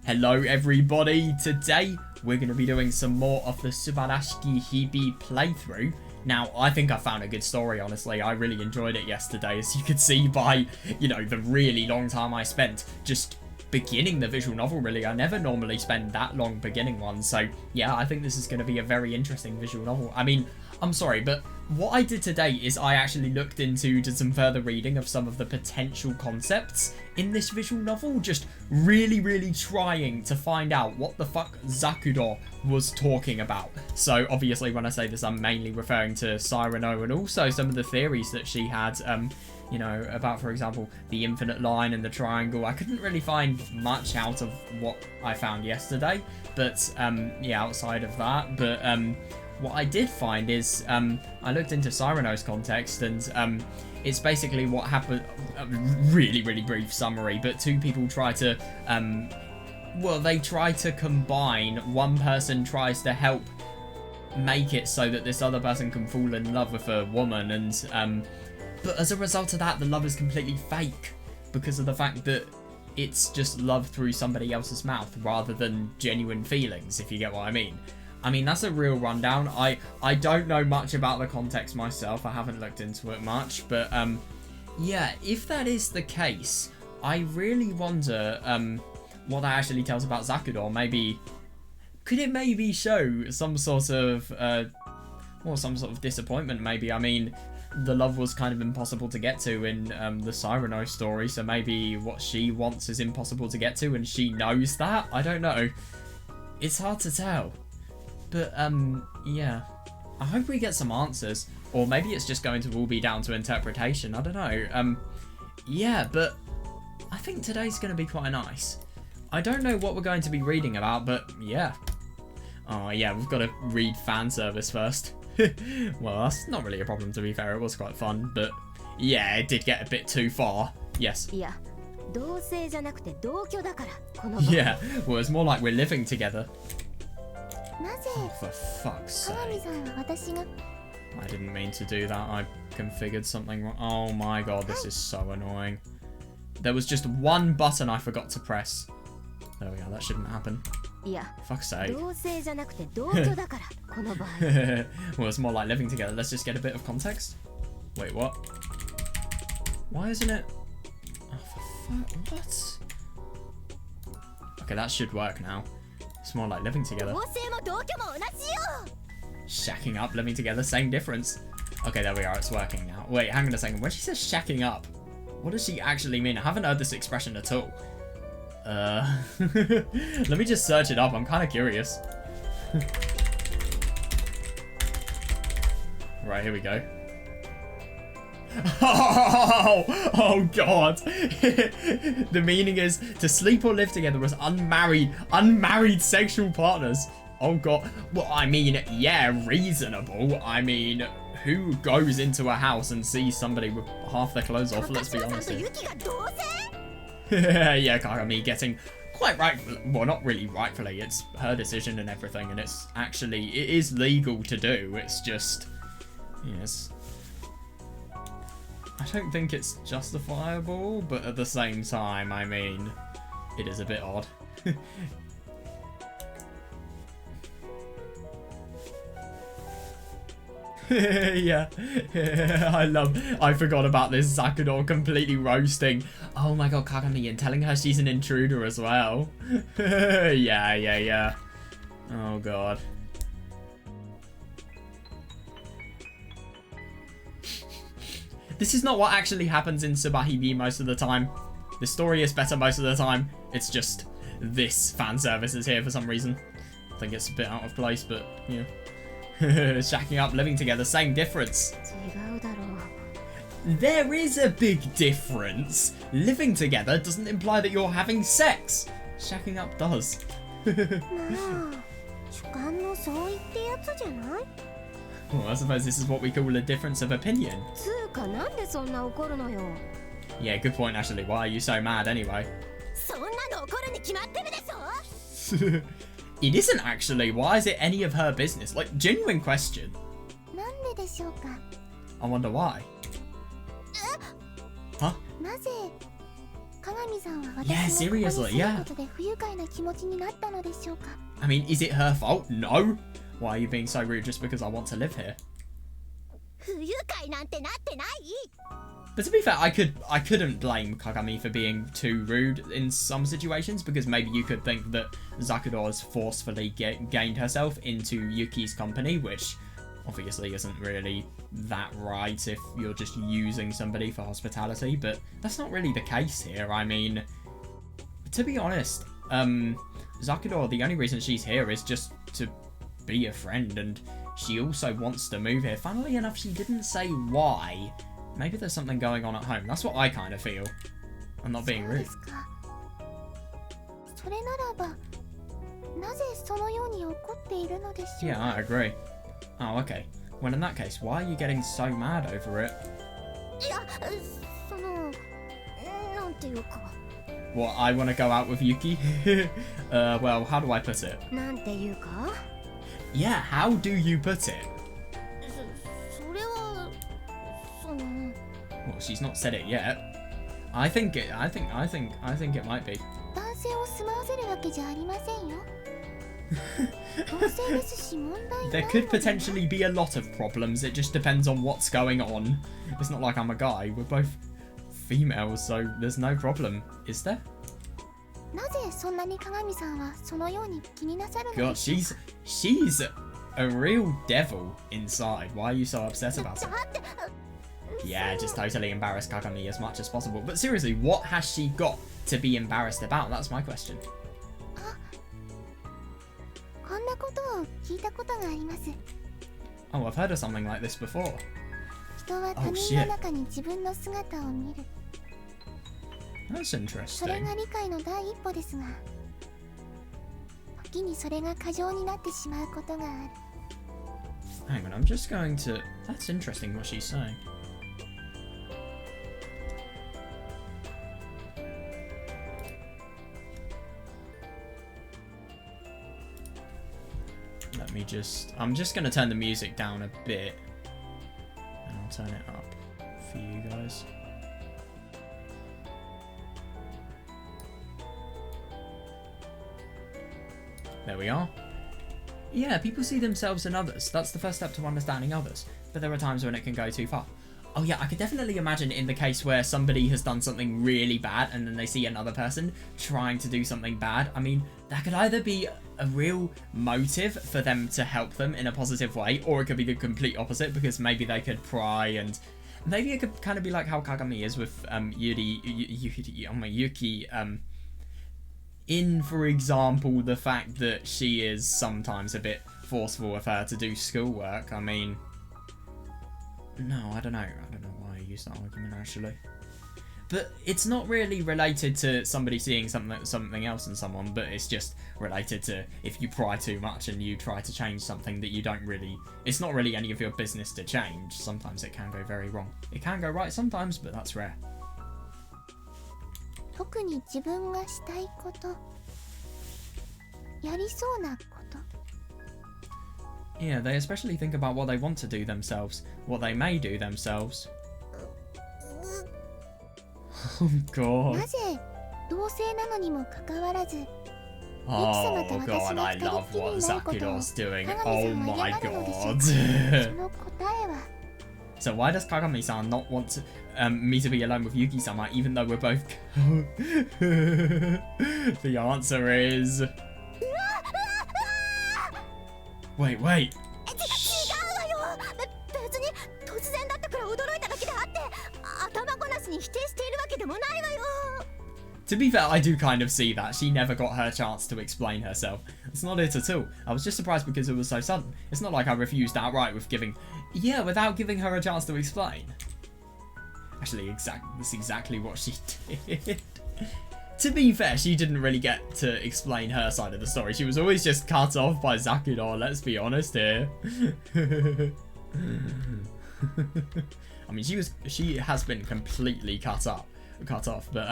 Hello everybody, today we're going to be doing some more of the Subarashiki Hibi playthrough. Now, I think I found a good story, honestly. I really enjoyed it yesterday, as you could see by, the really long time I spent just beginning the visual novel, really. I never normally spend that long beginning one, so yeah, I think this is going to be a very interesting visual novel. I mean, I'm sorry, but what I did today is I actually looked into, did some further reading of some of the potential concepts in this visual novel, just really trying to find out what the fuck Zakudo was talking about. So obviously when I say this, I'm mainly referring to Cyrano and also some of the theories that she had, about, for example, the infinite line and the triangle. I couldn't really find much out of what I found yesterday, but yeah, outside of that, but what I did find is, I looked into Cyrano's context, and it's basically what happened, really brief summary, but two people try to, they try to combine, one person tries to help make it so that this other person can fall in love with a woman, and, but as a result of that, the love is completely fake, because of the fact that it's just love through somebody else's mouth, rather than genuine feelings, if you get what I mean. I mean, that's a real rundown. I don't know much about the context myself. I haven't looked into it much. But, yeah, if that is the case, I really wonder what that actually tells about Zakudo. Maybe, could it maybe show some sort of, some sort of disappointment, maybe? I mean, the love was kind of impossible to get to in the Cyrano story. So maybe what she wants is impossible to get to, and she knows that? I don't know. It's hard to tell. But, yeah. I hope we get some answers. Or maybe it's just going to all be down to interpretation. I don't know. Yeah, but I think today's going to be quite nice. I don't know what we're going to be reading about, but yeah. Oh, yeah, we've got to read fan service first. Well, that's not really a problem, to be fair. It was quite fun, but yeah, it did get a bit too far. Yes. Yeah, well, it's more like we're living together. Oh, for fuck's sake. I didn't mean to do that. I configured something wrong. Oh my god, this is so annoying. There was just one button I forgot to press. There we go, that shouldn't happen. Fuck's sake. Well, it's more like living together. Let's just get a bit of context. Wait, what? Why isn't it? Oh, for fuck. What? Okay, that should work now. It's more like living together. Shacking up, living together, same difference. Okay, there we are, it's working now. Wait, hang on a second. When she says shacking up, what does she actually mean? I haven't heard this expression at all. Let me just search it up, I'm kind of curious. Right, here we go. Oh god. The meaning is to sleep or live together as unmarried sexual partners. Oh god. Well, I mean, yeah, reasonable. I mean, who goes into a house and sees somebody with half their clothes off? Let's be honest here. Yeah, Kagami getting quite right. Well, not really rightfully. It's her decision and everything, and it is legal to do. It's just, yes. I don't think it's justifiable, but at the same time, I mean, it is a bit odd. Yeah. I forgot about this. Zakudo completely roasting. Oh my god, Kagami, and telling her she's an intruder as well. Yeah. Oh god. This is not what actually happens in Subarashiki most of the time. The story is better most of the time. It's just this fan service is here for some reason. I think it's a bit out of place, but yeah. Shacking up, living together, same difference. There is a big difference. Living together doesn't imply that you're having sex. Shacking up does. Well, I suppose this is what we call a difference of opinion. Yeah, good point, Ashley. Why are you so mad anyway? It isn't actually. Why is it any of her business? Like, genuine question. I wonder why. Huh? Yeah, seriously, yeah. I mean, is it her fault? No. Why are you being so rude just because I want to live here? But to be fair, I couldn't blame Kagami for being too rude in some situations, because maybe you could think that Zakudou has forcefully gained herself into Yuki's company, which obviously isn't really that right if you're just using somebody for hospitality, but that's not really the case here. I mean, to be honest, Zakudou, the only reason she's here is just to be a friend, and she also wants to move here. Funnily enough, she didn't say why. Maybe there's something going on at home. That's what I kind of feel. I'm not being rude. Yeah, I agree. Oh, okay. Well, in that case, why are you getting so mad over it? What, I want to go out with Yuki? Well, how do I put it? Yeah, how do you put it? Well, she's not said it yet. I think it might be. There could potentially be a lot of problems. It just depends on what's going on. It's not like I'm a guy. We're both females, so there's no problem, is there? God, she's a real devil inside. Why are you so upset about it? Yeah, just totally embarrass Kagami as much as possible. But seriously, what has she got to be embarrassed about? That's my question. Oh, I've heard of something like this before. Oh shit. That's interesting. Hang on, I'm just going to... That's interesting what she's saying. Let me just... I'm just going to turn the music down a bit. And I'll turn it up for you guys. There we are. Yeah, people see themselves in others. That's the first step to understanding others. But there are times when it can go too far. Oh yeah, I could definitely imagine in the case where somebody has done something really bad and then they see another person trying to do something bad. I mean, that could either be a real motive for them to help them in a positive way, or it could be the complete opposite, because maybe they could pry, and maybe it could kind of be like how Kagami is with Yuki, in, for example, the fact that she is sometimes a bit forceful with her to do schoolwork. I mean, no, I don't know why I used that argument actually. But it's not really related to somebody seeing something else in someone, but it's just related to if you pry too much and you try to change something that you don't really... It's not really any of your business to change. Sometimes it can go very wrong. It can go right sometimes, but that's rare. Yeah, they especially think about what they want to do themselves, what they may do themselves. Oh god. Oh god, I love what Zakudou's doing. Oh my god. So why does Kagami-san not want to, me to be alone with Yuki-sama, even though we're both... The answer is... Wait. To be fair, I do kind of see that. She never got her chance to explain herself. It's not it at all. I was just surprised because it was so sudden. It's not like I refused outright with giving... Yeah, without giving her a chance to explain. Actually, that's exactly what she did. To be fair, she didn't really get to explain her side of the story. She was always just cut off by Zakudou, let's be honest here. I mean, she has been completely cut off, but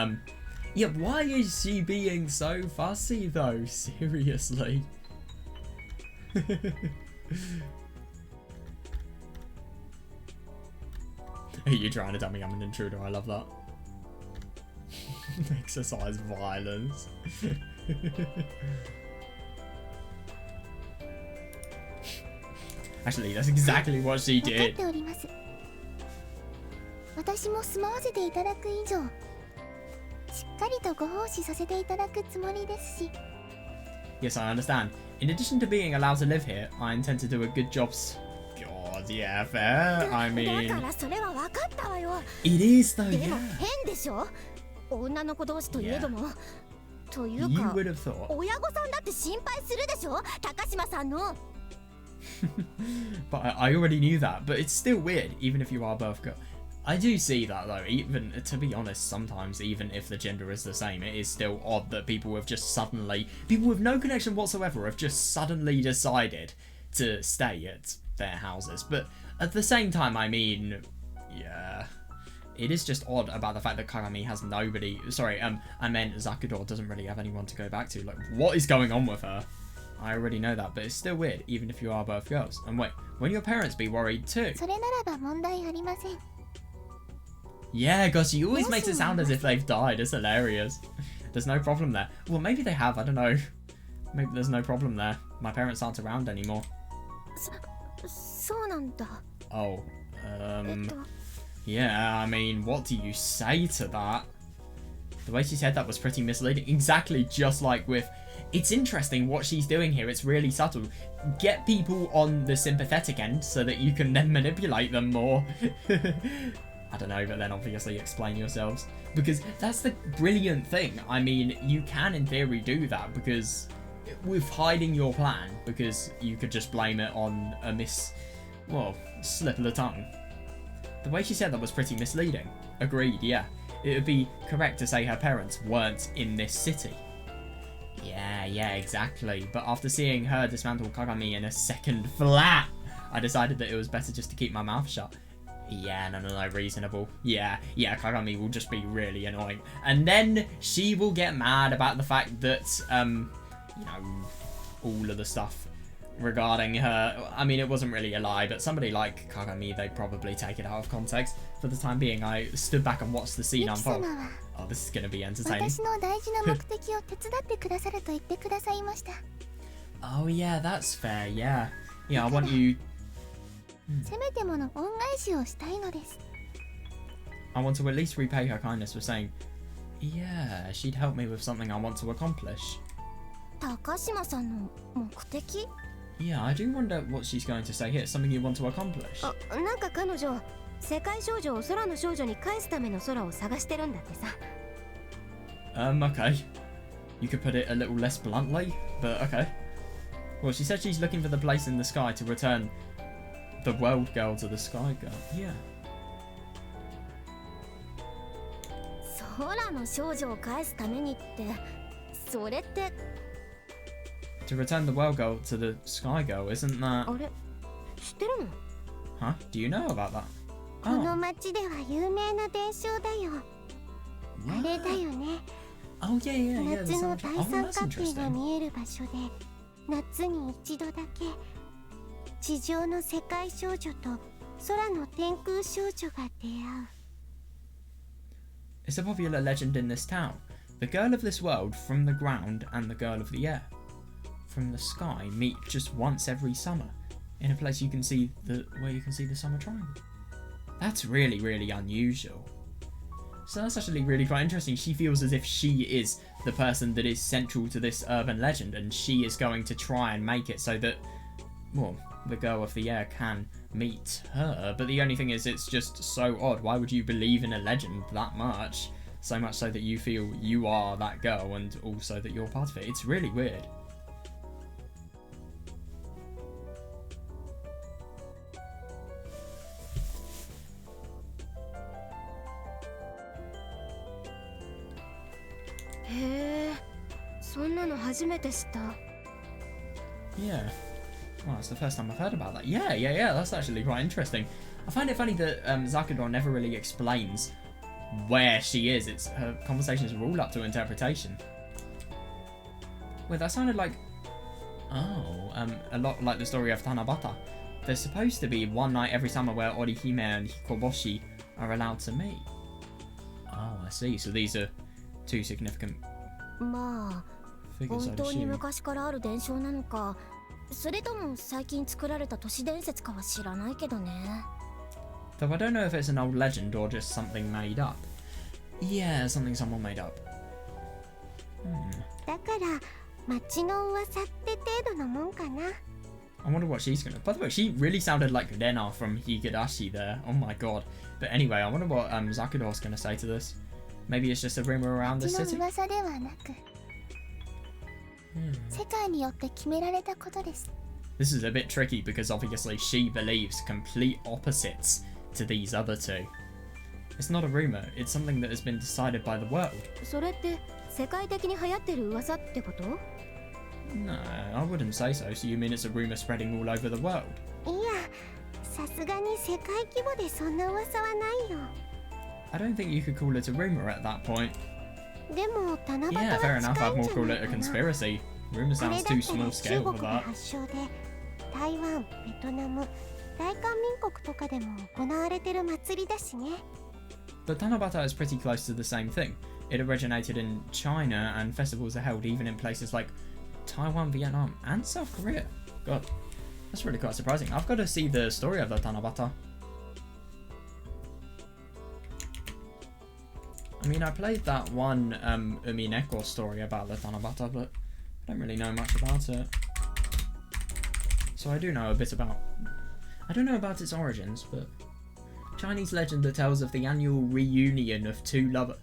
yeah, why is she being so fussy though? Seriously. Are you trying to tell me I'm an intruder? I love that. Exercise violence. Actually, that's exactly what she did. 私も住まわせていただく以上、しっかりとご奉仕させていただくつもりですし。Yes, I understand. In addition to being allowed to live here, I intend to do a good job. God, yeah, fair. I mean, だからそれは分かったわよ。 it is though, でも yeah. 変でしょ。女の子同士といえども。という You か、 would have thought. 親御さんだって心配するでしょ。高島さんの。But I already knew that. But it's still weird, even if you are both girls. I do see that though, even, to be honest, sometimes, even if the gender is the same, it is still odd that people have just suddenly, people with no connection whatsoever have just suddenly decided to stay at their houses. But at the same time, I mean, yeah, it is just odd about the fact that Kagami has nobody, sorry, I meant Zakudor doesn't really have anyone to go back to. Like, what is going on with her? I already know that, but it's still weird, even if you are both girls. And wait, will your parents be worried too? それならば問題ありません。 Yeah, gosh, she always makes it sound as if they've died. It's hilarious. There's no problem there. Well, maybe they have. I don't know. Maybe there's no problem there. My parents aren't around anymore. そうなんだ。 Oh, yeah, I mean, what do you say to that? The way she said that was pretty misleading. Exactly just like with... It's interesting what she's doing here. It's really subtle. Get people on the sympathetic end so that you can then manipulate them more. I don't know, but then obviously explain yourselves. Because that's the brilliant thing. I mean, you can in theory do that because with hiding your plan, because you could just blame it on a slip of the tongue. The way she said that was pretty misleading. Agreed, yeah. It would be correct to say her parents weren't in this city. Yeah, exactly. But after seeing her dismantle Kagami in a second flat, I decided that it was better just to keep my mouth shut. Yeah, no, reasonable. Yeah, Kagami will just be really annoying. And then she will get mad about the fact that, you know, all of the stuff regarding her. I mean, it wasn't really a lie, but somebody like Kagami, they'd probably take it out of context. For the time being, I stood back and watched the scene unfold. Oh, this is going to be entertaining. 私の大事な目的を手伝ってくださると言ってくださいました。 Oh, yeah, that's fair, yeah. Yeah, I want you... せめてもの恩返しをしたいのです。 I want to at least repay her kindness for saying, yeah, she'd help me with something I want to accomplish. 高島さんの目的? Yeah, I do wonder what she's going to say here. Something you want to accomplish. なんか彼女、世界少女を空の少女に返すための空を探してるんだってさ。Okay. You could put it a little less bluntly, but okay. Well, she said she's looking for the place in the sky to return the world girl to the sky girl. Yeah. 空の少女を返すためにって、それって。 To return the world girl to the sky girl, isn't that... あれ、知ってるの? Huh? Do you know about that? この町では有名な伝承だよ。あれだよね。 Oh, yeah. 夏の大三角形が見える場所で、夏に一度だけ地上の世界少女と空の天空少女が出会う。 It's a popular legend in this town. The girl of this world from the ground and the girl of the air from the sky meet just once every summer in a place where you can see the summer triangle. That's really, really unusual. So that's actually really quite interesting. She feels as if she is the person that is central to this urban legend, and she is going to try and make it so that, well, the girl of the air can meet her. But the only thing is, it's just so odd. Why would you believe in a legend that much? So much so that you feel you are that girl and also that you're part of it. It's really weird. Yeah. Well, it's the first time I've heard about that. Yeah, that's actually quite interesting. I find it funny that Zakudor never really explains where she is. Her conversations are all up to interpretation. Wait, that sounded like... Oh, a lot like the story of Tanabata. There's supposed to be one night every summer where Orihime and Hikoboshi are allowed to meet. Oh, I see. So these are two significant まあ figures, 本 I'd 当に assume. 昔からある伝承なのか、それとも最近作られた都市伝説かは知らないけどね。 Though I don't know if it's an old legend or just something made up. Yeah, something someone made up. だから町の噂って程度のもんかな。 I wonder what she's gonna... By the way, she really sounded like Rena from Higurashi there. Oh my god. But anyway, I wonder what Zakudor's gonna say to this. Maybe it's just a rumor around the 町の city? 噂ではなく、世界によって決められたことです。 This is a bit tricky because obviously she believes complete opposites to these other two. It's not a rumor, it's something that has been decided by the world. それって世界的に流行ってる噂ってこと？ No, I wouldn't say so. So you mean it's a rumor spreading all over the world? いや、さすがに世界規模でそんな噂はないよ。 I don't think you could call it a rumor at that point. でも七夕は Yeah, fair enough. 近 I'd いん more じゃ call な it い a かな。 conspiracy. Rumor あれ sounds だ too ったら small 中 scale for 国が that. 発祥で、台湾、ベトナム、大韓民国とかでも行われてる祭りだしね。 But Tanabata is pretty close to the same thing. It originated in China, and festivals are held even in places like Taiwan, Vietnam, and South Korea. God, that's really quite surprising. I've got to see the story of the Tanabata. I mean, I played that one Umineko story about the Tanabata, but I don't really know much about it. So I do know a bit about... I don't know about its origins, but... Chinese legend that tells of the annual reunion of two lovers...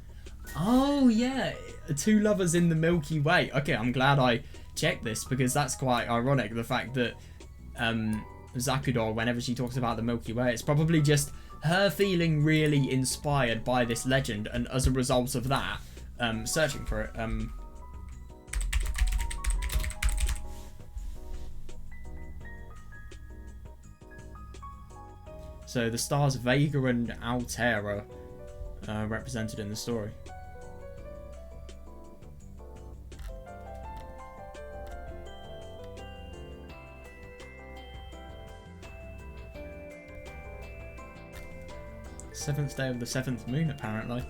Oh, yeah! Two lovers in the Milky Way. Okay, I'm glad I checked this, because that's quite ironic, the fact that Zakudor, whenever she talks about the Milky Way, it's probably just her feeling really inspired by this legend, and as a result of that, searching for it. So the stars Vega and Altera are represented in the story. Seventh day of the seventh moon, apparently.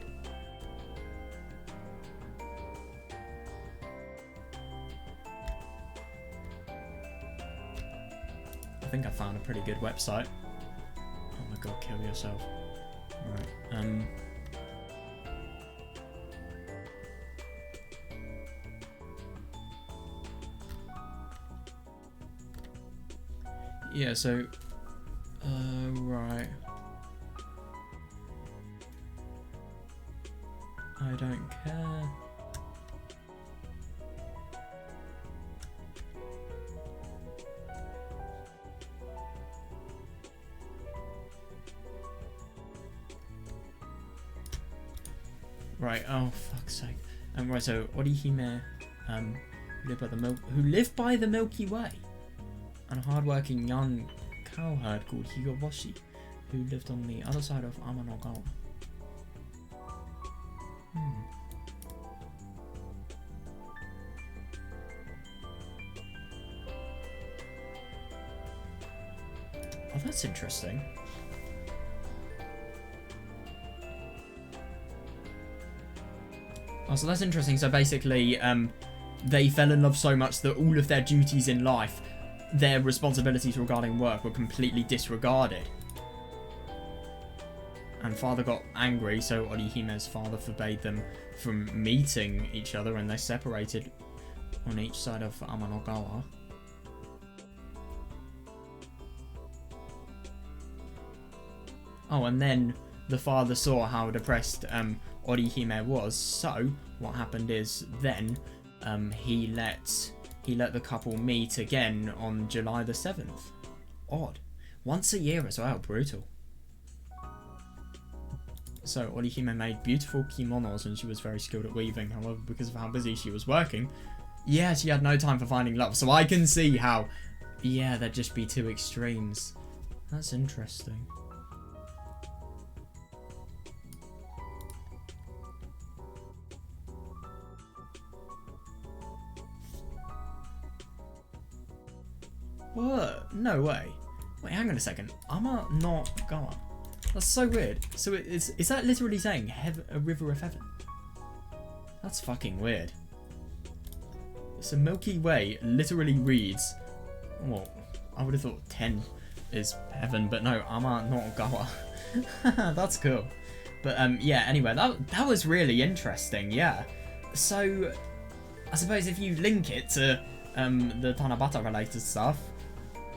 I think I found a pretty good website. Oh my god, kill yourself. Right, yeah, so... right. I don't care. Right, oh fuck's sake. Right, so Orihime, who live by the Milky Way, and a hard-working young cowherd called Higoboshi, who lived on the other side of Amanogawa. Oh, that's interesting. Oh, so that's interesting. So basically, they fell in love so much that all of their duties in life, their responsibilities regarding work, were completely disregarded. And father got angry, so Orihime's father forbade them from meeting each other, and they separated on each side of Amanogawa. Oh, and then the father saw how depressed Orihime was, so what happened is then he let the couple meet again on July the 7th. Odd. Once a year as well, brutal. So Orihime made beautiful kimonos and she was very skilled at weaving. However, because of how busy she was working, yeah, she had no time for finding love. So I can see how, yeah, there'd just be two extremes. That's interesting. What? No way. Wait, hang on a second. Ama not Gawa. That's so weird. So is that literally saying a river of heaven? That's fucking weird. So Milky Way literally reads, well, I would have thought 10 is heaven, but no, Ama no Gawa. That's cool. But yeah, anyway, that was really interesting, yeah. So, I suppose if you link it to the Tanabata related stuff,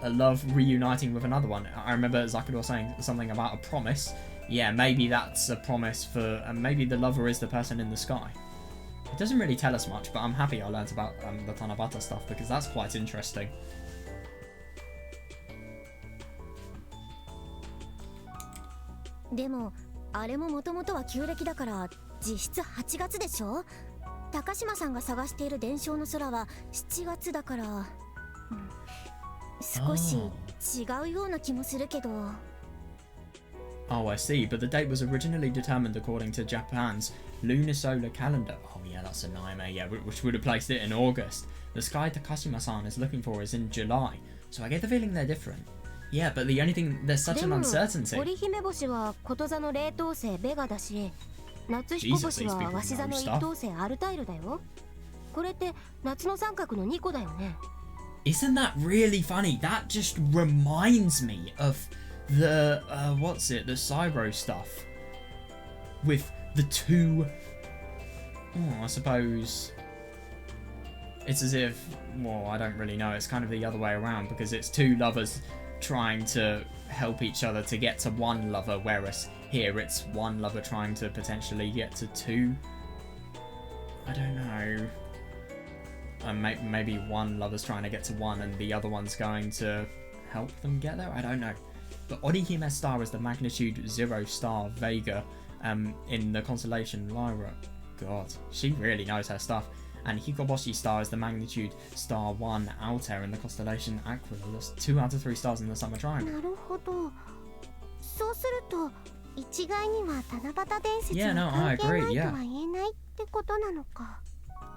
a love reuniting with another one. I remember Zakuro saying something about a promise. Yeah, maybe that's a promise for, maybe the lover is the person in the sky. It doesn't really tell us much, but I'm happy I learned about the Tanabata stuff because that's quite interesting. でもあれももともとは旧暦だから実質8月でしょ。高島さんが探している伝承の空は7月だから、少し違うような気もするけど。Oh, I see, but the date was originally determined according to Japan's lunisolar calendar. Oh yeah, that's a nightmare, yeah, which would have placed it in August. The sky Takashima-san is looking for is in July, so I get the feeling they're different. Yeah, but the only thing, there's such an uncertainty. 織姫星はこと座の冷凍星ベガだし、夏彦星は鷲座の一等星アルタイルだよ。これって夏の三角の2個だよね。Isn't that really funny? That just reminds me of the what's it, the Cyro stuff with the two. I suppose it's as if, well, I don't really know, it's kind of the other way around because it's two lovers trying to help each other to get to one lover, whereas here it's one lover trying to potentially get to two. I don't know. Maybe one lover's trying to get to one and the other one's going to help them get there? I don't know. The Orihime star is the magnitude 0 star Vega in the constellation Lyra. God, she really knows her stuff. And Hikoboshi star is the magnitude star 1 Altair in the constellation Aquila. That's 2 out of 3 stars in the summer triangle. なるほど。そうすると一概には七夕伝説は関係ないとは言えないってことなのか。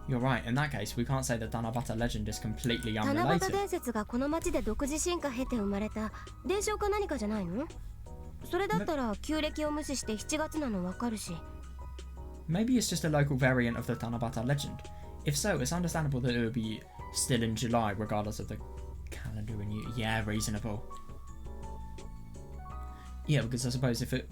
You're right. In that case, we can't say the Tanabata legend is completely unrelated. 七夕伝説がこの町で独自進化経て生まれた伝承か何かじゃないの？それだったら旧暦を無視して7月なのわかるし。Maybe it's just a local variant of the Tanabata legend. If so, it's understandable that it would be still in July, regardless of the calendar and year. Yeah, reasonable. Yeah, because I suppose if it...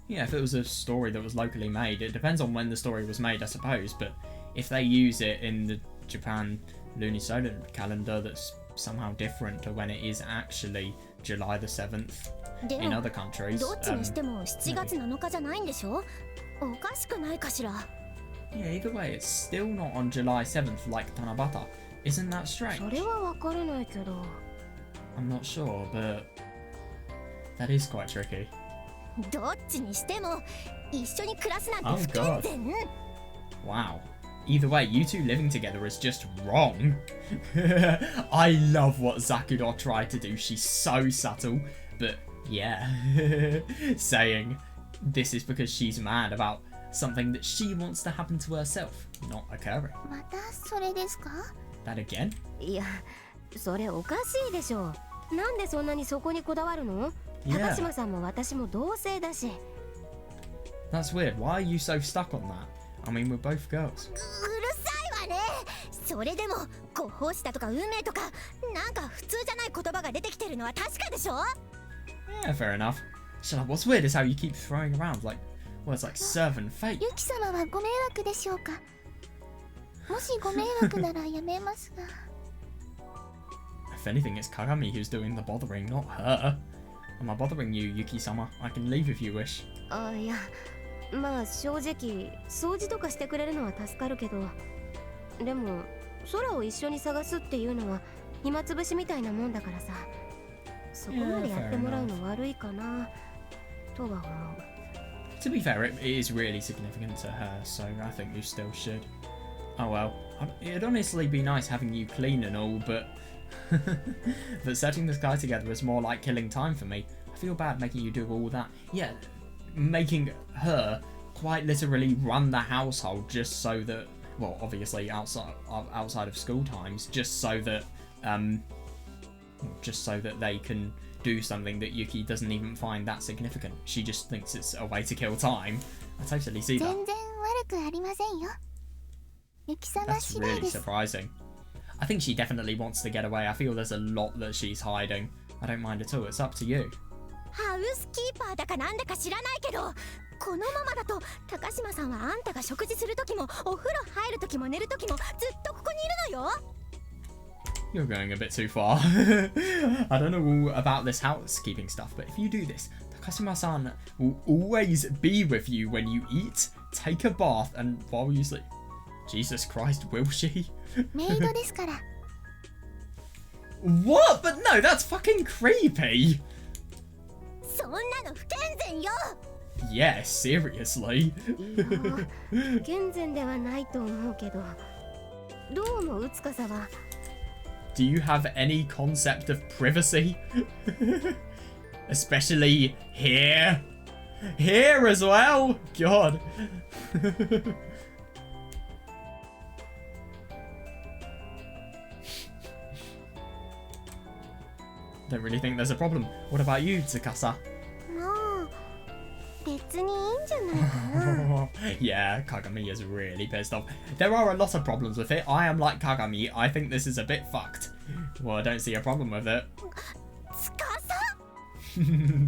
Yeah, if it was a story that was locally made, it depends on when the story was made, I suppose, but if they use it in the Japan lunisolar calendar that's somehow different to when it is actually July the 7th in other countries. どっちにしても7月7日じゃないんでしょ？おかしくないかしら。Yeah, either way, it's still not on July 7th like Tanabata. Isn't that strange? それはわからないけど。I'm not sure, but that is quite tricky. どっちにしても一緒に暮らすなんて不健全。Wow. Either way, you two living together is just wrong. I love what Zakuro tried to do. She's so subtle, but yeah. Saying this is because she's mad about something that she wants to happen to herself, not occurring. またそれですか？ That again? いや、それおかしいでしょ。なんでそんなにそこにこだわるの？高島さんも私も同性だし。That's weird. Why are you so stuck on that? I mean, we're both girls. うるさいわね。それでもご奉仕だとか運命とかなんか普通じゃない言葉が出てきてるのは確かでしょ？ Yeah, fair enough. Shut up. What's weird is how you keep throwing around like words like serve and fate. ユキ様はご迷惑でしょうか？もしご迷惑ならやめますが。If anything, it's Kagami who's doing the bothering, not her. Am I bothering you, Yuki-sama? I can leave if you wish. あ、いや、まあ正直掃除とかしてくれるのは助かるけど、でも空を一緒に探すっていうのは暇つぶしみたいなもんだからさ、そこまでやってもらうの悪いかなとは思う。To be fair, it is really significant to her, so I think you still should. Oh well, it'd honestly be nice having you clean and all, but but setting this guy together is more like killing time for me. I feel bad making you do all that. Yeah, making her quite literally run the household just so that, well, obviously outside of school times, just so that they can do something that Yuki doesn't even find that significant. She just thinks it's a way to kill time. I totally see that. 全然悪くありませんよ。ユキ様 That's 次第 really です。 surprising. I think she definitely wants to get away. I feel there's a lot that she's hiding. I don't mind at all. It's up to you. ハウスキーパーだかなんだか知らないけど、このままだと高島さんはあんたが食事する時もお風呂入る時も寝る時もずっとここにいるのよ。 You're going a bit too far. I don't know all about this housekeeping stuff, but if you do this, Takashima-san will always be with you when you eat, take a bath, and while you sleep. Jesus Christ, will she? メイドですから。 What? But no, that's fucking creepy. そんなの不健全よ。 Yeah, seriously. 不健全ではないと思うけど、どうもうつかさは。 Do you have any concept of privacy? Especially here? Here as well? God. Don't really think there's a problem. What about you, Tsukasa? もう別にいいんじゃないかな。 Yeah, Kagami is really pissed off. There are a lot of problems with it. I am like Kagami. I think this is a bit fucked. Well, I don't see a problem with it. つかさ。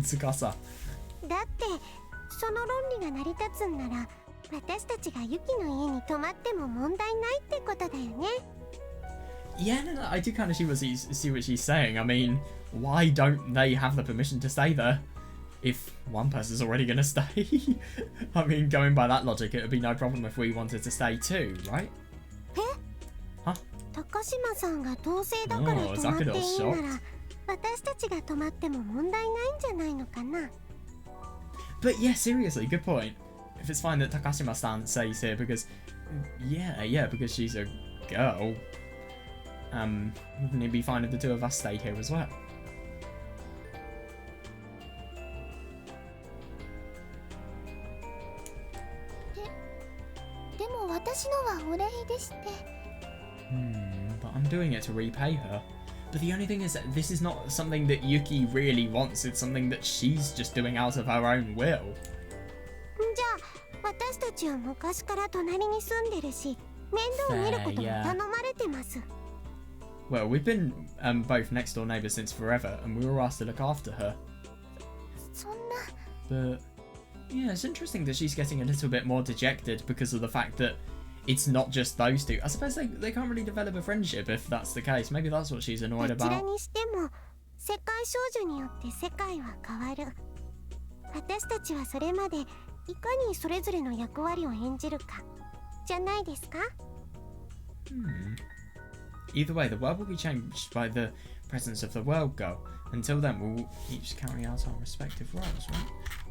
Tsukasa. だってその論理が成り立つんなら私たちがユキの家に泊まっても問題ないってことだよね。 Yeah, no, I do kind of see what she's saying. I mean, why don't they have the permission to stay there? If one person's already going to stay. I mean, going by that logic, it would be no problem if we wanted to stay too, right? え？ Huh? 高島さんが同性だから泊まっていいなら私たちが泊まっても問題ないんじゃないのかな。 But yeah, seriously, good point. If it's fine that Takashima-san stays here because, yeah, because she's a girl, wouldn't it be fine if the two of us stayed here as well? でも私のはお礼でして。 But I'm doing it to repay her. But the only thing is that this is not something that Yuki really wants. It's something that she's just doing out of her own will. じゃあ私たちは昔から隣に住んでるし面倒を見ることも頼まれてます。 Well, we've been both next door neighbours since forever, and we were asked to look after her. そんな。 But yeah, it's interesting that she's getting a little bit more dejected because of the fact that it's not just those two. I suppose they can't really develop a friendship if that's the case. Maybe that's what she's annoyed どちら about. にしても世界少女によって世界は変わる。私たちはそれまでいかにそれぞれの役割を演じるかじゃないですか。 Either way, the world will be changed by the presence of the world girl. Until then, we'll each carry out our respective roles, right?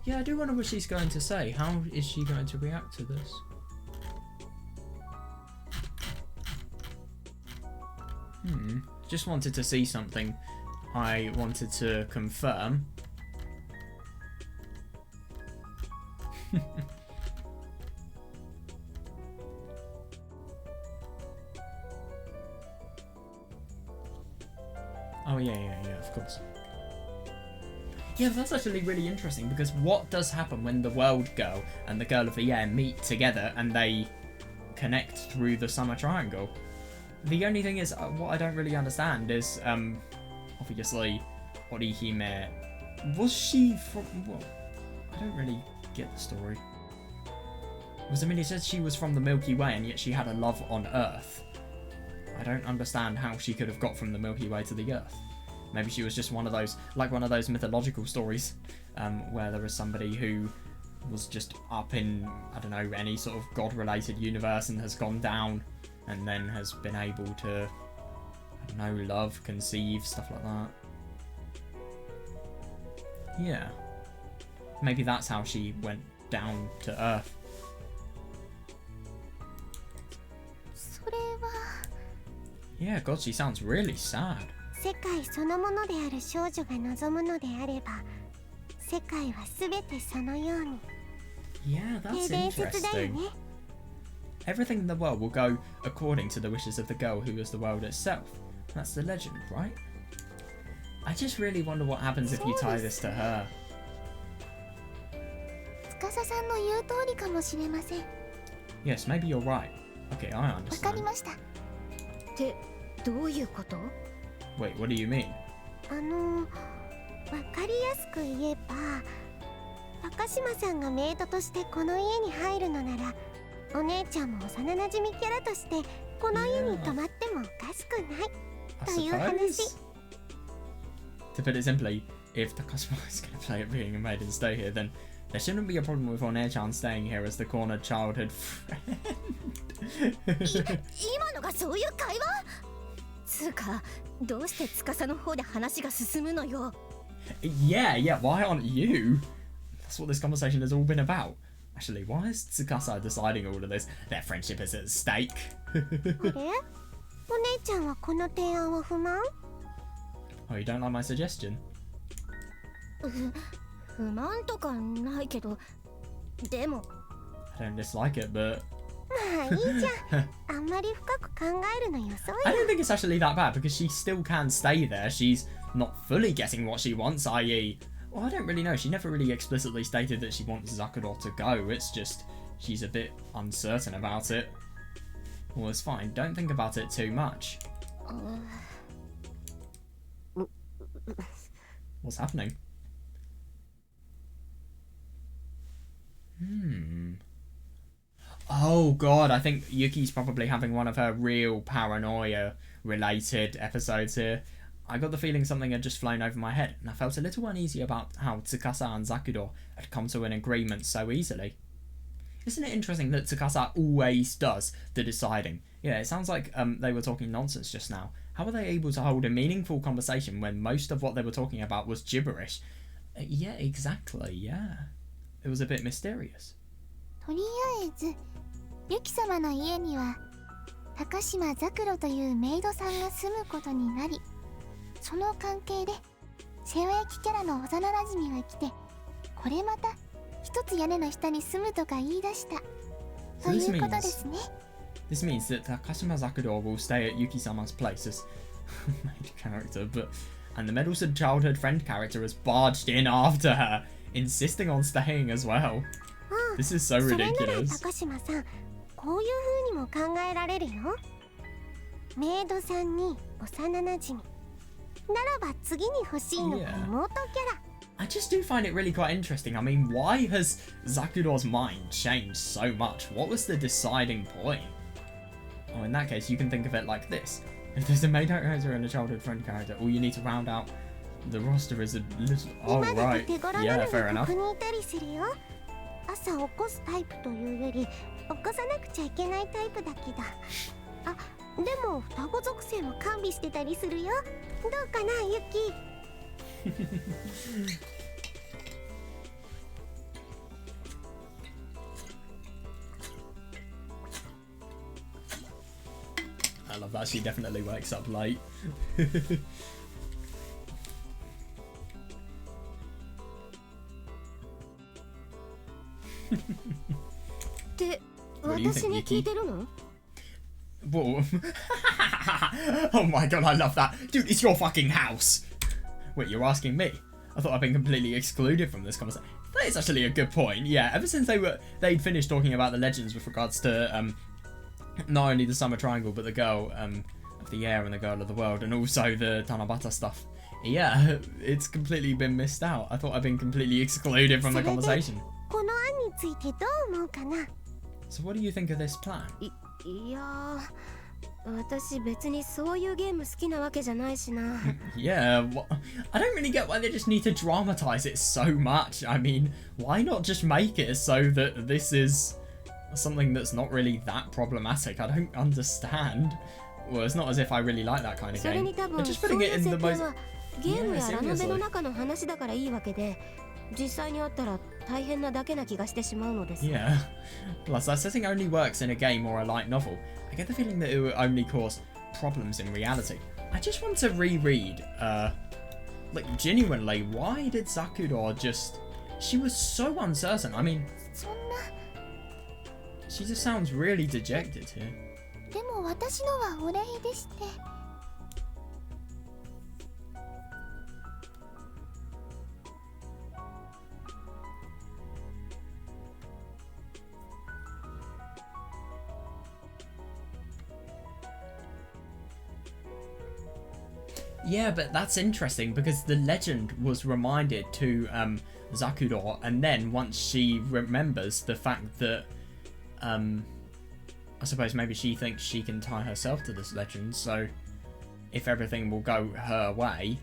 Yeah, I do wonder what she's going to say. How is she going to react to this? Just wanted to see something I wanted to confirm. Oh, yeah, of course. Yeah, that's actually really interesting because what does happen when the world girl and the girl of the air meet together and they connect through the summer triangle? The only thing is, what I don't really understand is, obviously, Orihime, was she from, well, I don't really get the story. Because, I mean, it says she was from the Milky Way and yet she had a love on Earth. I don't understand how she could have got from the Milky Way to the Earth. Maybe she was just one of those mythological stories, where there was somebody who was just up in, I don't know, any sort of god-related universe and has gone down and then has been able to, I don't know, love, conceive, stuff like that. Yeah. Maybe that's how she went down to Earth. それは Yeah, God, she sounds really sad. 世界そのものである少女が望むのであれば世界はすべてそのように Yeah, that's 伝説だよ interesting. ね。 Everything in the world will go according to the wishes of the girl who is the world itself. That's the legend, right? I just really wonder what happens if you tie this to her. 司さんの言う通りかもしれません。 Yes, maybe you're right. Okay, I わかり understand. ました。ってどういうこと？ Wait, what do you mean? わかりやすく言えば、高島さんがメイドとしてこの家に入るのなら、お姉ちゃんも幼馴染キャラとしてこの家に泊まってもおかしくない I という話。 suppose. To put it simply, if Takashima is going to play it being a maid and stay here, then there shouldn't be a problem with One-chan staying here as the cornered childhood friend. 今のがそういう会話？つうか、どうして司の方で話が進むのよ。Yeah, why aren't you? That's what this conversation has all been about. Actually, why is Tsukasa deciding all of this? Their friendship is at stake. あれ？お姉ちゃんはこの提案は不満？ Oh, you don't like my suggestion? 不満とかないけど、でも I don't dislike it, but まあいいじゃん。あんまり深く考えるのよそう I よ。 don't think it's actually that bad because she still can stay there. She's not fully getting what she wants, i.e. Well, I don't really know. She never really explicitly stated that she wants Zakuro to go. It's just she's a bit uncertain about it. Well, it's fine. Don't think about it too much. What's happening? Oh god, I think Yuki's probably having one of her real paranoia related episodes here. I got the feeling something had just flown over my head, and I felt a little uneasy about how Tsukasa and Zakuro had come to an agreement so easily. Isn't it interesting that Tsukasa always does the deciding? Yeah, it sounds like they were talking nonsense just now. How were they able to hold a meaningful conversation when most of what they were talking about was gibberish? Yeah, exactly, yeah. It was a bit mysterious. とりあえず、ユキ様の家には高島ザクロというメイドさんが住むことになり、その関係で瀬尾焼きキャラの幼馴染が来て、これまた一つ屋根の下に住むとか言い出したということですね。 This means that Takashima Zakuro will stay at Yuki-sama's place as main character, and the meddlesome childhood friend character has barged in after her, insisting on staying as well. This is so それなら ridiculous. 高島さん、こういう風にも考えられるよ。メイドさんに幼馴染。ならば次に欲しいのが妹キャラ。 I just do find it really quite interesting. I mean, why has Zakuro's mind changed so much? What was the deciding point? Oh, in that case, you can think of it like this. If there's a main character and a childhood friend character, all you need to round out the roster is a little... Oh, 今だ right. と手頃な Yeah, の fair が enough. ここにいたりするよ。朝起こすタイプというより起こさなくちゃいけないタイプだけど、あ、でも双子属性も完備してたりするよ。どうかな、ユキ。I love that she definitely wakes up late. ってどういう私に聞いてるの？ Whoa. Oh my god, I love that. Dude, it's your fucking house. Wait, you're asking me? I thought I'd been completely excluded from this conversation. That is actually a good point. Yeah, ever since they'd finished talking about the legends with regards to not only the Summer Triangle, but the girl of the air and the girl of the world, and also the Tanabata stuff. Yeah, it's completely been missed out. I thought I'd been completely excluded from the conversation. この案についてどう思うかな。 So what do you think of this plan? いやー、私別にそういうゲーム好きなわけじゃないしな。Yeah, I don't really get why they just need to dramatize it so much. I mean, why not just make it so that this is something that's not really that problematic? I don't understand. Well, it's not as if I really like that kind of それ game. に多 They're 分 just そう putting い it う in the 設定 most... はゲームや Yeah, ラノベ seriously. の中の話だからいいわけで、実際にあったら大変なだけな気がしてしまうのです。 Yeah. Plus, that setting only works in a game or a light novel. I get the feeling that it will only cause problems in reality. I just want to reread, like, genuinely, why did Zakuro just... She was so uncertain. I mean, そんな、 she just sounds really dejected here. でも私のはお礼でして。Yeah, but that's interesting because the legend was reminded to Zakuro, and then once she remembers the fact that I suppose maybe she thinks she can tie herself to this legend, so if everything will go her way,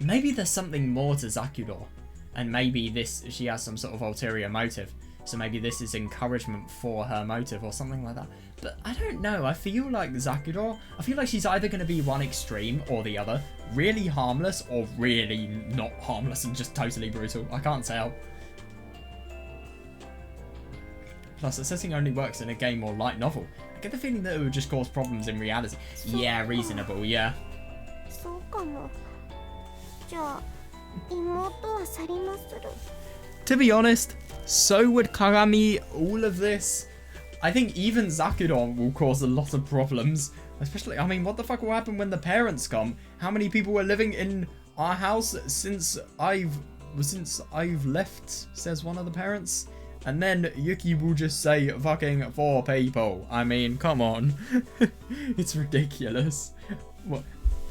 maybe there's something more to Zakuro, and maybe she has some sort of ulterior motive, so maybe this is encouragement for her motive or something like that. But I don't know, I feel like Zakuro, I feel like she's either going to be one extreme or the other, really harmless or really not harmless and just totally brutal. I can't tell. Plus, assessing only works in a game or light novel. I get the feeling that it would just cause problems in reality. Yeah, reasonable, yeah. そうかも。じゃあ、妹は去りまする。 To be honest, so would Kagami. All of this, I think even Zakuro will cause a lot of problems. Especially, I mean, what the fuck will happen when the parents come? How many people were living in our house since I've left, says one of the parents. And then Yuki will just say fucking 4 people. I mean, come on. It's ridiculous. What?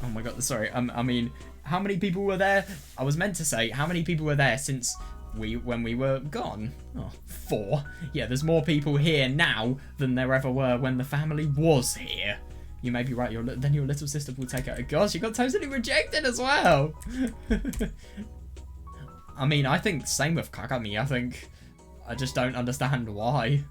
Oh my god, sorry. I mean, how many people were there? I was meant to say, how many people were there since when we were gone? Oh, 4. Yeah, there's more people here now than there ever were when the family was here. You may be right, then your little sister will take her. Gosh, she got totally rejected as well. I mean, I think same with Kagami, I think. I just don't understand why.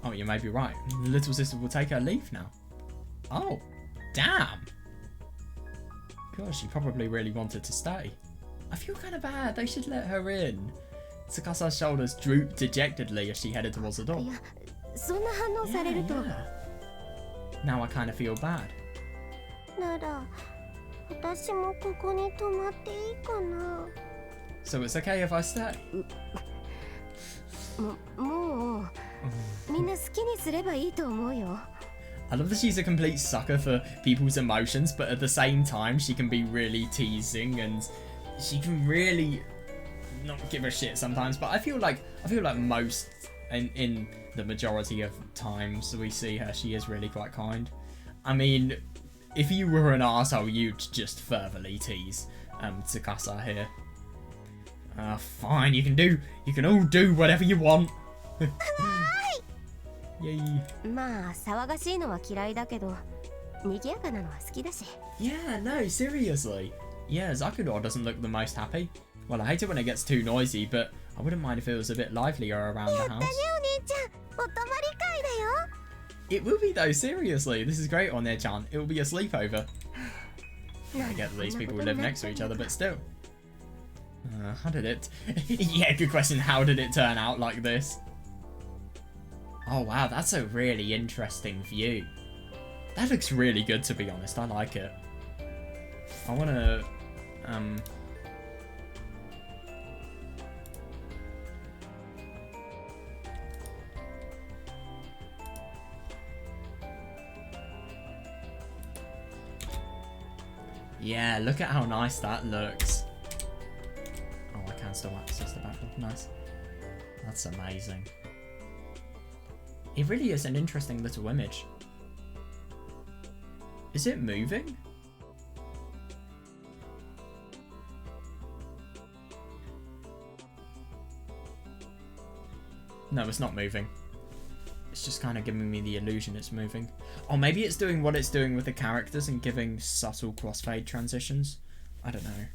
Oh, you may be right. The little sister will take her leave now. Oh, damn. Gosh, she probably really wanted to stay. I feel kind of bad. They should let her in. Tsukasa's shoulders drooped dejectedly as she headed towards the door. いや、そんな反応されると。Now I kind of feel bad. なら、私もここに泊まっていいかな。 So it's okay if I stay? もうみんな好きにすればいいと思うよ。 I love that she's a complete sucker for people's emotions, but at the same time she can be really teasing and she can really not give a shit sometimes. But I feel like most in the majority of times we see her, she is really quite kind. I mean, if you were an arsehole, you'd just furtherly tease Tsukasa here. Fine, you can all do whatever you want. Yay. まあ騒がしいのは嫌いだけど、賑やかなのは好きだし。 Yeah, no, seriously. Yeah, Zakuro doesn't look the most happy. Well, I hate it when it gets too noisy, but I wouldn't mind if it was a bit livelier around the house. お姉ちゃん、お泊まり会だよ。 It will be though, seriously. This is great on Chan. It will be a sleepover. I get that these people would live next to each other, but still. How did it... yeah, good question. How did it turn out like this? Oh wow, that's a really interesting view. That looks really good, to be honest. I like it. I want to... Yeah, look at how nice that looks. Oh, I can still access the background. Nice. That's amazing. It really is an interesting little image. Is it moving? No, it's not moving. It's just kind of giving me the illusion it's moving. Or maybe it's doing what it's doing with the characters and giving subtle crossfade transitions. I don't know.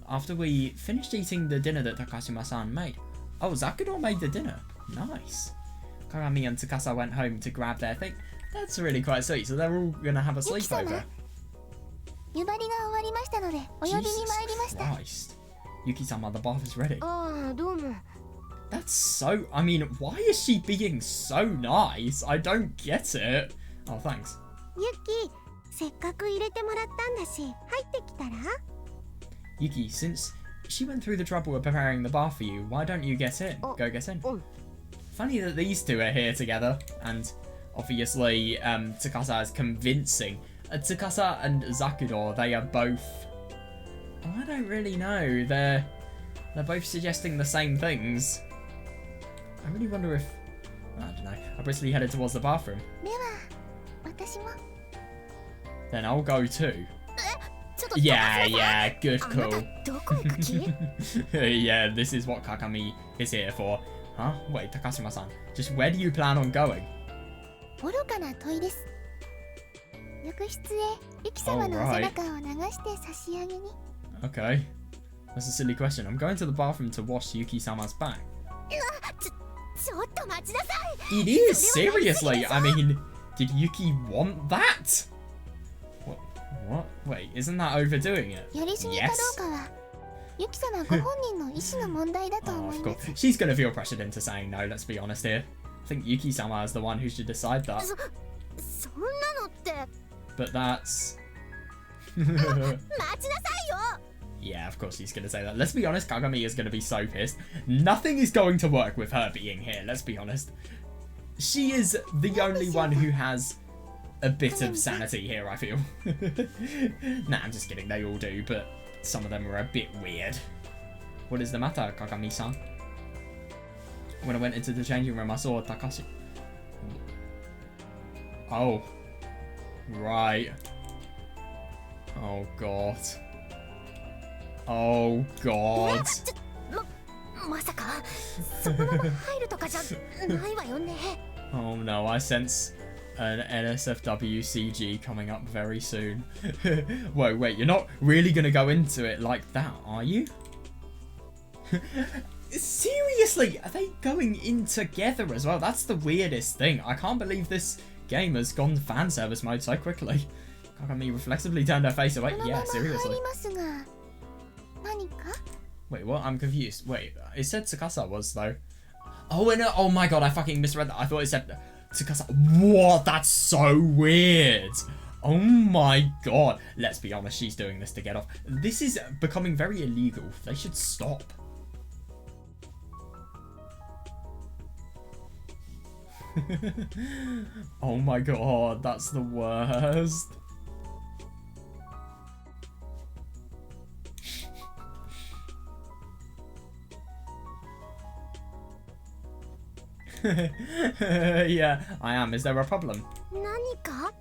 After we finished eating the dinner that Takashima-san made. Oh, Zakuro made the dinner. Nice. Kagami and Tsukasa went home to grab their thing. That's really quite sweet. So they're all gonna have a sleepover. 湯張りが終わりましたので、お呼びに参りました。 Christ. Yuki-sama, the bath is ready. ああ、どうも。 That's so... I mean, why is she being so nice? I don't get it. Oh, thanks. ユキ、せっかく入れてもらったんだし、入ってきたら？ Yuki, since she went through the trouble of preparing the bath for you, why don't you get in? Oh. Go get in. Funny that these two are here together, and obviously Tsukasa is convincing. Tsukasa and Zakuro, they are both... Oh, I don't really know. They're both suggesting the same things. I really wonder if... I don't know. I briskly headed towards the bathroom. では私も Then I'll go too. ちょっと Yeah, yeah, good あな call. たどこ行く気 Yeah, this is what Kakami is here for. Huh? Wait, Takashima-san. Just where do you plan on going? 愚かな問いです。浴室へユキ様のお背中を流して差し上げに。 Okay. That's a silly question. I'm going to the bathroom to wash Yuki-sama's back. ちょっと待ちなさい It is, seriously. I mean, did Yuki want that? What? Wait, isn't that overdoing it? やりすぎかどうかはユキ様ご本人の意思の問題だと Oh, 思 of いま course. す。 She's gonna feel pressured into saying no, let's be honest here. I think Yuki-sama is the one who should decide that. そんなのって But that's... 待ちなさいよ Yeah, of course he's gonna say that. Let's be honest, Kagami is gonna be so pissed. Nothing is going to work with her being here, let's be honest. She is the only one who has a bit of sanity here, I feel. Nah, I'm just kidding, they all do, but some of them are a bit weird. What is the matter, Kagami-san? When I went into the changing room, I saw Takashi. Oh. Right. Oh, God. Oh, God. まさかそのまま入るとかじゃないわよね Oh, no, I sense an NSFW CG coming up very soon. Wait, you're not really gonna go into it like that, are you? Seriously, are they going in together as well? That's the weirdest thing. I can't believe this game has gone fan service mode so quickly. Kagami reflexively turned her face away. このま Yeah, ま入 seriously. りますが何か Wait, what? I'm confused. Wait, it said Tsukasa was though. Oh, and oh my god, I fucking misread that. I thought it said Tsukasa. What? That's so weird. Oh my god. Let's be honest, she's doing this to get off. This is becoming very illegal. They should stop. Oh my god, that's the worst. Yeah, I am. Is there a problem? 何か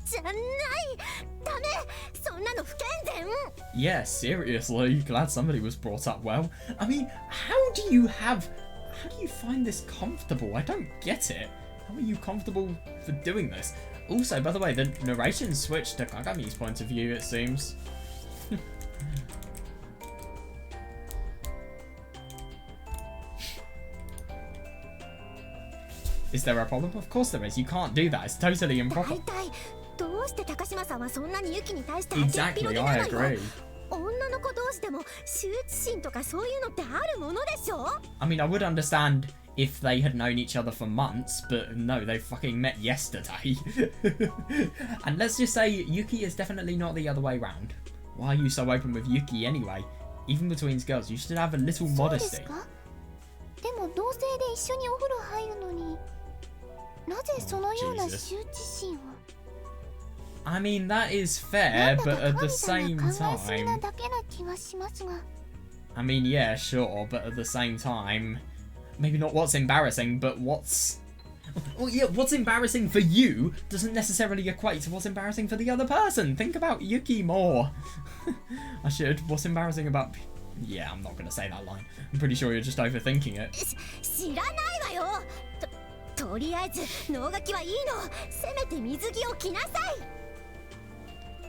じゃないダメそんなの不健全 Yeah, seriously. Glad somebody was brought up well. I mean, how do you find this comfortable? I don't get it. How are you comfortable for doing this? Also, by the way, the narration switched to Kagami's point of view, it seems. Is there a problem? Of course there is. You can't do that. It's totally 大 improper. 体どうして高島さんはそんなにユキに対して当てっぴろ Exactly, げな I のよ agree. 女の子同士でも羞恥心とかそういうのってあるものでしょ I mean, I would understand if they had known each other for months, but no, they fucking met yesterday. And let's just say Yuki is definitely not the other way round. Why are you so open with Yuki anyway? Even between girls, you should have a little そうです modesty. かでも同性で一緒にお風呂入るのになぜそのような Oh, Jesus. 羞恥心を I mean, that is なん fair, だ but か at 神 the 様 same 考えすぎな time... だけな気がしますが I mean, yeah, sure, but at the same time... Maybe not what's embarrassing, but what's... Well, yeah, what's embarrassing for you doesn't necessarily equate to what's embarrassing for the other person. Think about Yuki more. I should. What's embarrassing about... Yeah, I'm not going to say that line. I'm pretty sure you're just overthinking it. 知らないわよとりあえず能書きはいいのせめて水着を着なさい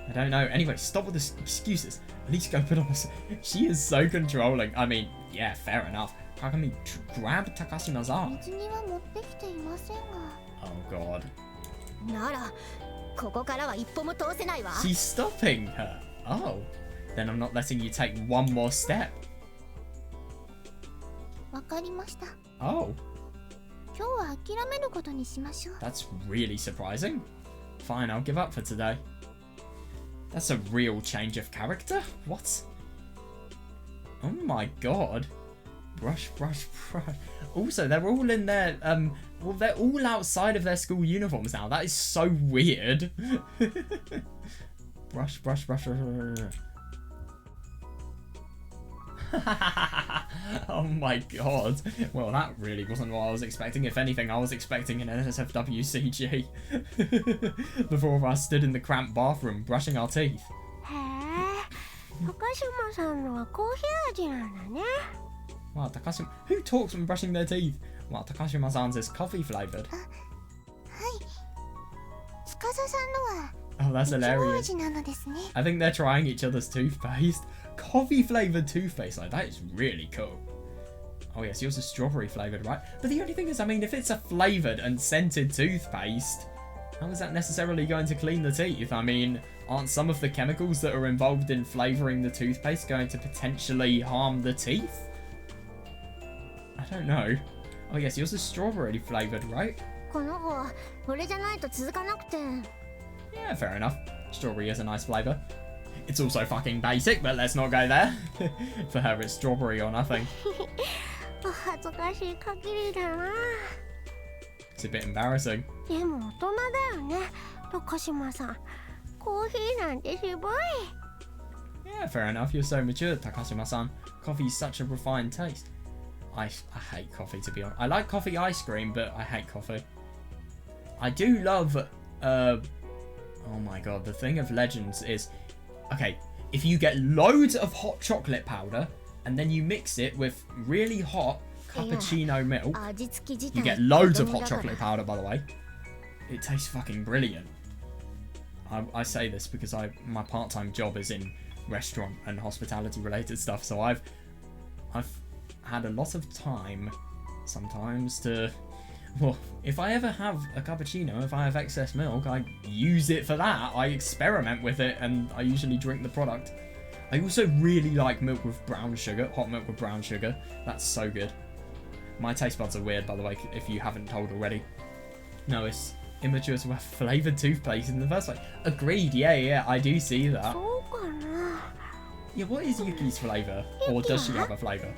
I don't know. Anyway, stop with the excuses. At least go put on a... She is so controlling. I mean, yeah, fair enough. Kagami grabbed Takashima's arm. 水着は持ってきていませんが Oh, God. ならここからは一歩も通せないわ She's stopping her. Oh. Then I'm not letting you take one more step. わかりました Oh. 今日は諦めることにしましょう That's really surprising. Fine, I'll give up for today. That's a real change of character? What? Oh my god. Brush. Also, they're all in their, well, they're all outside of their school uniforms now. That is so weird. Brush. Oh my god. Well, that really wasn't what I was expecting. If anything, I was expecting an NSFW CG. The four of us stood in the cramped bathroom brushing our teeth. へえ、高島さんのはコーヒー味なんだね。 Wow, Takashima. Who talks when brushing their teeth? Wow, Takashima-san's is coffee flavoured. はい司さんのは Oh, that's いちご hilarious. 味なのですね。 I think they're trying each other's toothpaste. Coffee flavoured toothpaste, like that is really cool. Oh yes, yours is strawberry flavoured, right? But the only thing is, I mean, if it's a flavoured and scented toothpaste, how is that necessarily going to clean the teeth? I mean, aren't some of the chemicals that are involved in flavouring the toothpaste going to potentially harm the teeth? I don't know. Oh yes, yours is strawberry flavoured, right? この子はこれじゃないと続かなくて。 Yeah, fair enough. Strawberry is a nice flavour. It's also fucking basic, but let's not go there. For her, it's strawberry or nothing. お恥ずかしい限りだな。 It's a bit embarrassing. でも大人だよね、高島さん。コーヒーなんて渋い。 Yeah, fair enough. You're so mature, Takashima-san. Coffee's such a refined taste. I hate coffee, to be honest. I like coffee ice cream, but I hate coffee. I do love... oh my god, the thing of legends is... Okay, if you get loads of hot chocolate powder, and then you mix it with really hot cappuccino milk... 味付き自体 You get loads of hot chocolate powder, by the way. It tastes fucking brilliant. I say this because my part-time job is in restaurant and hospitality related stuff, so I've had a lot of time sometimes to, well, if I ever have a cappuccino, if I have excess milk, I use it for that. I experiment with it and I usually drink the product. I also really like milk with brown sugar, hot milk with brown sugar. That's so good. My taste buds are weird, by the way, if you haven't told already. No, it's immature to have flavoured toothpaste in the first place. Agreed, yeah, I do see that. そうかな。 Yeah, what is Yuki's flavour? Or does she have a flavour?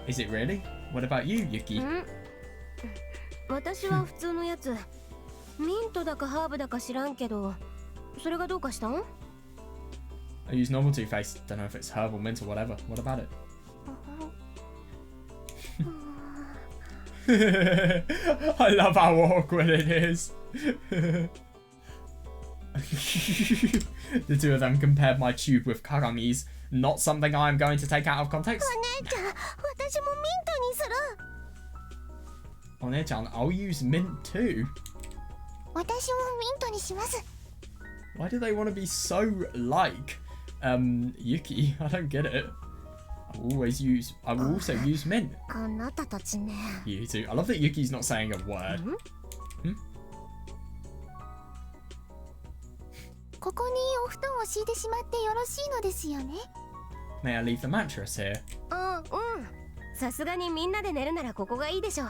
Is it really? What about you, Yuki? 私は普通のやつ。ミントだかハーブだか知らんけど、それがどうかしたん？ I use normal toothpaste. Don't know if it's herb or mint or whatever. What about it? I love how awkward it is. The two of them compared my tube with Kagami's. Not something I'm going to take out of context. お姉ちゃん、私もミントにする。 One-chan, I'll use mint too. 私もミントにします。 Why do they want to be so like Yuki? I don't get it. I will also use mint. あなたたちね。 You too. I love that Yuki's not saying a word. ここにお布団を敷いてしまってよろしいのですよね。 May I leave the mattress here? さすがにみんなで寝るならここがいいでしょう。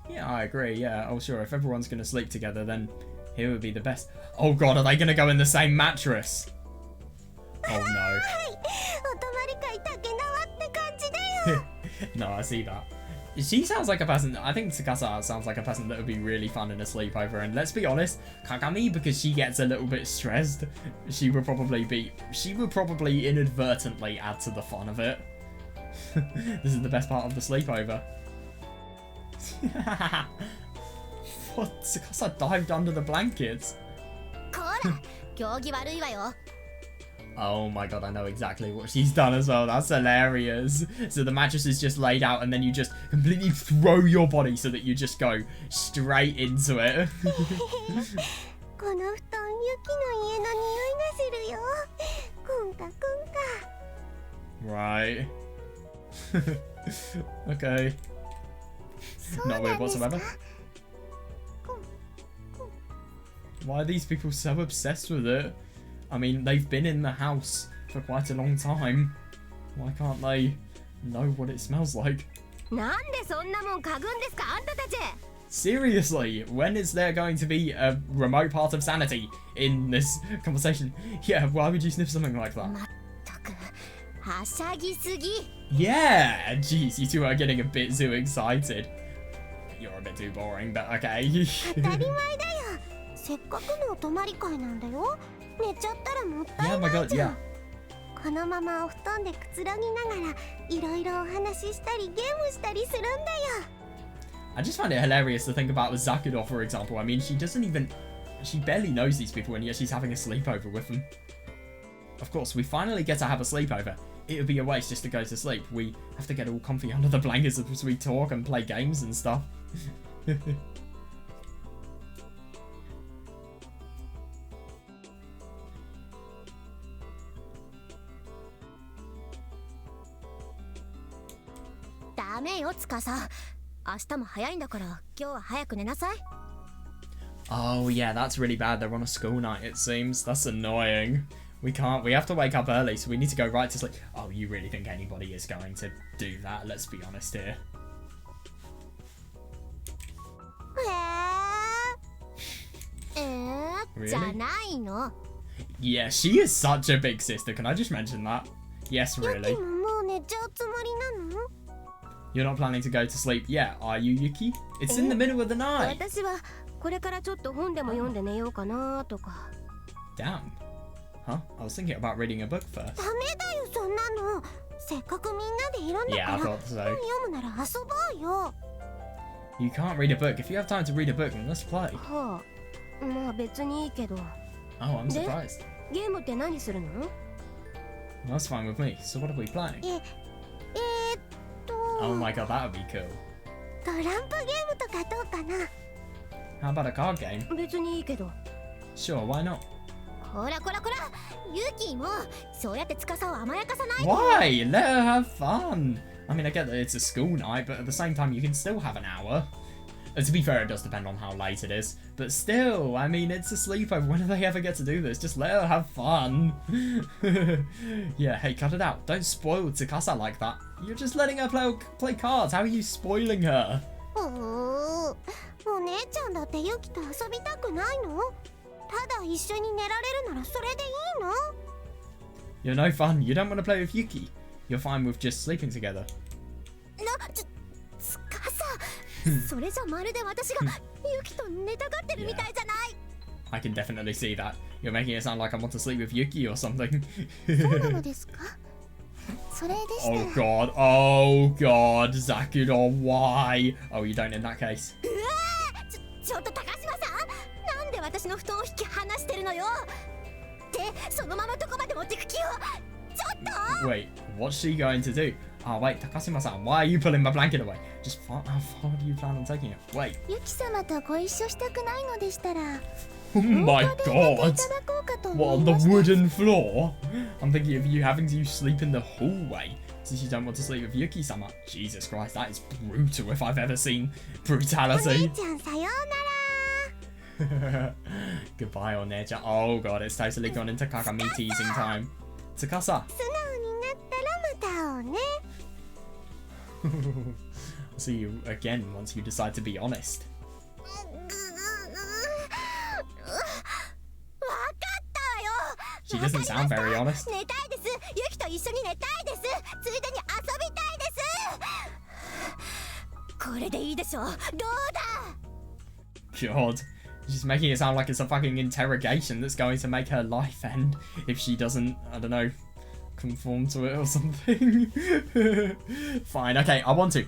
Yeah, I agree. Yeah. Oh, sure. If everyone's going to sleep together, then here would be the best. Oh god, are they going to go in the same mattress? Oh no. お泊まり会竹縄って感じだよ。 No, I see that. She sounds like a person. I think Tsukasa sounds like a person that would be really fun in a sleepover. And let's be honest, Kagami, because she gets a little bit stressed, she would probably inadvertently add to the fun of it. This is the best part of the sleepover. What? Tsukasa dived under the blankets. こら、行儀悪いわよ。 Oh my god, I know exactly what she's done as well. That's hilarious. So the mattress is just laid out and then you just completely throw your body so that you just go straight into it. この布団、ユキの家の匂いがするよ。くんかくんか。 Right. Okay. Not weird whatsoever. Why are these people so obsessed with it? I mean, they've been in the house for quite a long time. Why can't they know what it smells like? なんでそんなもん嗅ぐんですか、あんたたち。 Seriously, when is there going to be a remote part of sanity in this conversation? Yeah, why would you sniff something like that? まったく、はしゃぎすぎ。 Yeah, jeez, you two are getting a bit too excited. You're a bit too boring, but okay. 当たり前だよ。せっかくのお泊まり会なんだよ。寝ちゃったらもったい Yeah, ない my god, じゃ yeah. ん。このままお布団でくつろぎながらいろいろお話ししたりゲームしたりするんだよ。 I just find it hilarious to think about with Zakudor, for example. I mean, she barely knows these people, and yet she's having a sleepover with them. Of course, we finally get to have a sleepover. It would be a waste just to go to sleep. We have to get all comfy under the blankets as we talk and play games and stuff. ダメよ、司。明日も早いんだから今日は早く寝なさい。 Oh yeah, that's really bad. They're on a school night, it seems. That's annoying. We have to wake up early, so we need to go right to sleep. Oh, you really think anybody is going to do that? Let's be honest here. じゃないの。 Yeah, she is such a big sister. Can I just mention that? Yes, ユ really. キももう寝ちゃうつもりなの？ You're not planning to go to sleep yet, are you, Yuki? It's in the middle of the night. 私はこれからちょっと本でも読んで寝ようかなとか。 Damn. Huh? I was thinking about reading a book first. ダメだよ、そんなの。せっかくみんなでいるんだ Yeah, か I ら thought 本 so. 読むなら遊ぼうよ。 You can't read a book. If you have time to read a book, then let's play. はあ、まあ別にいいけど。 Oh, I'm surprised. ゲームって何するの？ That's fine with me. So what are we playing? と Oh my god, that would be cool. トランプゲームとかどうかな。 How about a card game? 別にいいけど。 Sure, why not? こらこらこら、ユキもそうやって司を甘やかさないで。 Why? Let her have fun. I mean, I get that it's a school night, but at the same time, you can still have an hour. To be fair, it does depend on how late it is. But still, I mean, it's a sleepover. When do they ever get to do this? Just let her have fun. Yeah, hey, cut it out. Don't spoil Tsukasa like that. You're just letting her play cards. How are you spoiling her? お姉ちゃんだってユキと遊びたくないの？ただ一緒に寝られるならそれでいいの？ You're no fun. You don't want to play with Yuki. You're fine with just sleeping together. 司、それじゃまるで私がユキと寝たがってるみたいじゃない。 I can definitely see that. You're making it sound like I want to sleep with Yuki or something. そうなのですか？それでしたら。 Oh god. Oh god. Zakudor, why? Oh, you don't in that case. ちょっと高島さん、なんで私の布団を引き離してるのよ。で、そのままどこまで持ってく気を。ちょっと。 Wait, what's she going to do? Oh wait, Takashima-san, why are you pulling my blanket away? Just how far do you plan on taking it? Wait. ユキ様とご一緒したくないのでしたら。 Oh my 廊下で寝て god. いただこうかと What, 思 on い the ました。 wooden floor? I'm thinking of you having to sleep in the hallway since you don't want to sleep with Yuki-sama. Jesus Christ, that is brutal if I've ever seen お姉 brutality. ちゃんさようなら。 Goodbye, Oneja. Oh god, it's totally gone into Kakami teasing time. Tsukasa. 素直になったらまた会おうね。 I'll see you again once you decide to be honest. わかったわよ。 She doesn't sound very honest. 寝たいです。ユキと一緒に寝たいです。ついでに遊びたいです。これでいいでしょ。どうだ。 God. She's making it sound like it's a fucking interrogation that's going to make her life end if she doesn't, I don't know, conform to it or something. Fine, okay, I want to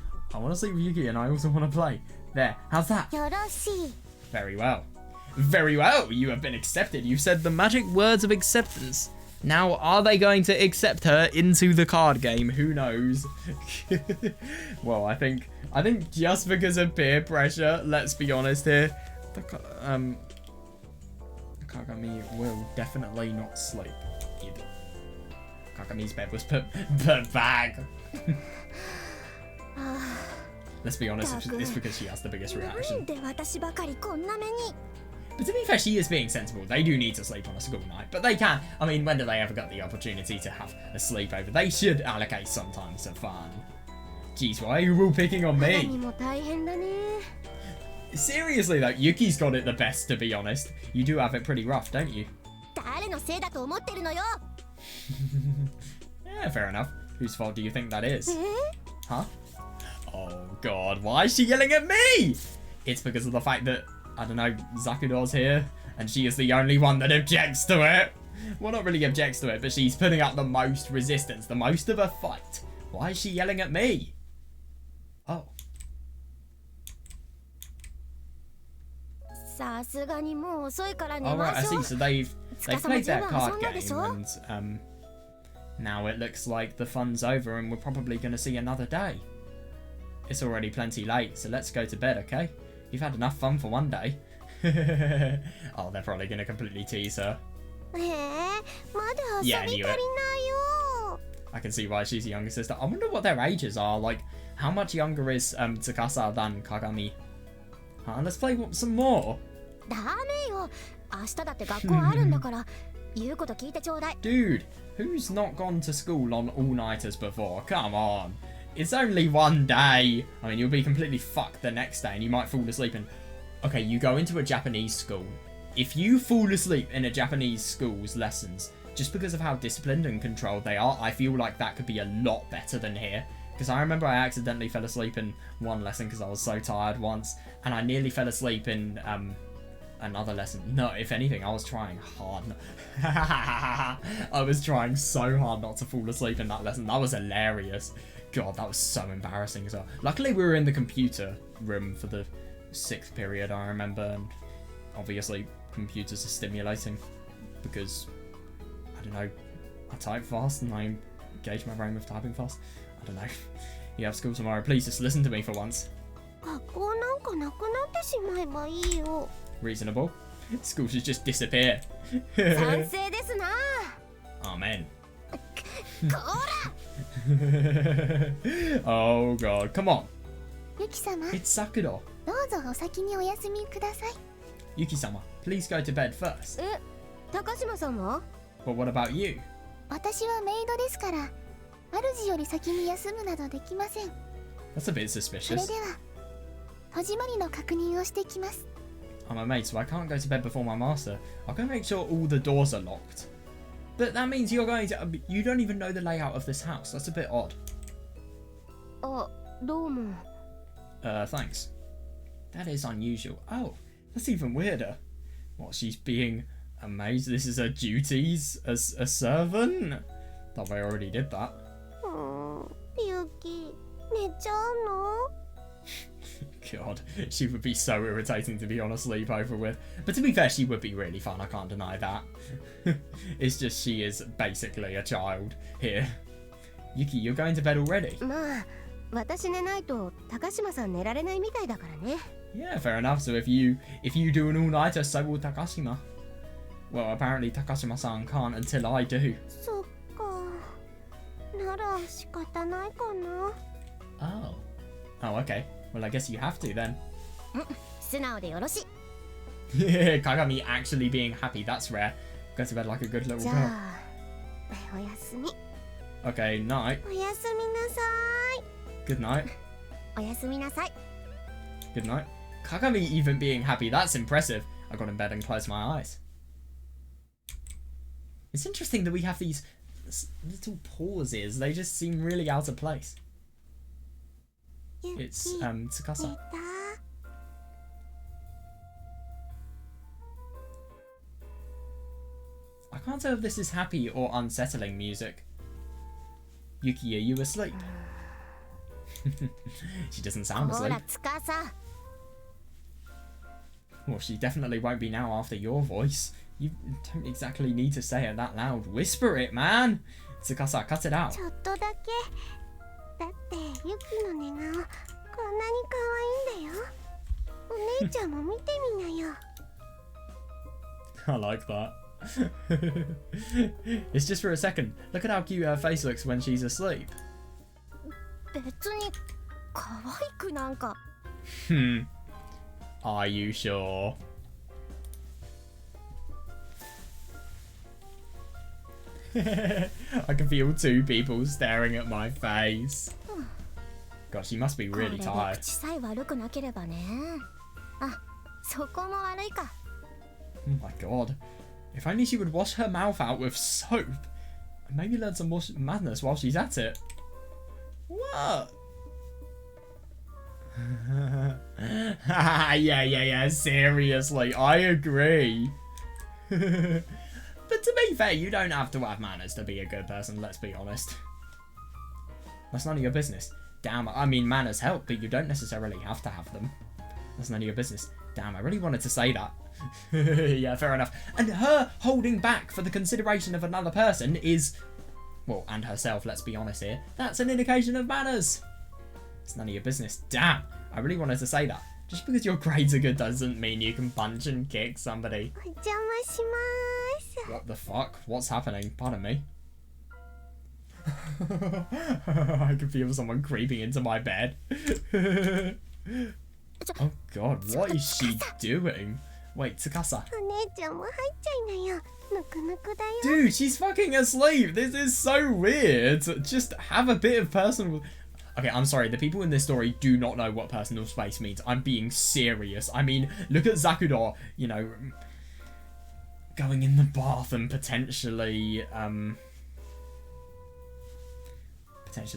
sleep with Yuki and I also want to play. There, how's that? よろしい。 Very well. Very well, you have been accepted. You've said the magic words of acceptance. Now, are they going to accept her into the card game? Who knows? Well, I think just because of peer pressure, let's be honest here, Kagami will definitely not sleep either. Kagami's bed was put back. Let's be honest, it's because she has the biggest なん reaction. で私ばかりこんな目に。 But to be fair, she is being sensible. They do need to sleep on a school night, but they can. I mean, when do they ever get the opportunity to have a sleepover? They should allocate some time to fun. Jeez, why are you all picking on 肌 me? にも大変だね。 Seriously though, Yuki's got it the best, to be honest. You do have it pretty rough, don't you? 誰のせいだと思ってるのよ。 Yeah, fair enough. Whose fault do you think that is? Huh? Oh god, why is she yelling at me? It's because of the fact that, I don't know, Zakudor's here, and she is the only one that objects to it. Well, not really objects to it, but she's putting up the most resistance, the most of a fight. Why is she yelling at me? Oh. さすがにもう遅いから寝 All ま right, I しょ see. う。 So they've played their card 遊んだでしょ？ game, and now it looks like the fun's over, and we're probably going to see another day. It's already plenty late, so let's go to bed, okay? You've had enough fun for one day. Oh, they're probably going to completely tease her. まだ遊び足りないよ。 I can see why she's a younger sister. I wonder what their ages are. Like, how much younger is Tsukasa than Kagami? Let's play some more. ダメよ。明日だって学校あるんだから言うこと聞いてちょうだい。 Dude, who's not gone to school on all-nighters before? Come on. It's only one day. I mean, you'll be completely fucked the next day and you might fall asleep and... Okay, you go into a Japanese school. If you fall asleep in a Japanese school's lessons, just because of how disciplined and controlled they are, I feel like that could be a lot better than here. Because I remember I accidentally fell asleep in one lesson because I was so tired once. And I nearly fell asleep in another lesson. No, if anything, I was trying hard. I was trying so hard not to fall asleep in that lesson. That was hilarious. God, that was so embarrassing as well. Luckily, we were in the computer room for the 6th period, I remember. And obviously, computers are stimulating because, I don't know, I type fast and I engage my brain with typing fast. I don't know. You have school tomorrow. Please just listen to me for once. 学校なんかなくなってしまえばいいよ。 Reasonable. School should just disappear. 賛成ですな。 Amen. こら。 Oh god, come on. ユキ様、 It's Sakura. どうぞお先にお休みください。 Yuki-sama, please go to bed first. え、高島さんは？ But what about you? 私はメイドですから、主より先に休むなどできません。 That's a bit それ suspicious. では、戸締まりの確認をしてきます。 I'm a mate, so I can't go to bed before my master. I'll go make sure all the doors are locked. But that means you're going to... You don't even know the layout of this house. That's a bit odd. あ、どうも。 Thanks. That is unusual. Oh, that's even weirder. What, she's being amazed? This is her duties as a servant? Thought I already did that. ゆき、寝ちゃうの？ God, she would be so irritating to be on a sleepover with. But to be fair, she would be really fun, I can't deny that. It's just she is basically a child here. Yuki, you're going to bed already? まあ、私寝ないと高島さん寝られないみたいだからね。 Yeah, fair enough. So if you do an all-nighter, so will Takashima. Well, apparently Takashima-san can't until I do. そっか。なら仕方ないかな。 Oh. Oh, okay. Well, I guess you have to then. 素直でよろしい。 Kagami actually being happy, that's rare. Go to bed like a good little じゃ girl. あ、おやすみ。 Okay, night. おやすみなさ Good night. い。おやすみなさい。 Good night. Kagami even being happy, that's impressive. I got in bed and closed my eyes. It's interesting that we have these little pauses. They just seem really out of place. It's Tsukasa. 寝た？ I can't tell if this is happy or unsettling music. Yuki, are you asleep? She doesn't sound ほ asleep. ら、つかさ。 Well, she definitely won't be now after your voice. You don't exactly need to say it that loud. Whisper it, man! Tsukasa, cut it out. ちょっとだけ。だってユキの寝顔こんなに可愛いんだよ。お姉ちゃんも見てみなよ。 I like that. It's just for a second. Look at how cute her face looks when she's asleep. 別に可愛くなんか。 Are you sure? I can feel two people staring at my face. God, she must be これ really で tired. 口さえ悪くなければね。あ、そこも悪いか。 Oh my god. If only she would wash her mouth out with soap. And maybe learn some more madness while she's at it. What? Yeah, seriously, I agree. But to be fair, you don't have to have manners to be a good person, let's be honest. That's none of your business. Damn, I mean, manners help, but you don't necessarily have to have them. That's none of your business. Damn, I really wanted to say that. Yeah, fair enough. And her holding back for the consideration of another person is... Well, and herself, let's be honest here. That's an indication of manners. It's none of your business. Damn, I really wanted to say that. Just because your grades are good doesn't mean you can punch and kick somebody. What the fuck? What's happening? Pardon me. I can feel someone creeping into my bed. Oh god, what is she doing? Wait, Tsukasa. Dude, she's fucking asleep. This is so weird. Just have a bit of personal... Okay, I'm sorry. The people in this story do not know what personal space means. I'm being serious. I mean, look at Zakudo, you know, going in the bath and potentially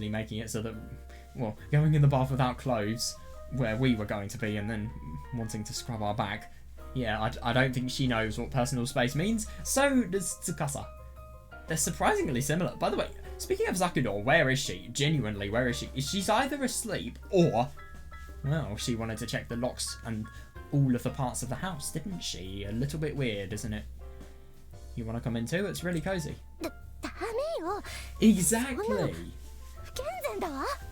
making it so that, well, going in the bath without clothes, where we were going to be, and then wanting to scrub our back. Yeah, I don't think she knows what personal space means. So does Tsukasa. They're surprisingly similar. By the way, speaking of Zakudo, where is she? Genuinely, where is she? She's either asleep or, well, she wanted to check the locks and all of the parts of the house, didn't she? A little bit weird, isn't it? You want to come in too? It's really cozy. Exactly.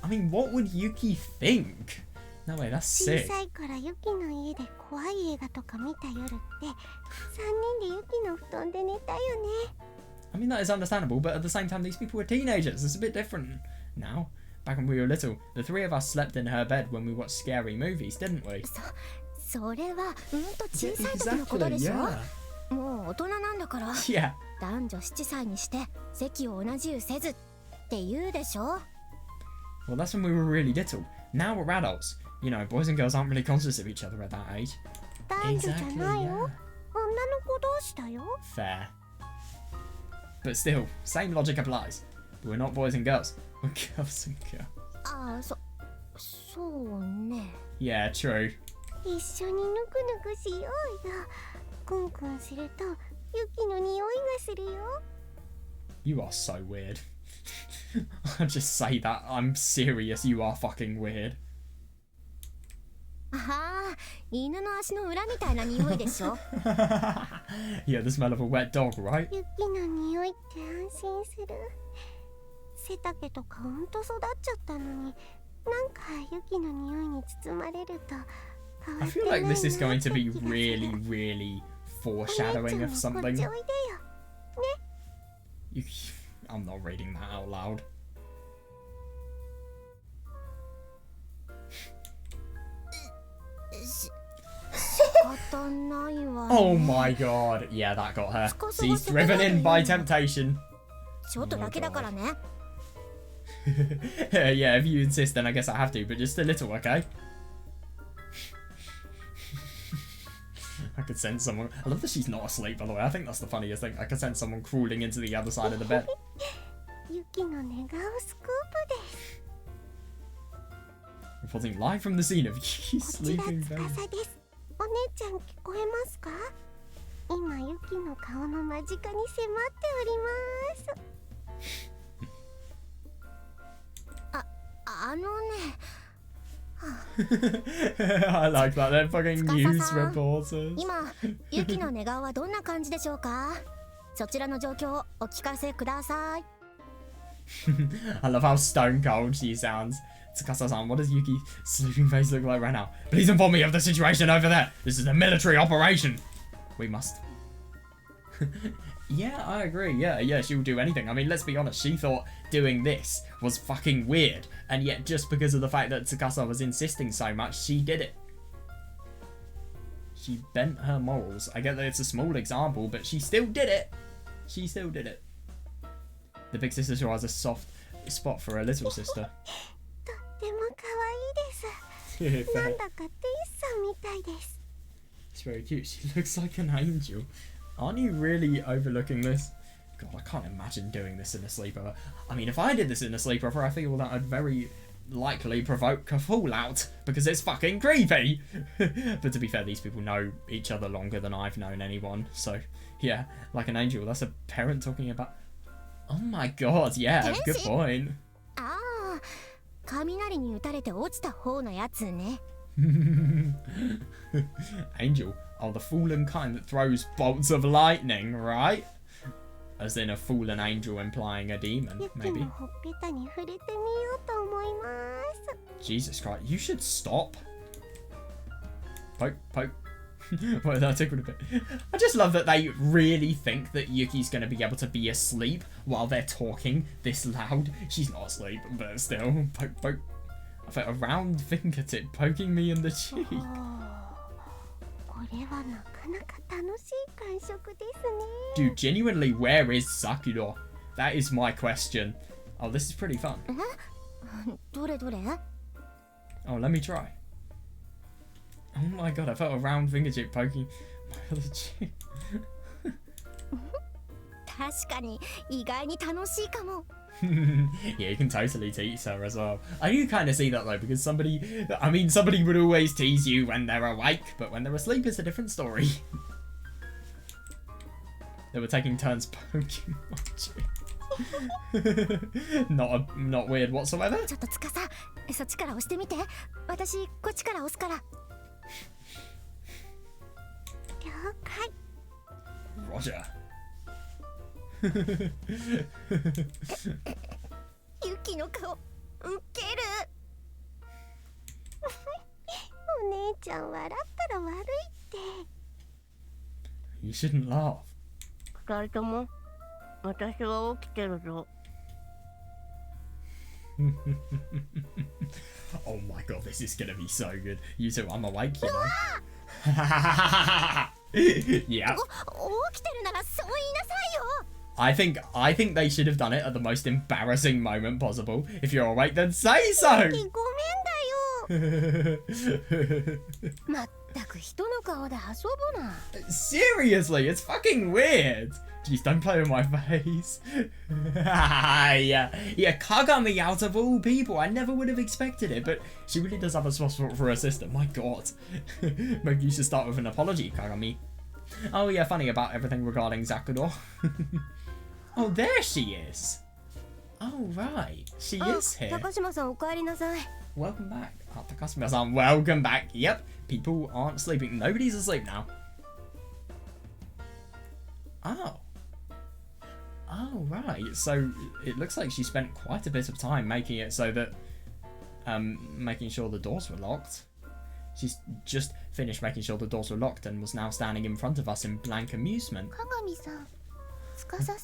I mean, what would Yuki think? No way, that's sick. I mean, that is understandable, but at the same time, these people were teenagers. It's a bit different now. Back when we were little, the three of us slept in her bed when we watched scary movies, didn't we? Exactly, yeah. Yeah. Well, that's when we were really little. Now we're adults. You know, boys and girls aren't really conscious of each other at that age. Exactly, yeah. Fair. But still, same logic applies. But we're not boys and girls. We're girls and girls. Yeah, true. You are so weird. I'll just say that. I'm serious. You are fucking weird. Yeah, the smell of a wet dog, right? I feel like this is going to be really, really foreshadowing of something. I'm not reading that out loud. Oh my god. Yeah, that got her. She's driven in by temptation. Oh yeah, if you insist, then I guess I have to, but just a little, okay? I could sense someone. I love that she's not asleep, by the way. I think that's the funniest thing. I could sense someone crawling into the other side of the bed. Reporting live from the scene of Yuki's sleeping bed. I like that. They're fucking news reporters. I love how stone cold she sounds. Tsukasa-san, what does Yuki's sleeping face look like right now? Please inform me of the situation over there. This is a military operation. We must. Yeah, I agree. Yeah, she'll do anything. I mean, let's be honest. She thought doing this was fucking weird. And yet, just because of the fact that Tsukasa was insisting so much, she did it. She bent her morals. I get that it's a small example, but she still did it. She still did it. The big sister sure has a soft spot for her little sister. It's very cute. She looks like an angel. Aren't you really overlooking this? God, I can't imagine doing this in a sleepover. I mean, if I did this in a sleepover, I feel that I'd very likely provoke a fallout because it's fucking creepy. But to be fair, these people know each other longer than I've known anyone. So, yeah, like an angel. That's a parent talking about... Oh my god, yeah, good point. ああ、雷に打たれて落ちた方のやつね。Angel. Oh, the fallen kind that throws bolts of lightning, right? As in a fallen angel implying a demon, ユキ maybe. のほっぺたに触れてみようと思います。 Jesus Christ, you should stop. Poke, poke. Well, that tickled a bit. I just love that they really think that Yuki's going to be able to be asleep while they're talking this loud. She's not asleep, but still. Poke, poke. I felt a round fingertip poking me in the cheek. これはなかなか楽しい感触ですね。 Dude, genuinely, where is Sakura? That is my question. Oh, this is pretty fun. どれどれ？ Oh, let me try. Oh my god, I felt a round fingertip poking my other cheek. 確かに意外に楽しいかも。 Yeah, you can totally tease her as well. I do kind of see that though, because somebody would always tease you when they're awake, but when they're asleep, it's a different story. They were taking turns poking my cheek. Not weird whatsoever. ちょっとつかさ、そっちから押してみて。私こっちから押すから。了解。 Roger. ユキの顔、ウケる。お姉ちゃん笑ったら悪いって。 You shouldn't laugh. 二人とも、私は起きてるぞ。 Oh my god, this is gonna be so good. You two, I'm awake, you know. Yeah. 起きてるならそう言いなさいよ。 I think they should have done it at the most embarrassing moment possible. If you're awake, then say so. ごめんだよ。まったく人の顔で遊ぶな。 Seriously, it's fucking weird. Jeez, don't play with my face. Yeah, Kagami out of all people. I never would have expected it, but she really does have a soft spot for her sister. My god. Maybe you should start with an apology, Kagami. Oh yeah, funny about everything regarding Zakuro. Oh, there she is. Oh, right. She is here. 高島さんお帰りなさい。 Welcome back. Oh, Takasuma-san, welcome back. Yep, people aren't sleeping. Nobody's asleep now. Oh. Oh, right. So, it looks like she spent quite a bit of time making it so that... making sure the doors were locked. She's just finished making sure the doors were locked and was now standing in front of us in blank amusement. 鏡さん、司さん、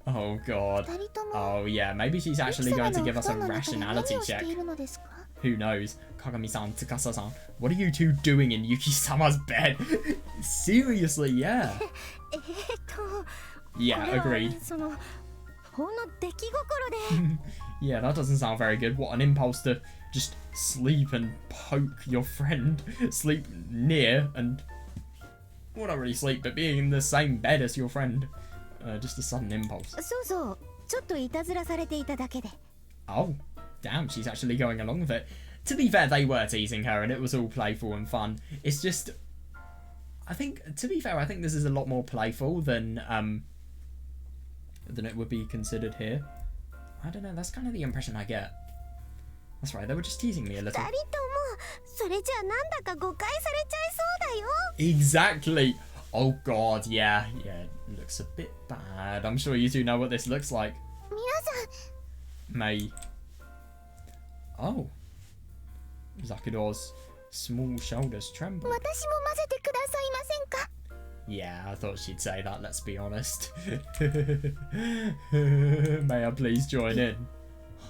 Oh, God. 二人とも Oh, yeah. Maybe she's ユ actually キ様 going to の give お us a 布団の中で何 rationality をして check. いるのですか？ Who knows? Kagami-san, Tsukasa-san, what are you two doing in Yuki-sama's bed? Seriously, yeah. と、 Yeah, これは agreed. そのほんの出来心で。 Yeah, that doesn't sound very good. What an impulse to just sleep and poke your friend. Sleep near and... Well, not really sleep, but being in the same bed as your friend. Just a sudden impulse. そうそう、ちょっといたずらされていただけで。 Oh, damn, she's actually going along with it. To be fair, they were teasing her and it was all playful and fun. It's just... I think, to be fair, I think this is a lot more playful than it would be considered here. I don't know, that's kind of the impression I get. That's right, they were just teasing me a 二 little. 人とも、それじゃなんだか誤解されちゃいそうだよ。 Exactly. Oh god, yeah, it looks a bit bad. I'm sure you two know what this looks like. 皆さん、 May. Oh. Zakudor's small shoulders tremble. 私も混ぜてくださいませんか？ Yeah, I thought she'd say that, let's be honest. May I please join in?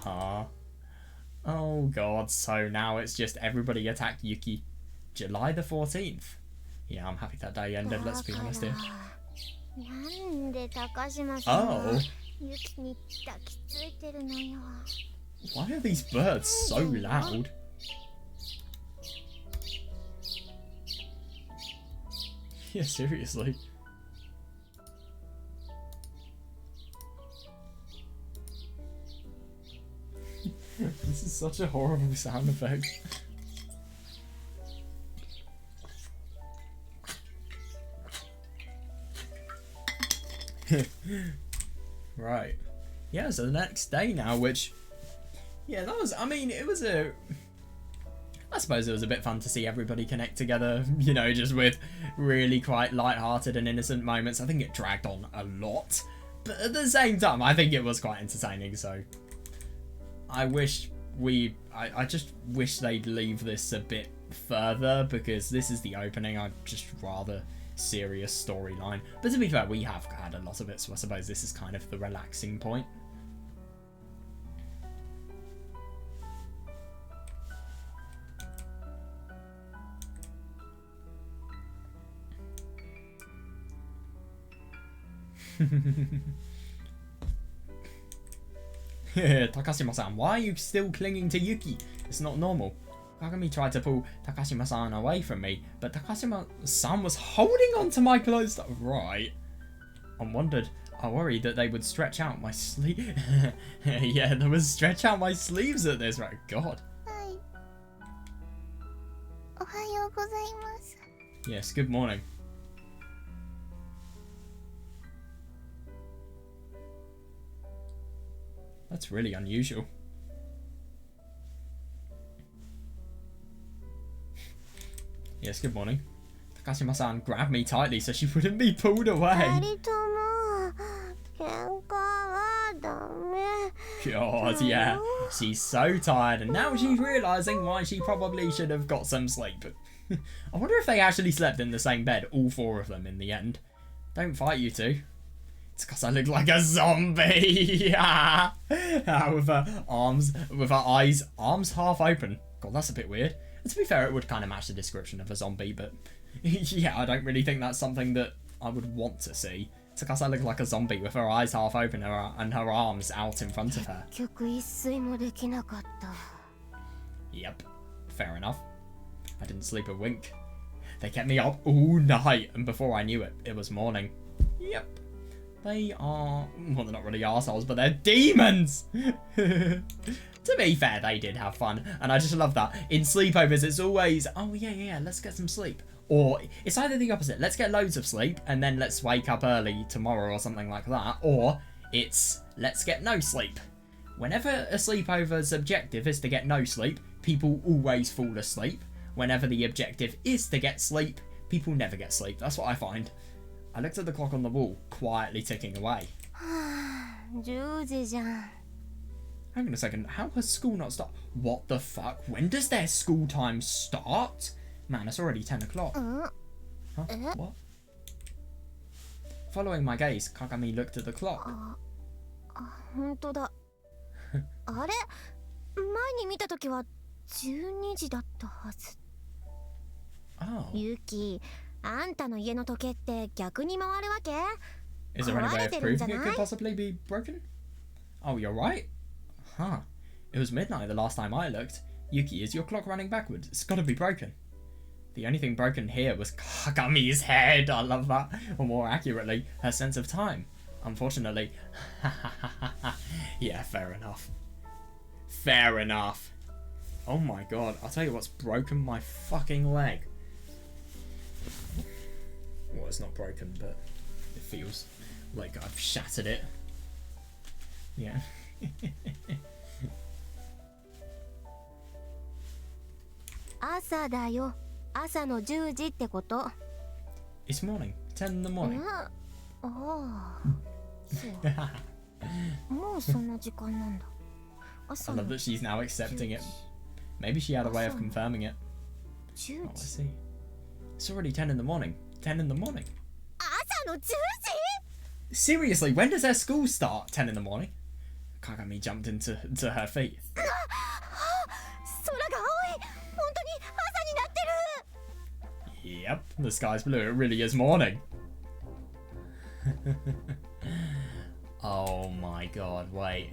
Huh? Oh god, so now it's just everybody attack Yuki. July the 14th. Yeah, I'm happy that day ended, let's be honest here. なんで高島さんは Oh, ユキに抱きついてるのよ。 why are these birds so loud? Yeah, seriously. This is such a horrible sound effect. Right. Yeah, so the next day now, which... Yeah, that was... I mean, it was a... I suppose it was a bit fun to see everybody connect together, you know, just with really quite light-hearted and innocent moments. I think it dragged on a lot, but at the same time, I think it was quite entertaining, so... I just wish they'd leave this a bit further, because this is the opening. I'd just rather serious storyline. But to be fair, we have had a lot of it, so I suppose this is kind of the relaxing point. Takashima-san, why are you still clinging to Yuki? It's not normal. Kagami tried to pull Takashima-san away from me, but Takashima-san was holding onto my clothes. Right. I worried that they would stretch out my sleeve. Yeah, they would stretch out my sleeves at this, right? God. Yes, good morning. That's really unusual. Yes, good morning. Takashima-san grabbed me tightly so she wouldn't be pulled away. God, yeah. She's so tired, and now she's realising why she probably should have got some sleep. I wonder if they actually slept in the same bed, all four of them, in the end. Don't fight, you two. It's because I look like a zombie. With her arms half open. God, that's a bit weird. And to be fair, it would kind of match the description of a zombie, but yeah, I don't really think that's something that I would want to see. It's because I look like a zombie with her eyes half open and her arms out in front of her. Yep, fair enough. I didn't sleep a wink. They kept me up all night, and before I knew it, it was morning. Yep. They are... Well, they're not really arseholes, but they're demons! To be fair, they did have fun, and I just love that. In sleepovers, it's always, oh, yeah, let's get some sleep. Or it's either the opposite, let's get loads of sleep, and then let's wake up early tomorrow or something like that. Or it's, let's get no sleep. Whenever a sleepover's objective is to get no sleep, people always fall asleep. Whenever the objective is to get sleep, people never get sleep. That's what I find. I looked at the clock on the wall, quietly ticking away. Hang on a second, how has school not started? What the fuck? When does their school time start? Man, it's already 10 o'clock. Huh? What? Following my gaze, Kagami looked at the clock. Oh. Yuki, あんたの家の時計って逆に回るわけ? Is there any way of proving it could possibly be broken? Oh, you're right. Huh. It was midnight the last time I looked. Yuki, is your clock running backwards? It's gotta be broken. The only thing broken here was Kagami's head. I love that. Or more accurately, her sense of time. Unfortunately. Yeah, fair enough. Fair enough. Oh my god. I'll tell you what's broken my fucking leg. Well, it's not broken, but it feels like I've shattered it. Yeah. Asa da yo. Asa no 10時ってこと? It's morning. 10 in the morning. I love that she's now accepting it. Maybe she had a way of confirming it. Oh, I see. It's already 10 in the morning. 10 in the morning. Seriously, when does their school start? 10 in the morning? Kagami jumped into her feet. Yep, the sky's blue. It really is morning. Oh my god, wait.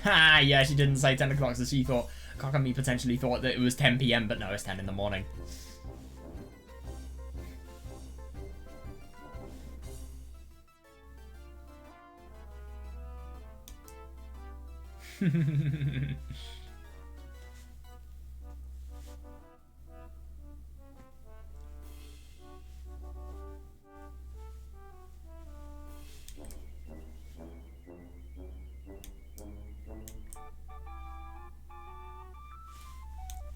Ha! Yeah, she didn't say 10 o'clock, so she thought... Kagami potentially thought that it was 10 PM, but no, it's 10 in the morning.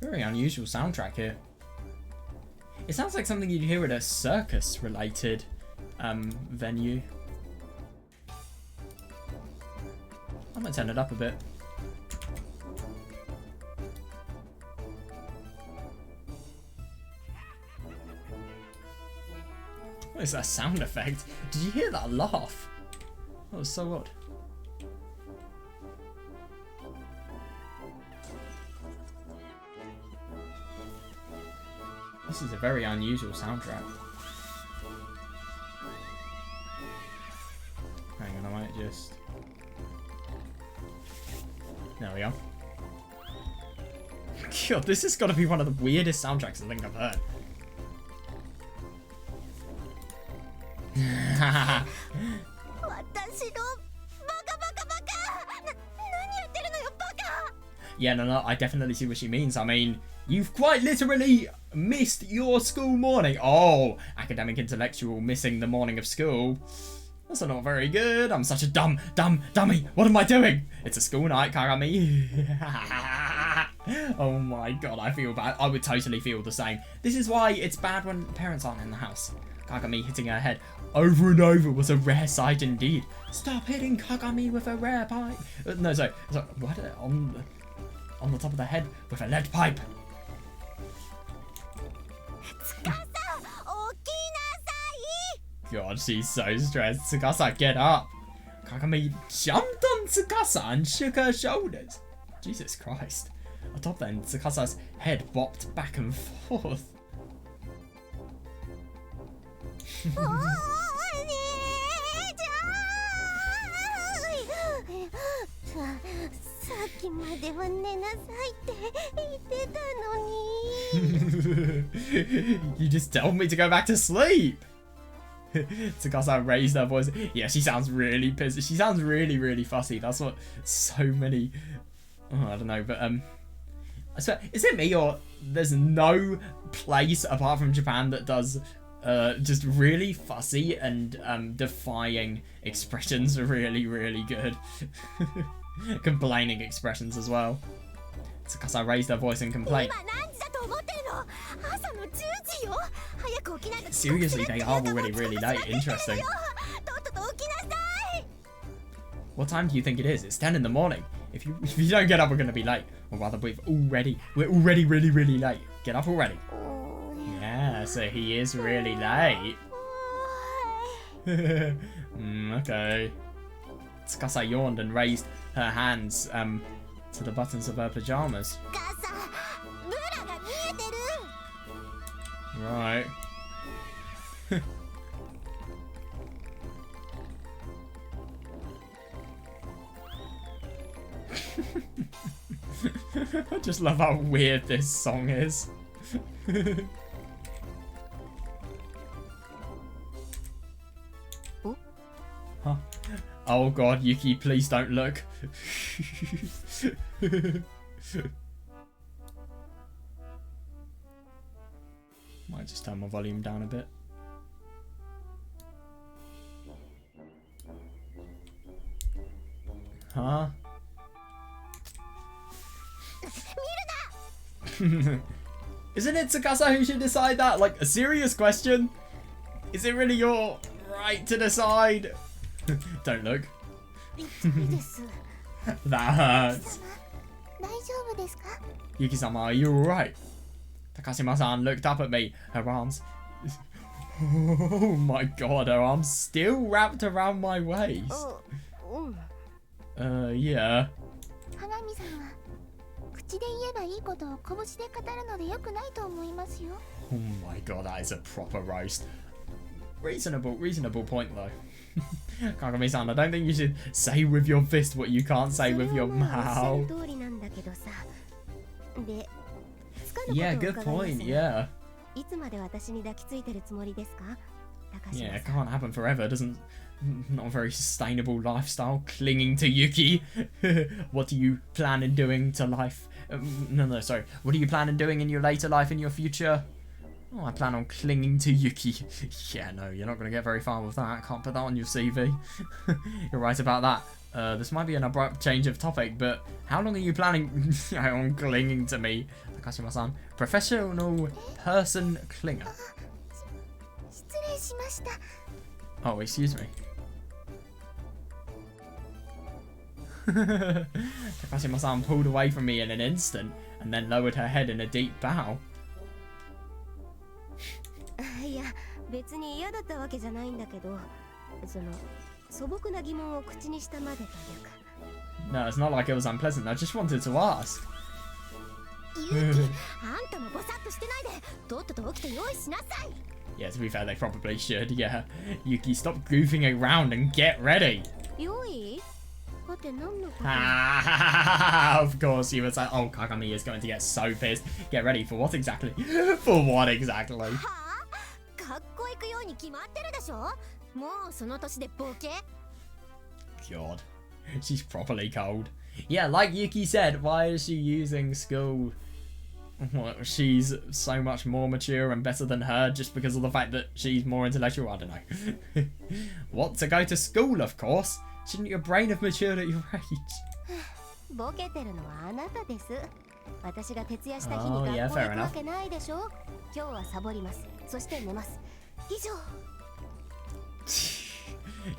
Very unusual soundtrack here. It sounds like something you'd hear at a circus-related venue. I might turn it up a bit. What is that sound effect? Did you hear that laugh? That was so odd. This is a very unusual soundtrack. Hang on, I might just... There we go. God, this has got to be one of the weirdest soundtracks I think I've heard. 私のバカバカバカ何やってるのよバカ Yeah, no, I definitely see what she means. I mean, you've quite literally missed your school morning. Oh, academic intellectual missing the morning of school. That's not very good. I'm such a dummy. What am I doing? It's a school night, Kagami. Oh my god, I feel bad. I would totally feel the same. This is why it's bad when parents aren't in the house. Kagami hitting her head over and over was a rare sight indeed. Stop hitting Kagami with a rare pipe. No, sorry. What? On the top of the head with a lead pipe. God, she's so stressed. Tsukasa, get up. Kagami jumped on Tsukasa and shook her shoulders. Jesus Christ. Atop then, Tsukasa's head bopped back and forth. You just told me to go back to sleep. Tsukasa raised her voice. Yeah, she sounds really pissed. She sounds really, really fussy. That's what so many... Oh, I don't know, but I swear, is it me or there's no place apart from Japan that does just really fussy and defying expressions really, really good. Complaining expressions as well. Tsukasa raised her voice in complaint. Seriously, they are already really late. Interesting. What time do you think it is? It's 10 in the morning. If you don't get up, we're gonna be late. Or rather, we're already really, really late. Get up already. Yeah, so he is really late. Okay. Tsukasa yawned and raised her hands to the buttons of her pajamas. Right. I just love how weird this song is. Huh? Oh god, Yuki, please don't look. Might just turn my volume down a bit. Huh? Isn't it Tsukasa who should decide that? Like, a serious question? Is it really your right to decide? Don't look. That hurts. Yuki-sama, are you alright? Takashima-san looked up at me. Her arms... Oh my god, her arms still wrapped around my waist. Yeah. Oh my god, that is a proper roast. Reasonable point though. Kagami-san, I don't think you should say with your fist what you can't say with your mouth. Yeah, good point, yeah. Yeah, it can't happen forever, doesn't not a very sustainable lifestyle, clinging to Yuki. What do you plan on doing to life? No, sorry. What do you plan on doing in your later life, in your future? Oh, I plan on clinging to Yuki. Yeah, no, you're not going to get very far with that. Can't put that on your CV. You're right about that. This might be an abrupt change of topic, but how long are you planning on clinging to me? Takashima-san, professional person clinger. 失礼しました。 Oh, excuse me. Takashima-san pulled away from me in an instant and then lowered her head in a deep bow. いや別に嫌だったわけじゃないんだけど、その素朴な疑問を口にしたまでというか。No, it's not like it was unpleasant. I just wanted to ask. ユキ、あんたもぼさっとしてないで、とっとと起きて用意しなさい。 Yeah, to be fair, they probably should. Yeah, Yuki, stop goofing around and get ready. 用意？待って何のこと？ Of course, you was like, oh, Kagami is going to get so pissed. Get ready for what exactly? For what exactly? はあ？学校行くように決まってるでしょ？もうその年でボケ？ God, she's properly cold. Yeah, like Yuki said, why is she using school? What, she's so much more mature and better than her just because of the fact that she's more intellectual? I don't know. What, to go to school, of course? Shouldn't your brain have matured at your age? ボケてるのはあなたです。私が徹夜した日に学校行くわけないでしょ。今日はサボります。そして寝ます。以上。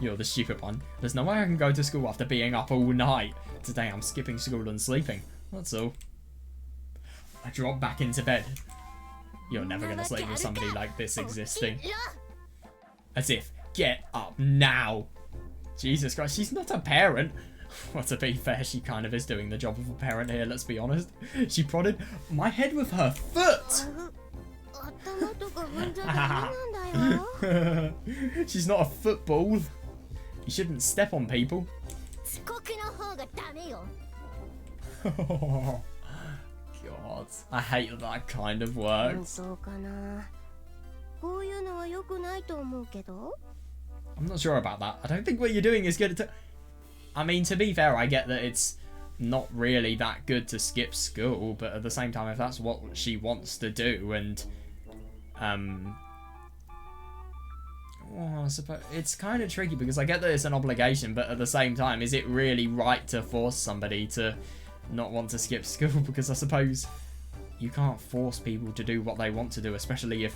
You're the stupid one. There's no way I can go to school after being up all night. Today I'm skipping school and sleeping. That's all. I drop back into bed. You're never gonna sleep with somebody like this existing. As if, get up now. Jesus Christ, she's not a parent. Well, to be fair, she kind of is doing the job of a parent here, let's be honest. She prodded my head with her foot. She's not a football. You shouldn't step on people. Oh, God, I hate that kind of words. I'm not sure about that. I don't think what you're doing is good. I mean, to be fair, I get that it's not really that good to skip school, but at the same time, if that's what she wants to do, and well, I suppose it's kind of tricky because I get that it's an obligation, but at the same time, is it really right to force somebody to not want to skip school? Because I suppose you can't force people to do what they want to do, especially if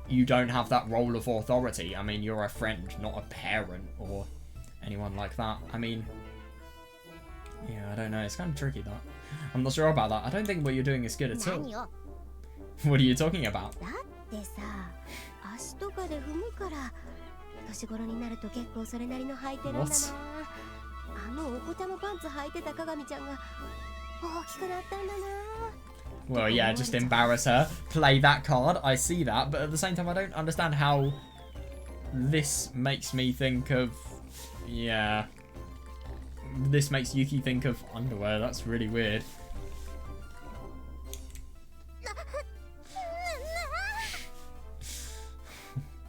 you don't have that role of authority. I mean, you're a friend, not a parent or anyone like that. I mean, yeah, I don't know. It's kind of tricky, that. I'm not sure about that. I don't think what you're doing is good at all. What are you talking about? What? Well, yeah, just embarrass her. Play that card. I see that. But at the same time, I don't understand how this makes me think of... Yeah. This makes Yuki think of underwear. That's really weird.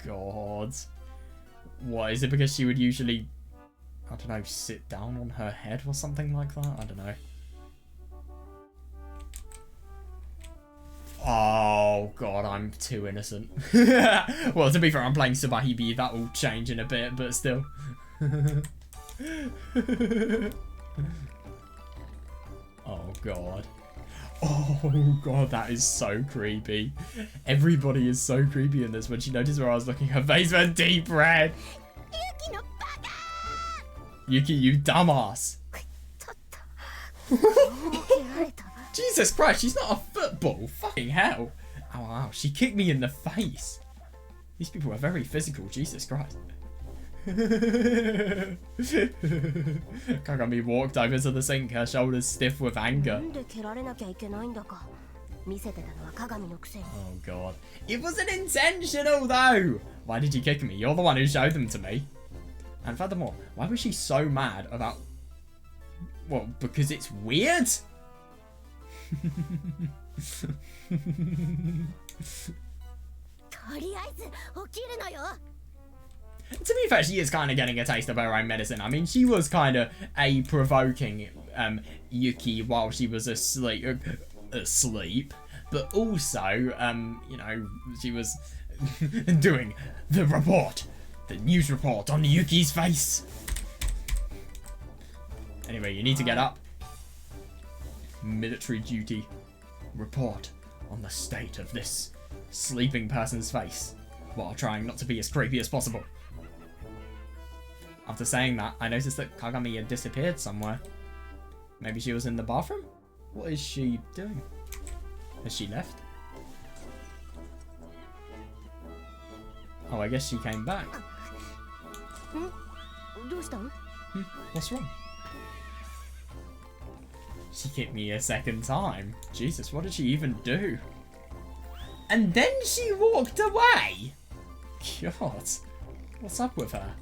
God. What, is it because she would usually, I don't know, sit down on her head or something like that? I don't know. Oh, God, I'm too innocent. Well, to be fair, I'm playing Subarashiki Hibi. That will change in a bit, but still. Oh, God. Oh, God, that is so creepy. Everybody is so creepy in this. When she noticed where I was looking, her face went deep red. Yuki, you dumbass. Jesus Christ, she's not a football. Fucking hell. Ow, ow, she kicked me in the face. These people are very physical. Jesus Christ. Kagami walked over to the sink, her shoulders stiff with anger. Oh, God. It wasn't intentional, though. Why did you kick me? You're the one who showed them to me. And furthermore, why was she so mad about... Well, because it's weird? To be fair, she is kind of getting a taste of her own medicine. I mean, she was kind of provoking Yuki while she was asleep, but also, you know, she was doing the report, the news report on Yuki's face. Anyway, you need to get up. Military duty report on the state of this sleeping person's face, while trying not to be as creepy as possible. After saying that, I noticed that Kagami had disappeared somewhere. Maybe she was in the bathroom? What is she doing? Has she left? Oh, I guess she came back. What's wrong? She kicked me a second time. Jesus, what did she even do? And then she walked away! God, what's up with her?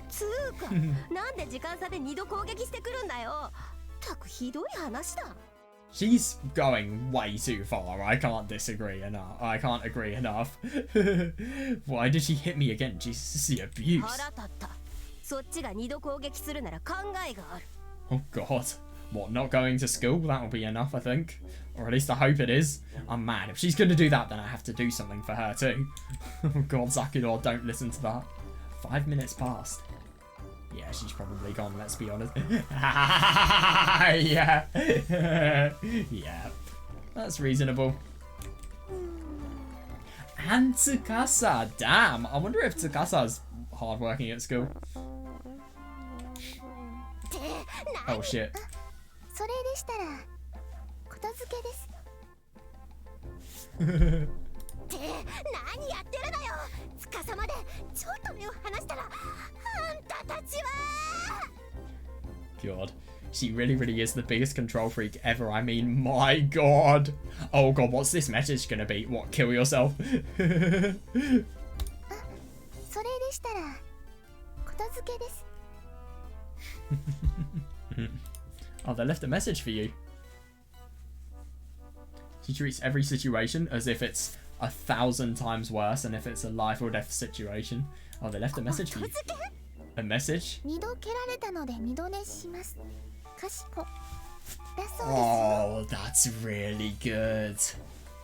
つうかなんで時間差で2度攻撃してくるんだよ。たくひどい話だ。 She's going way too far. I can't disagree enough. I can't agree enough. Why did she hit me again? Jesus, this is the abuse. 腹立った。そっちが2度攻撃するなら考えがある。 Oh God. What, not going to school? That'll be enough, I think. Or at least I hope it is. I'm mad. If she's going to do that, then I have to do something for her too. Oh God, Zakudor, don't listen to that. 5 minutes passed. Yeah, she's probably gone, let's be honest. Yeah. Yeah. That's reasonable. And Tsukasa. Damn. I wonder if Tsukasa's hardworking at school. Oh shit. それでしたら片付けです。って何やってるだよ。司までちょっと目を離したらあんたたちは。 God, she really is the biggest control freak ever. I mean, my God. Oh God, what's this message gonna be? What, kill yourself? それでしたら片付けです。 Oh, they left a message for you. She treats every situation as if it's 1,000 times worse than if it's a life or death situation. Oh, they left a message for you. A message? 2度蹴られたので2度寝します。かしこ。だそうです。 Oh, that's really good.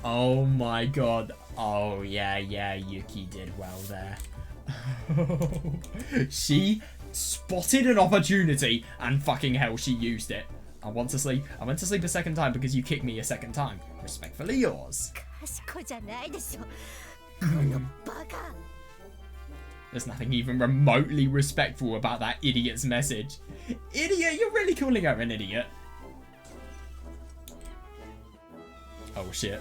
Oh my God. Oh, yeah, Yuki did well there. She spotted an opportunity and fucking hell she used it. I want to sleep. I went to sleep a second time because you kicked me a second time. Respectfully yours. 賢いじゃないでしょ。このバカ。 There's nothing even remotely respectful about that idiot's message. Idiot, you're really calling her an idiot. Oh shit.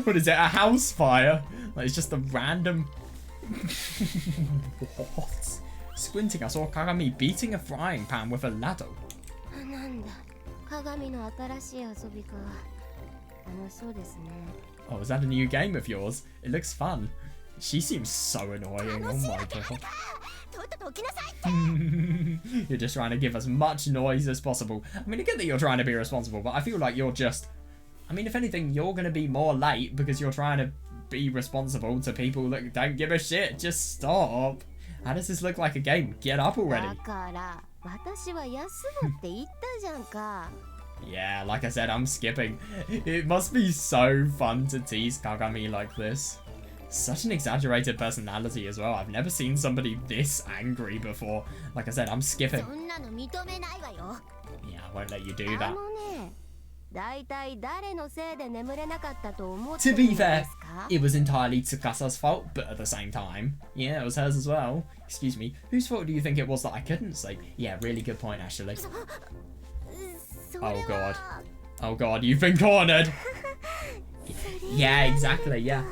What is it, a house fire? Like it's just a random... What? Squinting, I saw Kagami beating a frying pan with a ladle. なんだ、鏡の新しい遊びか。楽しそうですね。 Oh, is that a new game of yours? It looks fun. She seems so annoying, oh my God. とっとと起きなさいって。 You're just trying to give as much noise as possible. I mean, I get that you're trying to be responsible, but I feel like you're just... I mean, if anything, you're going to be more late because you're trying to be responsible to people that don't give a shit. Just stop. How does this look like a game? Get up already. だから私は休むって言ったじゃんか。 Yeah, like I said, I'm skipping. It must be so fun to tease Kagami like this. Such an exaggerated personality as well. I've never seen somebody this angry before. Like I said, I'm skipping. そんなの認めないわよ。 Yeah, I won't let you do that. ね、だいたい誰のせいで眠れなかったと思って To るん be で fair, すか？ it was entirely Tsukasa's fault, but at the same time, yeah, it was hers as well. Excuse me, whose fault do you think it was that I couldn't sleep? Yeah, really good point, actually. それ Oh は God. Oh God, you've been cornered! Yeah, exactly, yeah.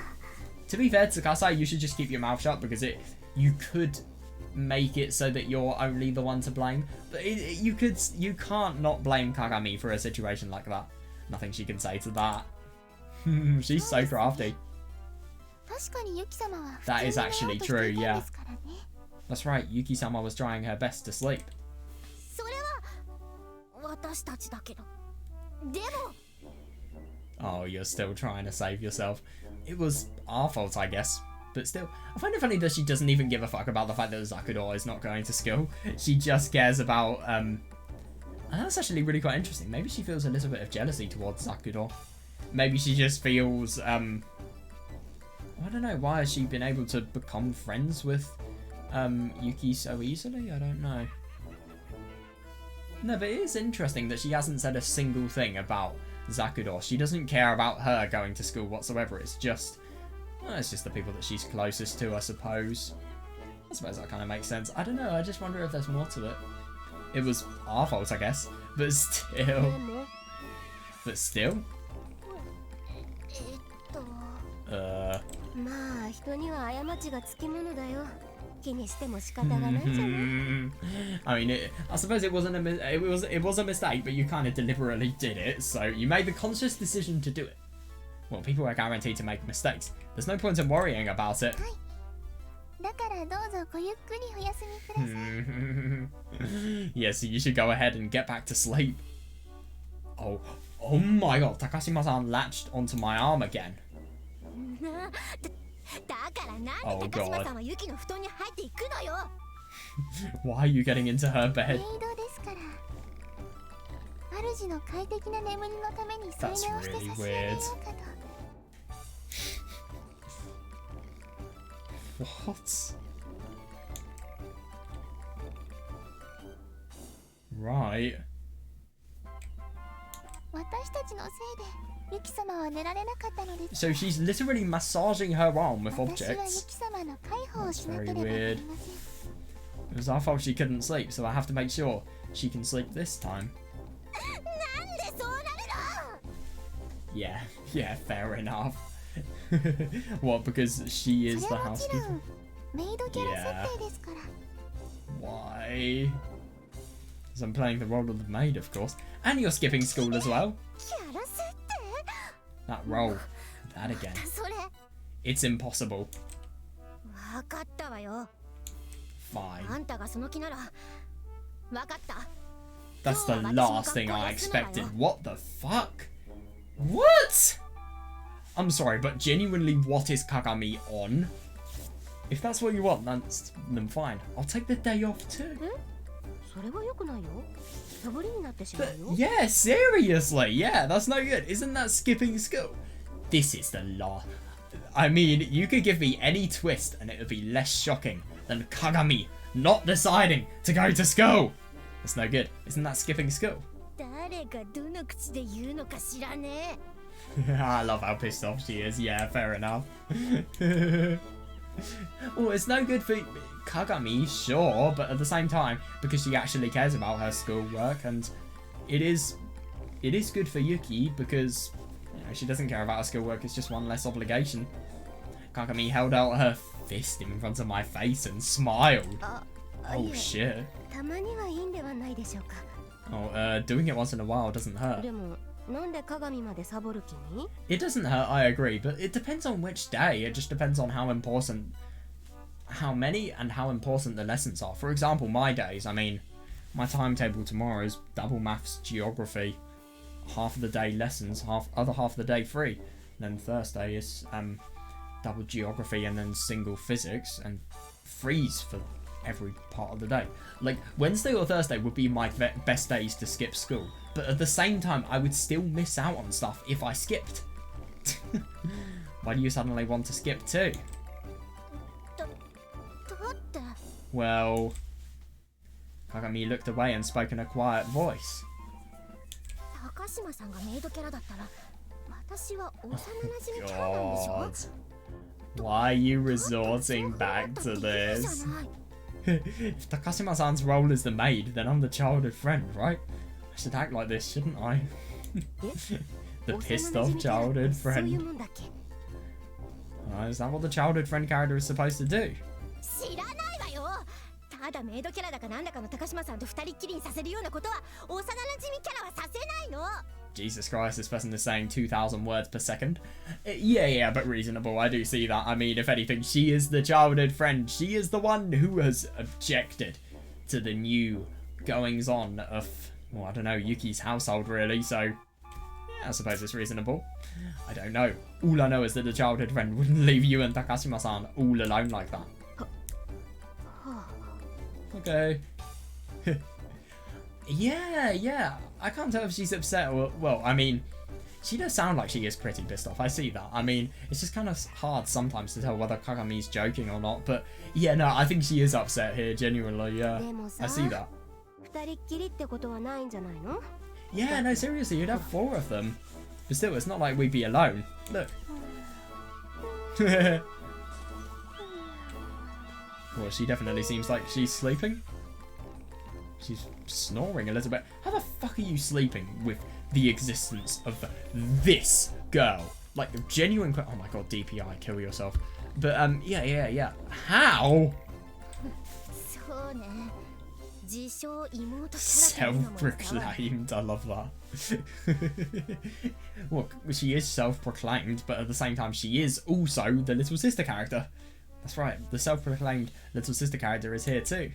To be fair, Tsukasa, you should just keep your mouth shut because you could make it so that you're only the one to blame. But you can't not blame Kagami for a situation like that. Nothing she can say to that. She's so crafty. 確かにユキ様は That is actually true, 普通に寝よ yeah. うとしていたんですからね。 That's right, Yuki-sama was trying her best to sleep. それは私たちだけど。でも Oh, you're still trying to save yourself. It was our fault, I guess. But still, I find it funny that she doesn't even give a fuck about the fact that Zakudou is not going to school. She just cares about, and that's actually really quite interesting. Maybe she feels a little bit of jealousy towards Zakudou. Maybe she just feels, I don't know, why has she been able to become friends with, Yuki so easily? I don't know. No, but it is interesting that she hasn't said a single thing about Zakudou. She doesn't care about her going to school whatsoever. It's just the people that she's closest to, I suppose. I suppose that kind of makes sense. I don't know, I just wonder if there's more to it. It was our fault, I guess. But still. But still? まあ人には過ちがつきものだよ。気にしても仕方がないじゃない。I mean, I suppose it wasn't it was a mistake, but you kind of deliberately did it, so you made the conscious decision to do it. Well, people are guaranteed to make mistakes. There's no point in worrying about it. だからどうぞごゆっくりお休みください。Yes, you should go ahead and get back to sleep. Oh my god, Takashima-san latched onto my arm again. だからなんで高島さんはユキの布団に入っていくのよ。Why are you getting into her bed? メイドですから。主の快適な眠りのために添い寝をして差し上げようかと。What? Right. 私たちのせいでユキ様は寝られなかったのです。 So she's literally massaging her arm with 私はユ objects. キ様の介抱をしなけれ That's ば very な weird. りません。 It was our fault she couldn't sleep, so I have to make sure she can sleep this time. なんでそうなるの？ Yeah, fair enough. What, because she is そ the れはもちろ housekeeper? んメイドキャラ設定ですから。 Why? Because I'm playing the role of the maid, of course. And you're skipping school as well. キャラ設定？ That role. That again. それ。 It's impossible. わかったわよ。 Fine. あんたがその気なら。わかった。 That's the last thing I expected. What the fuck? What? I'm sorry, but genuinely, what is Kagami on? If that's what you want, then fine. I'll take the day off too. それは良くないよ。サボりになってしまう But よ。 yeah, seriously, yeah, that's no good. Isn't that skipping school? This is the law. I mean, you could give me any twist and it would be less shocking than Kagami not deciding to go to school. That's no good. Isn't that skipping school? 誰がどの口で言うのか知らね I love how pissed off she is. Yeah, fair enough. Well, it's no good for Kagami, sure, but at the same time, because she actually cares about her schoolwork, and it is good for Yuki because she doesn't care about her schoolwork. It's just one less obligation. Kagami held out her fist in front of my face and smiled. あ、 Oh いえ shit. たまにはいいんではないでしょうか。 Oh, doing it once in a while doesn't hurt. でも、なんで鏡までサボる気に？ It doesn't hurt, I agree, but it depends on which day. It just depends on how many and how important the lessons are. For example, my days, I mean, my timetable tomorrow is double maths, geography, half of the day lessons, other half of the day free. Then Thursday is double geography and then single physics and freeze for every part of the day. Like, Wednesday or Thursday would be my best days to skip school, but at the same time I would still miss out on stuff if I skipped. Why do you suddenly want to skip too? だって Well, Kagami looked away and spoke in a quiet voice. 高島さんがメイドキャラだったら私は幼馴染キャラなんでしょ？ God. Why are you resorting back to this? If Takashima-san's role is the maid, then I'm the childhood friend, right? I should act like this, shouldn't I? The pissed off childhood そういう friend. もんだっけ？ Is that what the childhood friend character is supposed to do? 知らないわよ。ただメイドキャラだかなんだかの高島さんと二人っきりにさせるようなことは幼馴染キャラはさせないの。 Jesus Christ, this person is saying 2,000 words per second. Yeah, but reasonable. I do see that. I mean, if anything, she is the childhood friend. She is the one who has objected to the new goings-on of, well, I don't know, Yuki's household, really. So, I suppose it's reasonable. I don't know. All I know is that the childhood friend wouldn't leave you and Takashima-san all alone like that. Okay. Yeah. I can't tell if she's upset or... Well, I mean, she does sound like she is pretty pissed off. I see that. I mean, it's just kind of hard sometimes to tell whether Kagami's joking or not. But, yeah, no, I think she is upset here, genuinely, yeah. I see that. Yeah, no, seriously, you'd have 4 of them. But still, it's not like we'd be alone. Look. Well, she definitely seems like she's sleeping. She's snoring a little bit. How the fuck are you sleeping with the existence of this girl? Like, genuine... Oh my god, DPI, kill yourself. But, yeah. How? Self-proclaimed, I love that. Well, she is self-proclaimed, but at the same time, she is also the little sister character. That's right, the self-proclaimed little sister character is here too.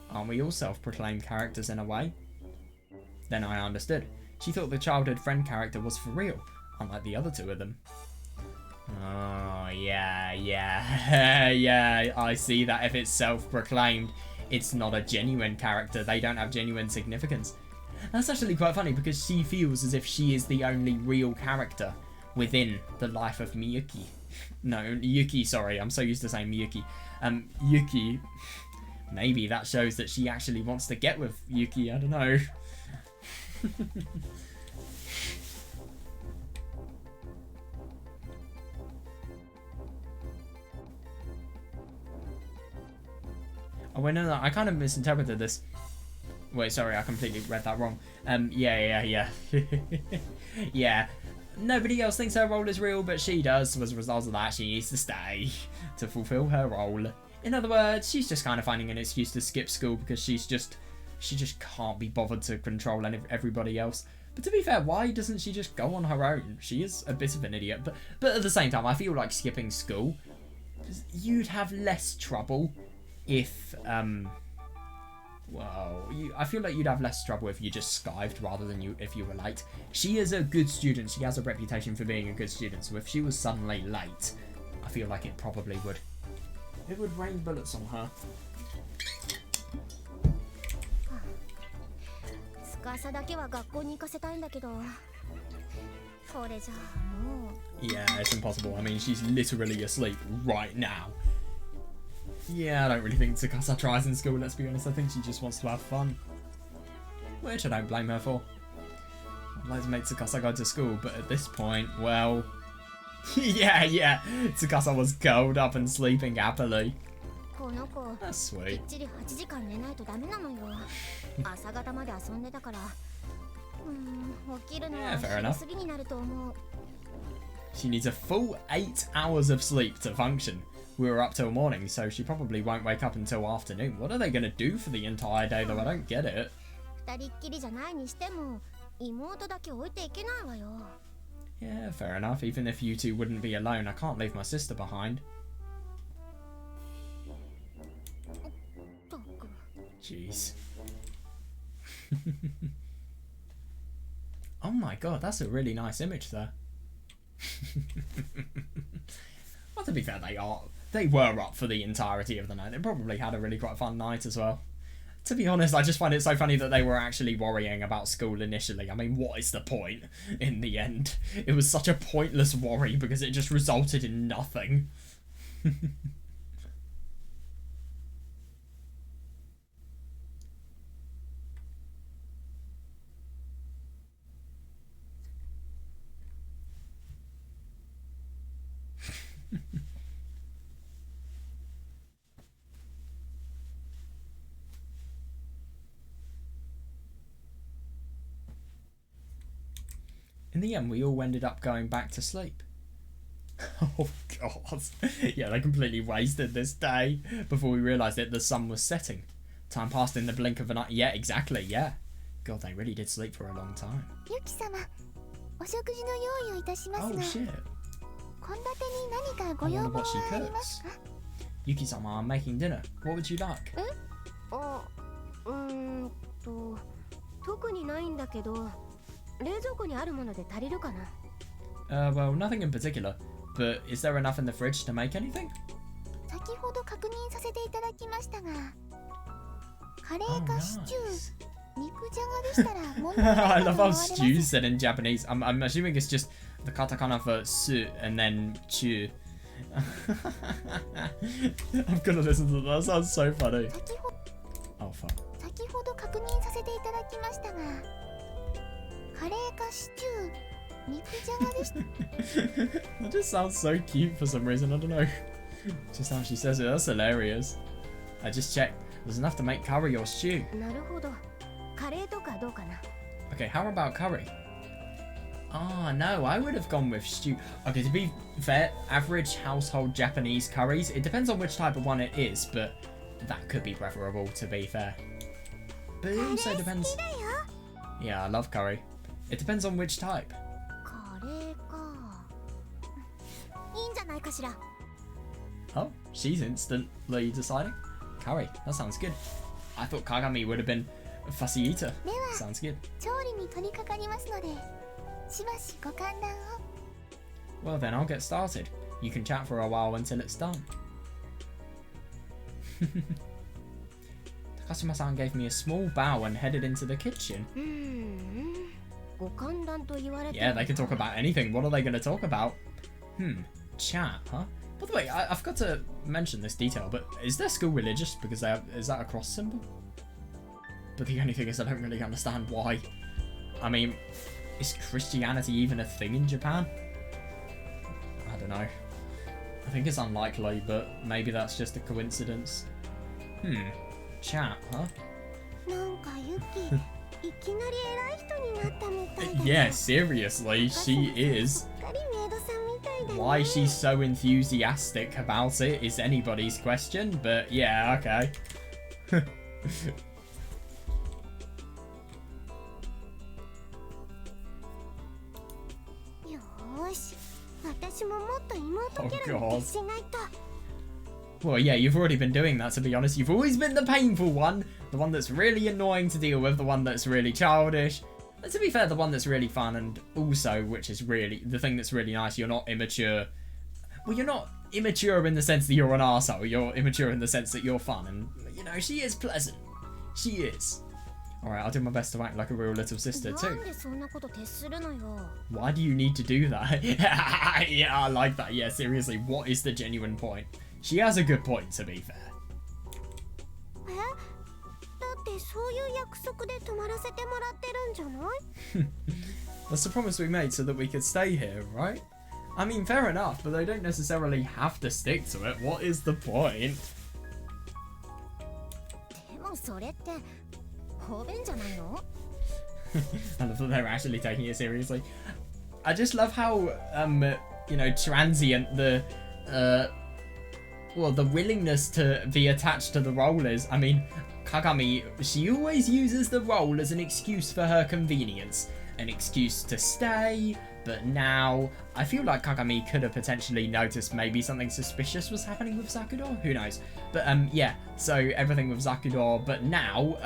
Aren't we all self-proclaimed characters in a way? Then I understood. She thought the childhood friend character was for real, unlike the other 2 of them. Oh, yeah, I see that if it's self-proclaimed, it's not a genuine character. They don't have genuine significance. That's actually quite funny because she feels as if she is the only real character within the life of Miyuki. No, Yuki, sorry, I'm so used to saying Miyuki. Yuki, maybe that shows that she actually wants to get with Yuki, I don't know. Oh, wait, no, I kind of misinterpreted this. Wait, sorry, I completely read that wrong. Yeah. Yeah. Nobody else thinks her role is real, but she does. As a result of that, she needs to stay to fulfill her role. In other words, she's just kind of finding an excuse to skip school because she just can't be bothered to control everybody else. But to be fair, why doesn't she just go on her own? She is a bit of an idiot, but at the same time, I feel like skipping school, you'd have less trouble if, well, I feel like you'd have less trouble if you just skived rather than if you were late. She is a good student. She has a reputation for being a good student. So if she was suddenly late, I feel like it probably would. It would rain bullets on her. Yeah, it's impossible. I mean, she's literally asleep right now. Yeah, I don't really think Tsukasa tries in school, let's be honest. I think she just wants to have fun. Which I don't blame her for. I'd like to make Tsukasa go to school, but at this point, well... yeah, Tsukasa was curled up and sleeping happily. That's sweet. Yeah, fair enough. She needs a full 8 hours of sleep to function. We were up till morning, so she probably won't wake up until afternoon. What are they going to do for the entire day, though? I don't get it. Yeah, fair enough. Even if you 2 wouldn't be alone, I can't leave my sister behind. Jeez. Oh my god, that's a really nice image there. Well, to be fair, they were up for the entirety of the night. They probably had a really quite fun night as well. To be honest, I just find it so funny that they were actually worrying about school initially. I mean, what is the point in the end? It was such a pointless worry because it just resulted in nothing. In the end, we all ended up going back to sleep. Oh, God. Yeah, they completely wasted this day. Before we realised it, the sun was setting. Time passed in the blink of an eye. Yeah, exactly, yeah. God, they really did sleep for a long time. Oh, shit. I wonder what she cooks. Yuki-sama, I'm making dinner. What would you like? 特にないんだけど冷蔵庫にあるもので足りるかな？ Well, nothing in particular. But is there enough in the fridge to make anything? 先ほど確認させていただきましたが、カレーかシチュー、肉じゃがでしたら問題ない I と love 思わ how れます。 stew said in Japanese. I'm assuming it's just the katakana for su and then chu. I'm gonna listen to that. That sounds so funny. 先 Oh fuck. ほど確認させていただきましたが、カレーかシチュー、肉じゃがでした。That just sounds so cute for some reason. I don't know. Just how she says it. That's hilarious. I just checked. There's enough to make curry or stew. なるほど。カレーとかどうかな？ Okay, how about curry? Ah, no, I would have gone with stew. Okay, to be fair, average household Japanese curries, it depends on which type of one it is, but that could be preferable, to be fair. But it also depends. Yeah, I love curry. It depends on which type. カレーか。いいんじゃないかしら。 Oh, she's instantly deciding. Curry, that sounds good. I thought Kagami would have been a fussy eater. では、 Sounds good. 調理に取り掛かりますので、しばしご歓談を。 Well then, I'll get started. You can chat for a while until it's done. Takashima-san gave me a small bow and headed into the kitchen. ご歓談と言われて。 Yeah, they can talk about anything. What are they going to talk about? Chat, huh? By the way, I forgot to mention this detail, but is their school religious? Because is that a cross symbol? But the only thing is I don't really understand why. I mean, is Christianity even a thing in Japan? I don't know. I think it's unlikely, but maybe that's just a coincidence. Chat, huh? なんかユキ、いきなり偉い人になったみたいだな。 Yeah, seriously, she is. すっかりメイドさんみたいだね。 Why she's so enthusiastic about it is anybody's question, but yeah, okay. よーし、私ももっと妹キャラ Oh, に徹しないと。 Well, yeah, you've already been doing that, to be honest. You've always been the painful one, the one that's really annoying to deal with, the one that's really childish. But to be fair, the one that's really fun, and also, which is really, the thing that's really nice, you're not immature. Well, you're not immature in the sense that you're an arsehole, you're immature in the sense that you're fun, and, you know, she is pleasant. She is. Alright, I'll do my best to act like a real little sister, な too. んでそんなこと徹するのよ。 Why do you need to do that? Yeah, I like that. Yeah, seriously, what is the genuine point? She has a good point, to be fair. え？だってそういう約束で泊まらせてもらってるんじゃない？ That's the promise we made so that we could stay here, right? I mean, fair enough, but they don't necessarily have to stick to it. What is the point? でもそれって方便じゃないの？ I love that they're actually taking it seriously. I just love how, you know, transient the willingness to be attached to the role is. I mean, Kagami, she always uses the role as an excuse for her convenience. An excuse to stay, but now I feel like Kagami could have potentially noticed maybe something suspicious was happening with Zakudou. Who knows? But yeah, so everything with Zakudou, but now,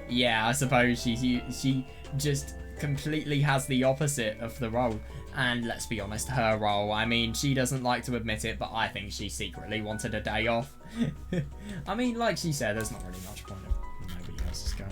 yeah, I suppose she just completely has the opposite of the role. And let's be honest, her role, I mean, she doesn't like to admit it, but I think she secretly wanted a day off. I mean, like she said, there's not really much point of nobody else is going.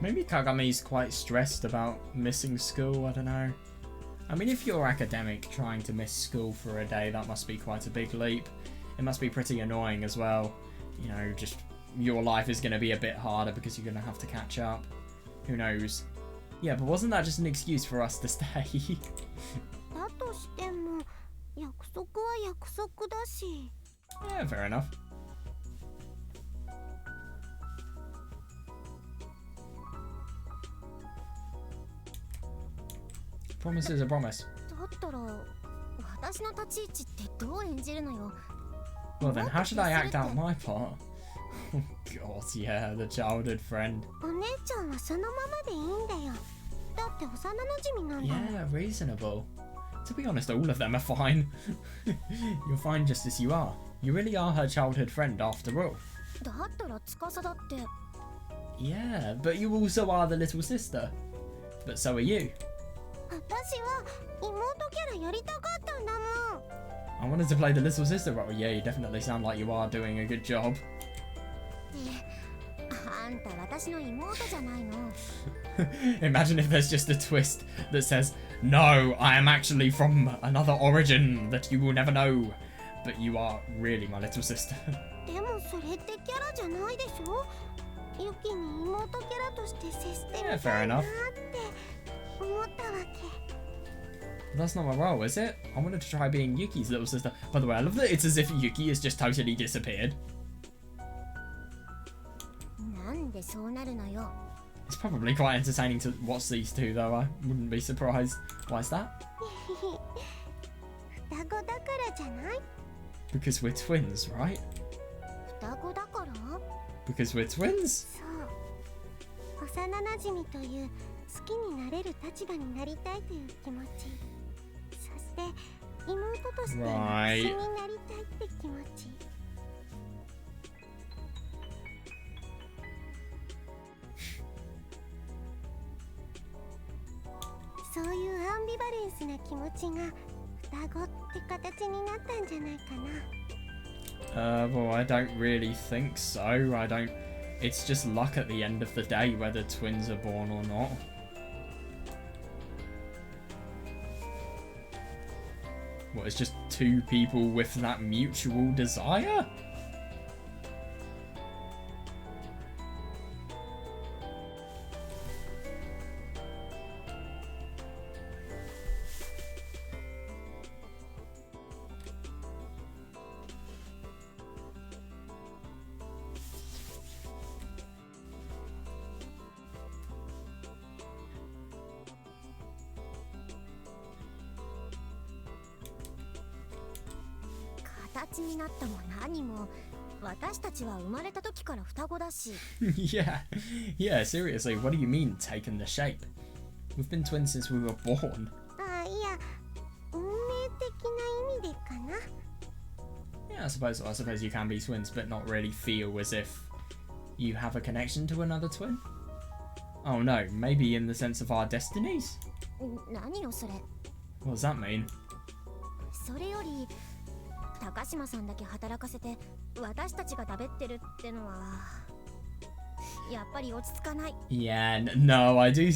Maybe Kagami's quite stressed about missing school, I don't know. I mean, if you're academic trying to miss school for a day, that must be quite a big leap. It must be pretty annoying as well. You know, just your life is going to be a bit harder because you're going to have to catch up. Who knows? Yeah, but wasn't that just an excuse for us to stay? だとしても約束は約束だし。 Yeah, fair enough. Promise is a promise. だったら私の立ち位置ってどう演じるのよ。 Well then, how should I act out my part? Oh god, yeah, the childhood friend. お姉ちゃんはそのままでいいんだよ。だって幼馴染なんだもん。 Yeah, reasonable. To be honest, all of them are fine. You're fine just as you are. You really are her childhood friend after all. だったら司だって。 Yeah, but you also are the little sister. But so are you. 私は妹キャラやりたかったんだもん。 I wanted to play the little sister role. Yeah, you definitely sound like you are doing a good job. あんた私の妹じゃないの。 Imagine if there's just a twist that says, no, I am actually from another origin that you will never know. But you are really my little sister. でもそれってキャラじゃないでしょ。ユキに妹キャラとして接してみた Yeah, い fair なっ enough. て思ったわけ。 That's not my role, is it? I wanted to try being Yuki's little sister. By the way, I love that it's as if Yuki has just totally disappeared. なんでそうなるのよ。 It's probably quite entertaining to watch these two, though. I wouldn't be surprised. Why is that? 双子だからじゃない？ Because we're twins, right? 双子だから？ Because we're twins? そう。幼馴染という好きになれる立場になりたいという気持ち。そして妹として一緒になりたいって気持ち。 そういうアンビバレンスな気持ちが双子って形になったんじゃないかな。 Well, I don't really think so. I don't... It's just luck at the end of the day whether twins are born or not. What, it's just two people with that mutual desire?形になったも何も私たちは生まれた時から双子だし。 Yeah, seriously, what do you mean, taken the shape? We've been twins since we were born. あ、いや、運命的な意味でかな。 Yeah, I suppose you can be twins, but not really feel as if you have a connection to another twin? Oh no, maybe in the sense of our destinies? 何よそれ。 What does that mean? それより高島さんだけ働かせて私たちがだべってるってのはやっぱり落ち着かない。 Yeah, no, I do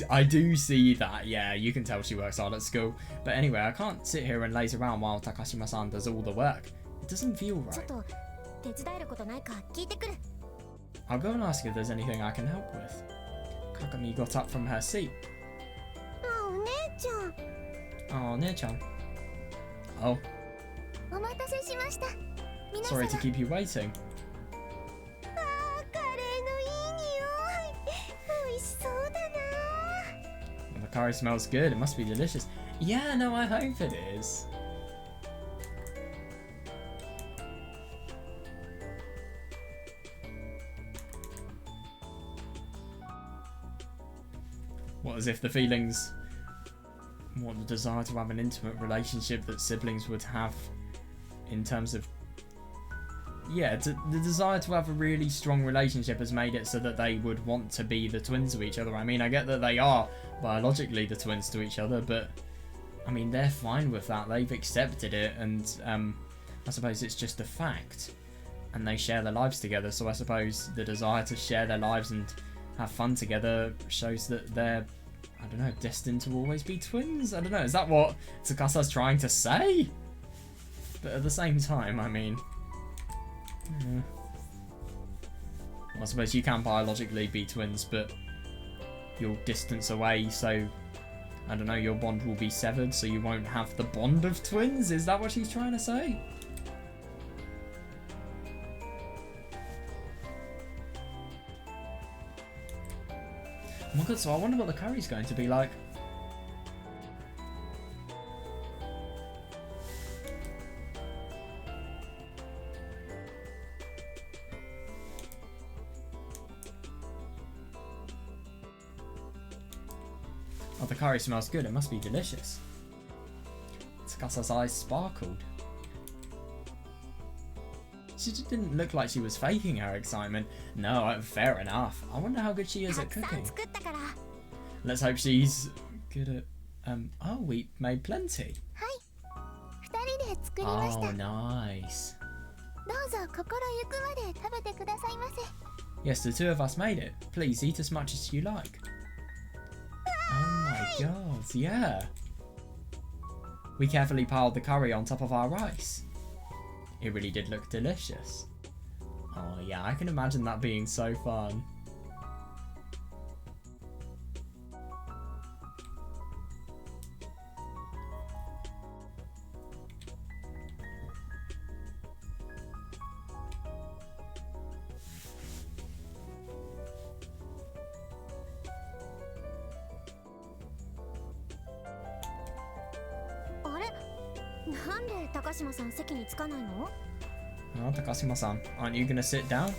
see that. Yeah, you can tell she works hard at school. But anyway, I can't sit here and laze around while Takashima-san does all the work. It doesn't feel ちょっ right. と手伝えることないか聞いてくる。 I'll go and ask if there's anything I can help with. Kagami got up from her seat. あ、お姉ちゃん。 Oh, Ner-chan. Oh, お待たせしました。皆様。 sorry to keep you waiting. あー、カレーのいい匂い。美味しそうだな。 Well, the curry smells good. It must be delicious. Yeah, no, I hope it is. What, as if the feelings... What, the desire to have an intimate relationship that siblings would have in terms of... Yeah, the desire to have a really strong relationship has made it so that they would want to be the twins to each other. I mean, I get that they are biologically the twins to each other, but... I mean, they're fine with that. They've accepted it, and I suppose it's just a fact. And they share their lives together, so I suppose the desire to share their lives and have fun together shows that they're, I don't know, destined to always be twins? I don't know, is that what Tsukasa's trying to say? But at the same time, I mean... I suppose you can biologically be twins, but you'll distance away, so... I don't know, your bond will be severed, so you won't have the bond of twins? Is that what she's trying to say? Oh my god, so I wonder what the curry's going to be like. Oh, the curry smells good. It must be delicious. Tsukasa's eyes sparkled. She just didn't look like she was faking her excitement. No, fair enough. I wonder how good she is at cooking. Let's hope she's good at... oh, we made plenty. Oh, nice. Yes, the two of us made it. Please eat as much as you like. Oh my god, yeah. We carefully piled the curry on top of our rice. It really did look delicious. Oh yeah, I can imagine that being so fun. Oh, Takashima-san, aren't you gonna sit down?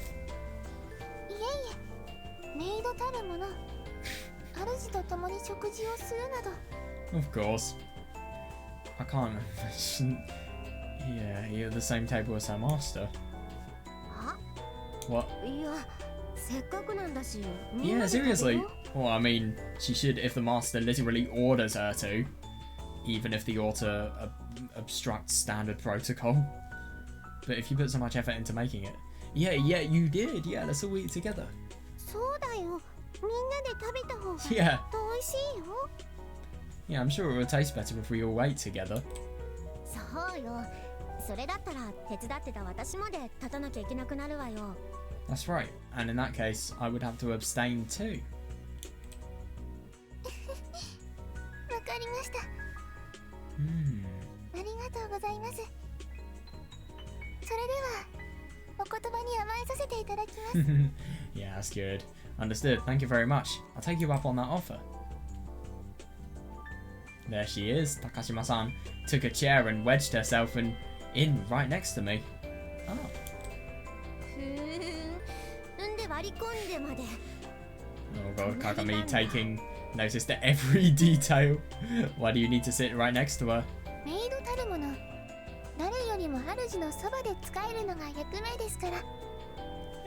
Of course. I can't imagine. Yeah, you're at the same table as her master. What? Yeah, seriously. Well, I mean, she should if the master literally orders her to. Even if the author obstructs standard protocol. But if you put so much effort into making it. Yeah, you did. Yeah, let's all eat together. Yeah. Yeah, I'm sure it would taste better if we all ate together. That's right. And in that case, I would have to abstain too. Yeah, that's good. Understood. Thank you very much. I'll take you up on that offer. There she is. Takashima-san took a chair and wedged herself in right next to me. Oh. Oh god, Kagami taking notice to every detail. Why do you need to sit right next to her?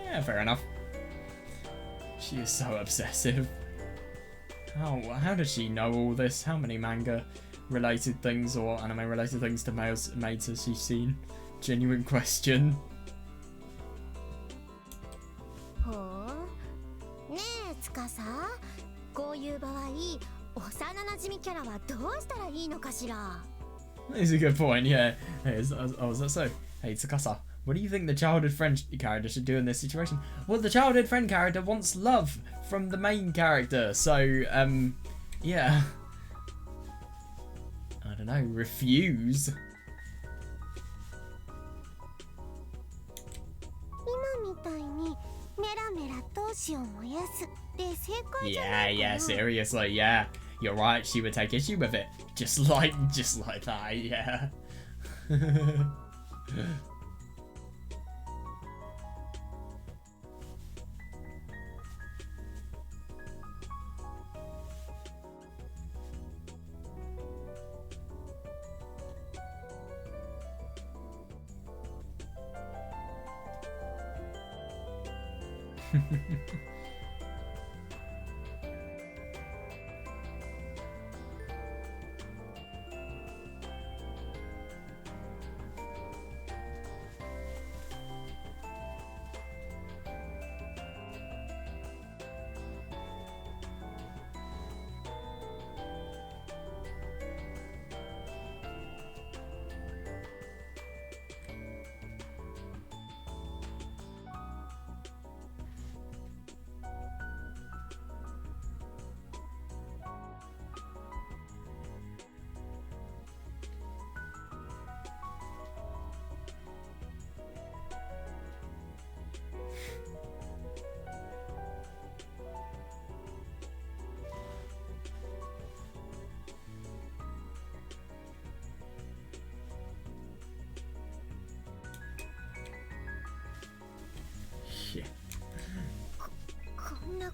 Yeah, fair enough. She is so obsessive. How does she know all this? How many manga related things or anime related things to maids has she seen? Genuine question. That's a good point, yeah. Hey, is that so? Hey, Tsukasa, what do you think the childhood friend character should do in this situation? Well, the childhood friend character wants love from the main character, so, yeah. I don't know, refuse. Yeah, seriously, yeah. You're right, she would take issue with it. Just like that, yeah.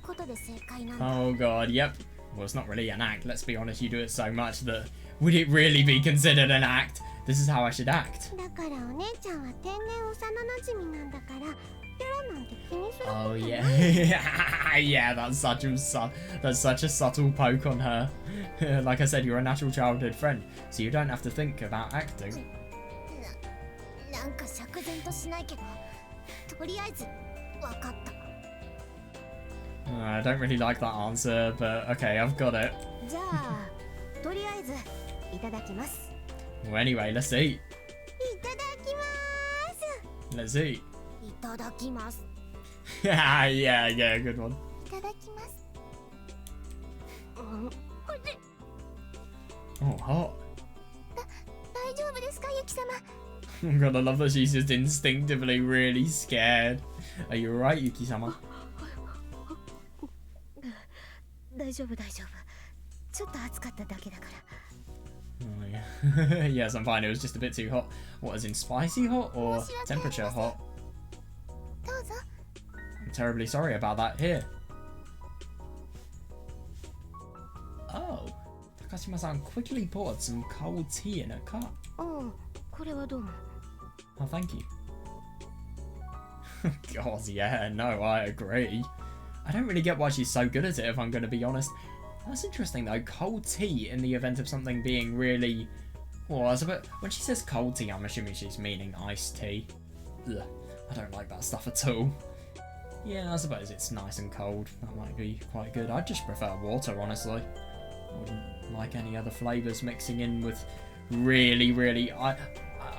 ことで正解なんだ。 Oh god, yep. Well, it's not really an act. Let's be honest, you do it so much that would it really be considered an act? This is how I should act. だからお姉ちゃんは天然幼馴染なんだからキャラなんて気にすること Oh ない yeah. Yeah, that's such a subtle poke on her. Like I said, you're a natural childhood friend, so you don't have to think about acting. なんか釈然としないけどとりあえずわかった I don't really like that answer, but okay, I've got it. じゃあとりあえずいただきます。 Well, anyway, let's eat. いただきま Let's eat. すいただきます Yeah, good one. いただきます Oh, hot. 大丈夫ですかユキ様 Oh god, I love that she's just instinctively really scared. Are you alright, Yuki-sama? 大丈夫大丈夫。ちょっと暑かっただけだから。 Oh yeah. Yes, I'm fine. It was just a bit too hot. What, as in spicy hot or temperature hot? どうぞ I'm terribly sorry about that. Here. Oh. Takashima-san quickly poured some cold tea in a cup. おう、これはどうも。 Oh, thank you. God, yeah, no, I agree. I don't really get why she's so good at it, if I'm going to be honest. That's interesting, though. Cold tea in the event of something being really... Well, I suppose when she says cold tea, I'm assuming she's meaning iced tea. Ugh, I don't like that stuff at all. Yeah, I suppose it's nice and cold. That might be quite good. I'd just prefer water, honestly. I wouldn't like any other flavours mixing in with really...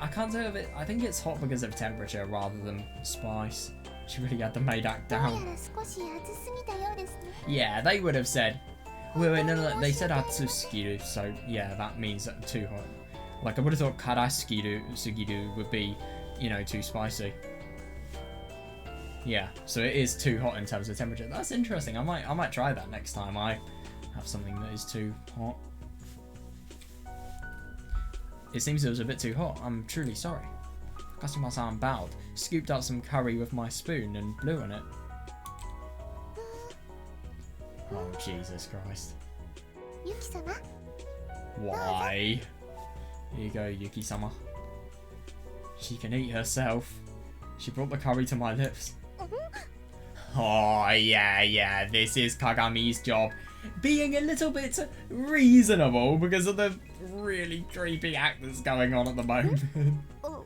I can't tell if it... I think it's hot because of temperature rather than spice. She really had the maid act どうや down. ら少し熱すぎたようですね Yeah, they would have said... Wait, no, they said atsusugiru, so yeah, that means too hot. Like, I would have thought karasugiru would be, you know, too spicy. Yeah, so it is too hot in terms of temperature. That's interesting. I might try that next time I have something that is too hot. It seems it was a bit too hot. I'm truly sorry. Kasuma-san bowed, scooped out some curry with my spoon and blew on it. Oh, Jesus Christ. ユキ様 Why? Here you go, Yuki-sama. She can eat herself. She brought the curry to my lips. Oh, yeah, this is Kagami's job. Being a little bit reasonable because of the really creepy act that's going on at the moment. お、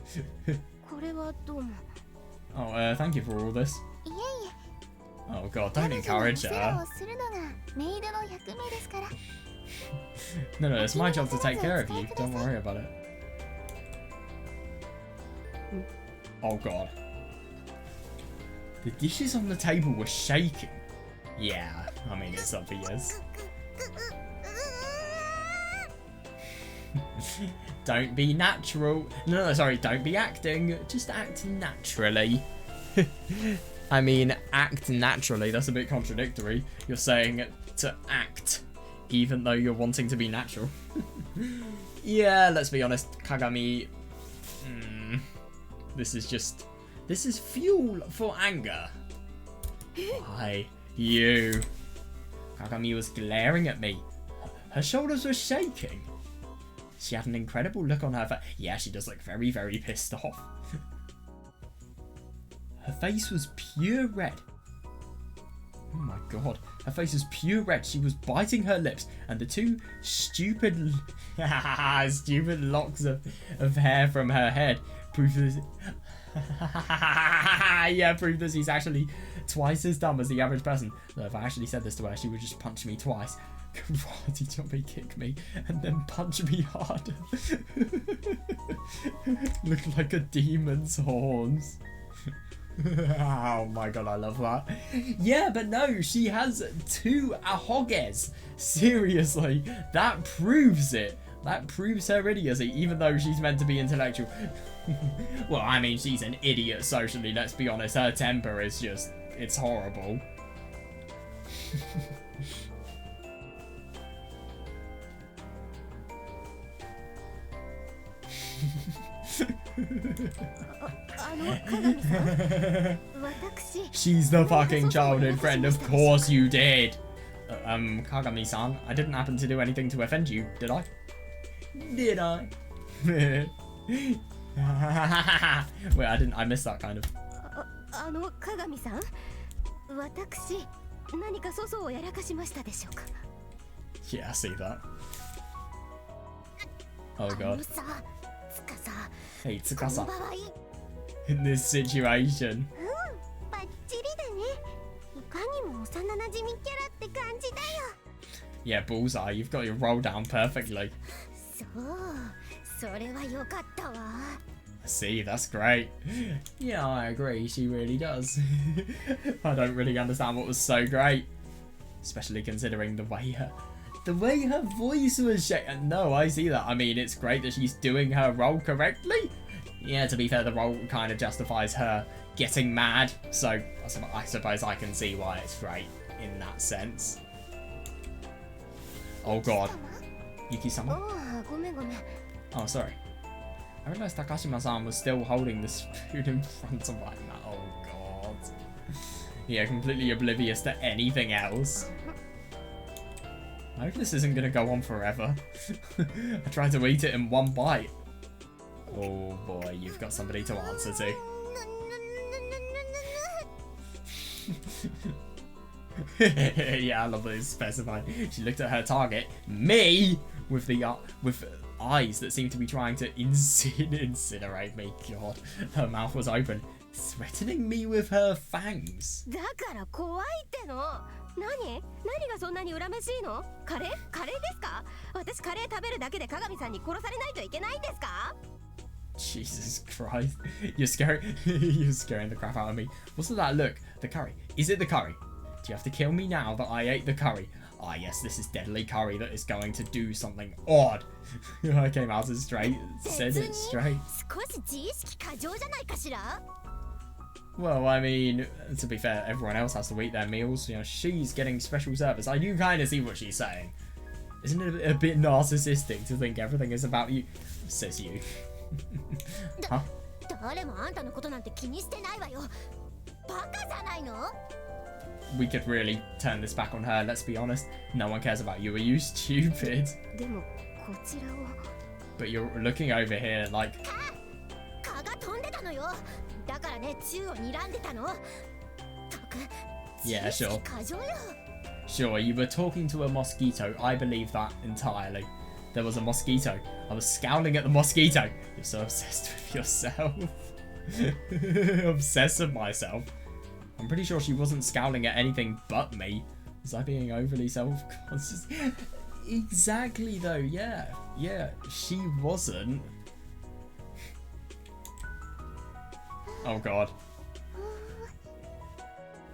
これはどうも。 Oh, thank you for all this. いえいえ Oh god, 彼 don't 女のお encourage 世話 her. をするのがメイドの役目ですから No, it's my job to take care of you. Don't worry about it. Oh god. The dishes on the table were shaking. Yeah, I mean, it's obvious. Don't be natural. No, sorry, don't be acting. Just act naturally. I mean, act naturally. That's a bit contradictory. You're saying to act, even though you're wanting to be natural. Yeah, let's be honest. Kagami... This is fuel for anger. Why? You. Kagami was glaring at me. Her shoulders were shaking. She had an incredible look on her face. Yeah, she does look very, very pissed off. Her face was pure red. Oh my god. Her face was pure red. She was biting her lips, and the two stupid locks of hair from her head prove this. Yeah, prove this. He's actually twice as dumb as the average person. So if I actually said this to her, she would just punch me twice. Karate chop me, kick me, and then punch me harder. Look like a demon's horns. Oh my god, I love that. Yeah, but no, she has 2 ahoges. Seriously, that proves it. That proves her idiocy, even though she's meant to be intellectual. Well, I mean, she's an idiot socially, let's be honest. Her temper is just, it's horrible. She's the fucking childhood friend, of course you did. Kagami-san, I didn't happen to do anything to offend you, did I? Did I? Wait, I missed that kind of. 鏡さん、私、何か粗相をやらかしましたでしょうか? Yeah, I see that. Oh god. Hey, Tsukasa. In this situation. バッチリだね。いかにも幼馴染キャラって感じだよ。 Yeah, Bullseye, you've got your roll down perfectly. そう、それは良かったわ。 See, that's great. Yeah, I agree, she really does. I don't really understand what was so great. Especially considering the way her voice was shaking. No, I see that. I mean, it's great that she's doing her role correctly. Yeah, to be fair, the role kind of justifies her getting mad. So, I suppose I can see why it's great in that sense. Oh god. Yuki-sama? ごめんごめん。 Oh, sorry. I realised Takashima-san was still holding the spoon in front of my mouth. Oh god. Yeah, completely oblivious to anything else. I hope this isn't going to go on forever. I tried to eat it in one bite. Oh boy, you've got somebody to answer to. Yeah, I love that it's specified. She looked at her target, me, with eyes that seem to be trying to incinerate me. God, her mouth was open, threatening me with her fangs. だから怖いっての。何がそんなに恨めしいの？カレーですか？私カレー食べるだけで鏡さんに殺されないといけないんですか？ Jesus Christ. You're scaring the crap out of me. What's that look? The curry. Is it the curry? Do you have to kill me now that I ate the curry? Ah, yes, this is deadly curry that is going to do something odd. I came out as straight, said it straight. 少し自意識過剰じゃないかしら? Well, I mean, to be fair, everyone else has to eat their meals. You know, she's getting special service. I do kind of see what she's saying. Isn't it a bit narcissistic to think everything is about you? Says you. Huh? 誰もあんたのことなんて気にしてないわよ。バカじゃないの? We could really turn this back on her, let's be honest. No one cares about you. Are you stupid? でもこちらを。 But you're looking over here like. 蚊が飛んでたのよ。だからね、宙を睨んでたの。Yeah, sure. 過剰よ。 Sure, you were talking to a mosquito. I believe that entirely. There was a mosquito. I was scowling at the mosquito. You're so obsessed with yourself. Obsessed with myself. I'm pretty sure she wasn't scowling at anything but me. Was I being overly self-conscious? Exactly though, yeah. Yeah, she wasn't. Oh god.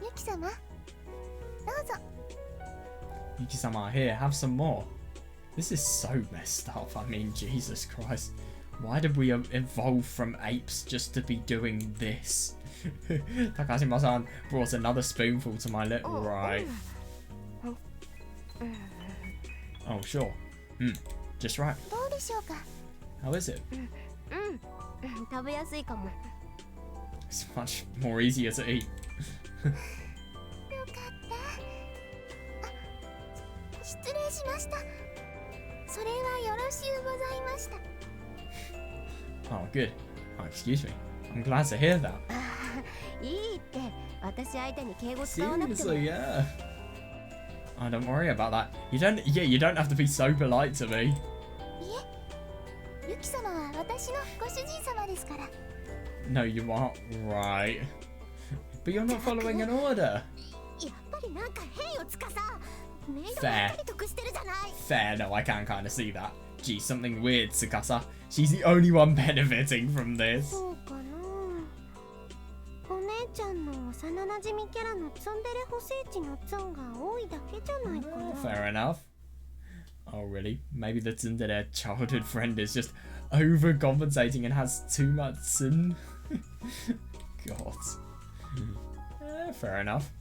ユキ様、どうぞ。 Yuki-sama, here, have some more. This is so messed up. I mean, Jesus Christ. Why did we evolve from apes just to be doing this? Takashima-san brought another spoonful to my lip. Right. Oh, sure. Just right. どうでしょうか? How is it? 食べやすいかも。 It's much more easier to eat. よかった。失礼しました。それはよろしゅうございました。 Oh, good. Oh, excuse me. I'm glad to hear that. いいって、私相手に敬語使わなくても。 Seriously, yeah. Oh, don't worry about that. You don't have to be so polite to me. いえ、ユキ様は私のご主人様ですから。 No, you aren't. Right. But you're not following an order. やっぱりなんか変よ、つかさ。メイドばっかり得してるじゃない。 Fair, no, I can kind of see that. Gee, something weird, Tsukasa. She's the only one benefiting from this. そうかな。お姉ちゃんの幼馴染キャラのツンデレ補正値のツンが多いだけじゃないかな。 Fair enough. Oh, really? Maybe the tsundere childhood friend is just overcompensating and has too much sin. God. Fair enough.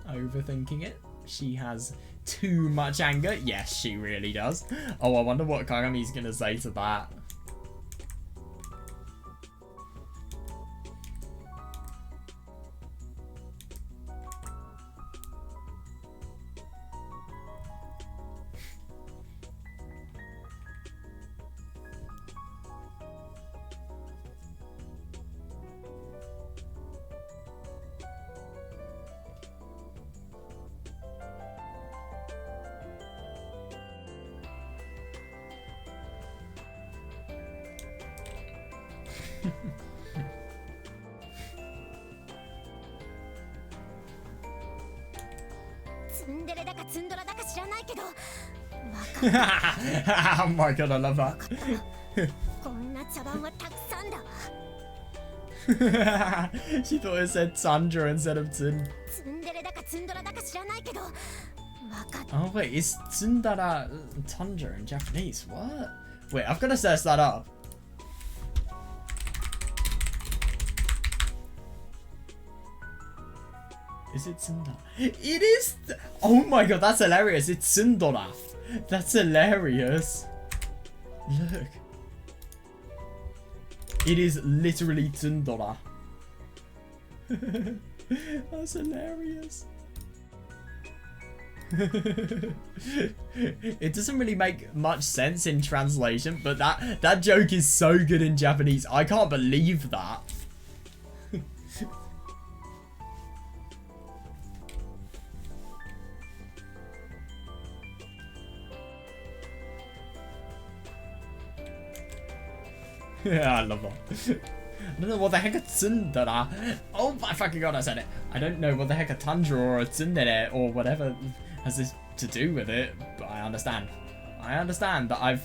Overthinking it. She has too much anger. Yes, she really does. Oh, I wonder what Kagami's gonna say to that. Oh my god, I love that. She thought it said Tundra instead of Tsun. Oh wait, is Tsundara Tundra in Japanese? What? Wait, I've got to search that up. Is it Tsundara? It is! Oh my god, that's hilarious. It's Tsundara. That's hilarious. Look. It is literally Tsundara. That's hilarious. It doesn't really make much sense in translation, but that joke is so good in Japanese. I can't believe that. Yeah, I love that. I don't know what the heck a tsundara. Oh my fucking god, I said it. I don't know what the heck a tundra or a tsundere or whatever has this to do with it, but I understand. I understand that I've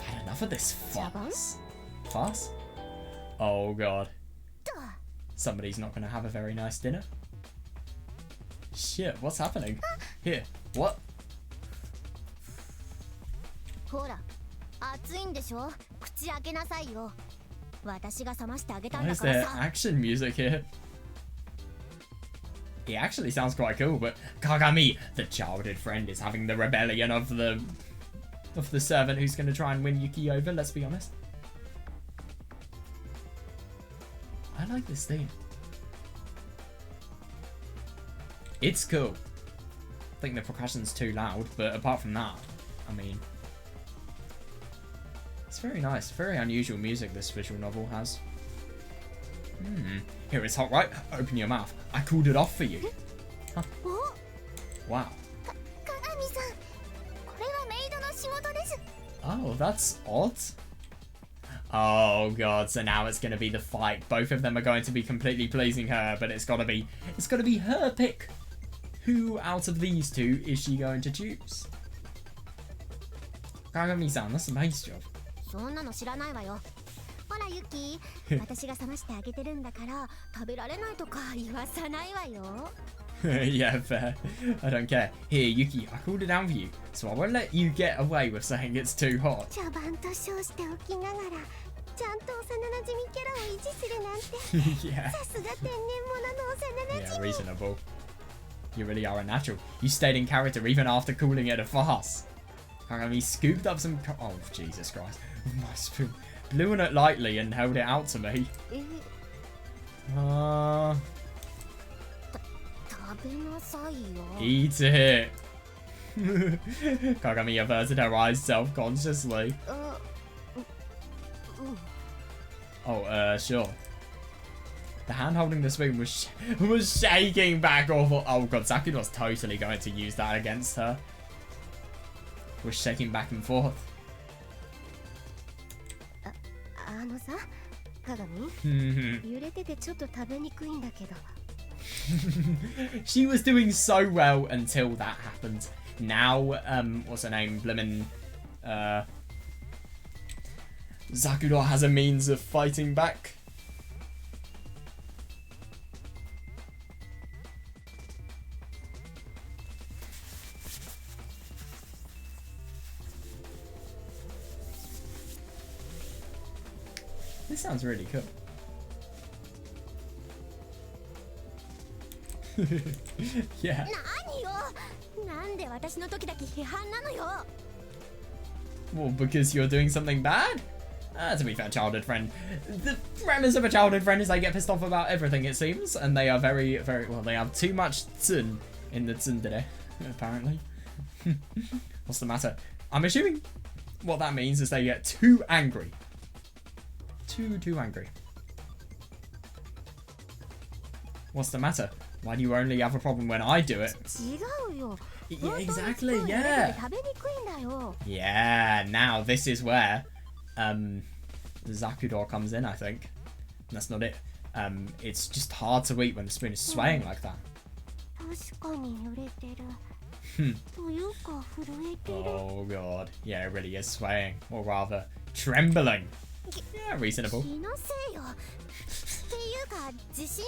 had enough of this fuss. Fuss? Oh god. Somebody's not gonna have a very nice dinner. Shit, what's happening? Here, what? Why is there action music here? It actually sounds quite cool, but Kagami, the childhood friend, is having the rebellion of the servant who's going to try and win Yuki over, let's be honest. I like this theme. It's cool. I think the percussion's too loud, but apart from that, I mean, it's very nice. Very unusual music this visual novel has. Here, it's hot, right? Open your mouth. I cooled it off for you. Huh. Wow. Oh, that's odd. Oh god, so now it's gonna be the fight. Both of them are going to be completely pleasing her, but it's gotta be her pick. Who out of these two is she going to choose? Kagami-san, that's a nice job. Yeah, fair. I don't care. Here, Yuki, I cooled it down for you, so I won't let you get away with saying it's too hot. Yeah. Yeah, reasonable. You really are a natural. You stayed in character even after cooling it a farce. Kagami scooped up some oh, Jesus Christ. My spoon. Blew on it lightly and held it out to me. Eat it. Kagami averted her eyes self-consciously. Oh, sure. The hand holding the spoon was shaking back awful. Oh god, Sakuno's totally going to use that against her. Was shaking back and forth. She was doing so well until that happened. Now, what's her name? Blimmin', Sakura has a means of fighting back. This sounds really cool. Yeah. 私の時だけ批判なのよ。 Well, because you're doing something bad? To be fair, childhood friend. The premise of a childhood friend is they get pissed off about everything, it seems. And they are very, very... Well, they have too much tsun in the tsundere, apparently. What's the matter? I'm assuming what that means is they get too angry. Too angry. What's the matter? Why do you only have a problem when I do it? 違うよ。 Yeah, exactly, yeah. 食べにくいんだよ。 Yeah, now this is where Zakudor comes in, I think. That's not it. It's just hard to eat when the spoon is swaying like that. 確かに揺れてる。というか震えてる。 Oh god. Yeah, it really is swaying. Or rather, trembling. Yeah, reasonable. 気のせいよ。っていうか地震？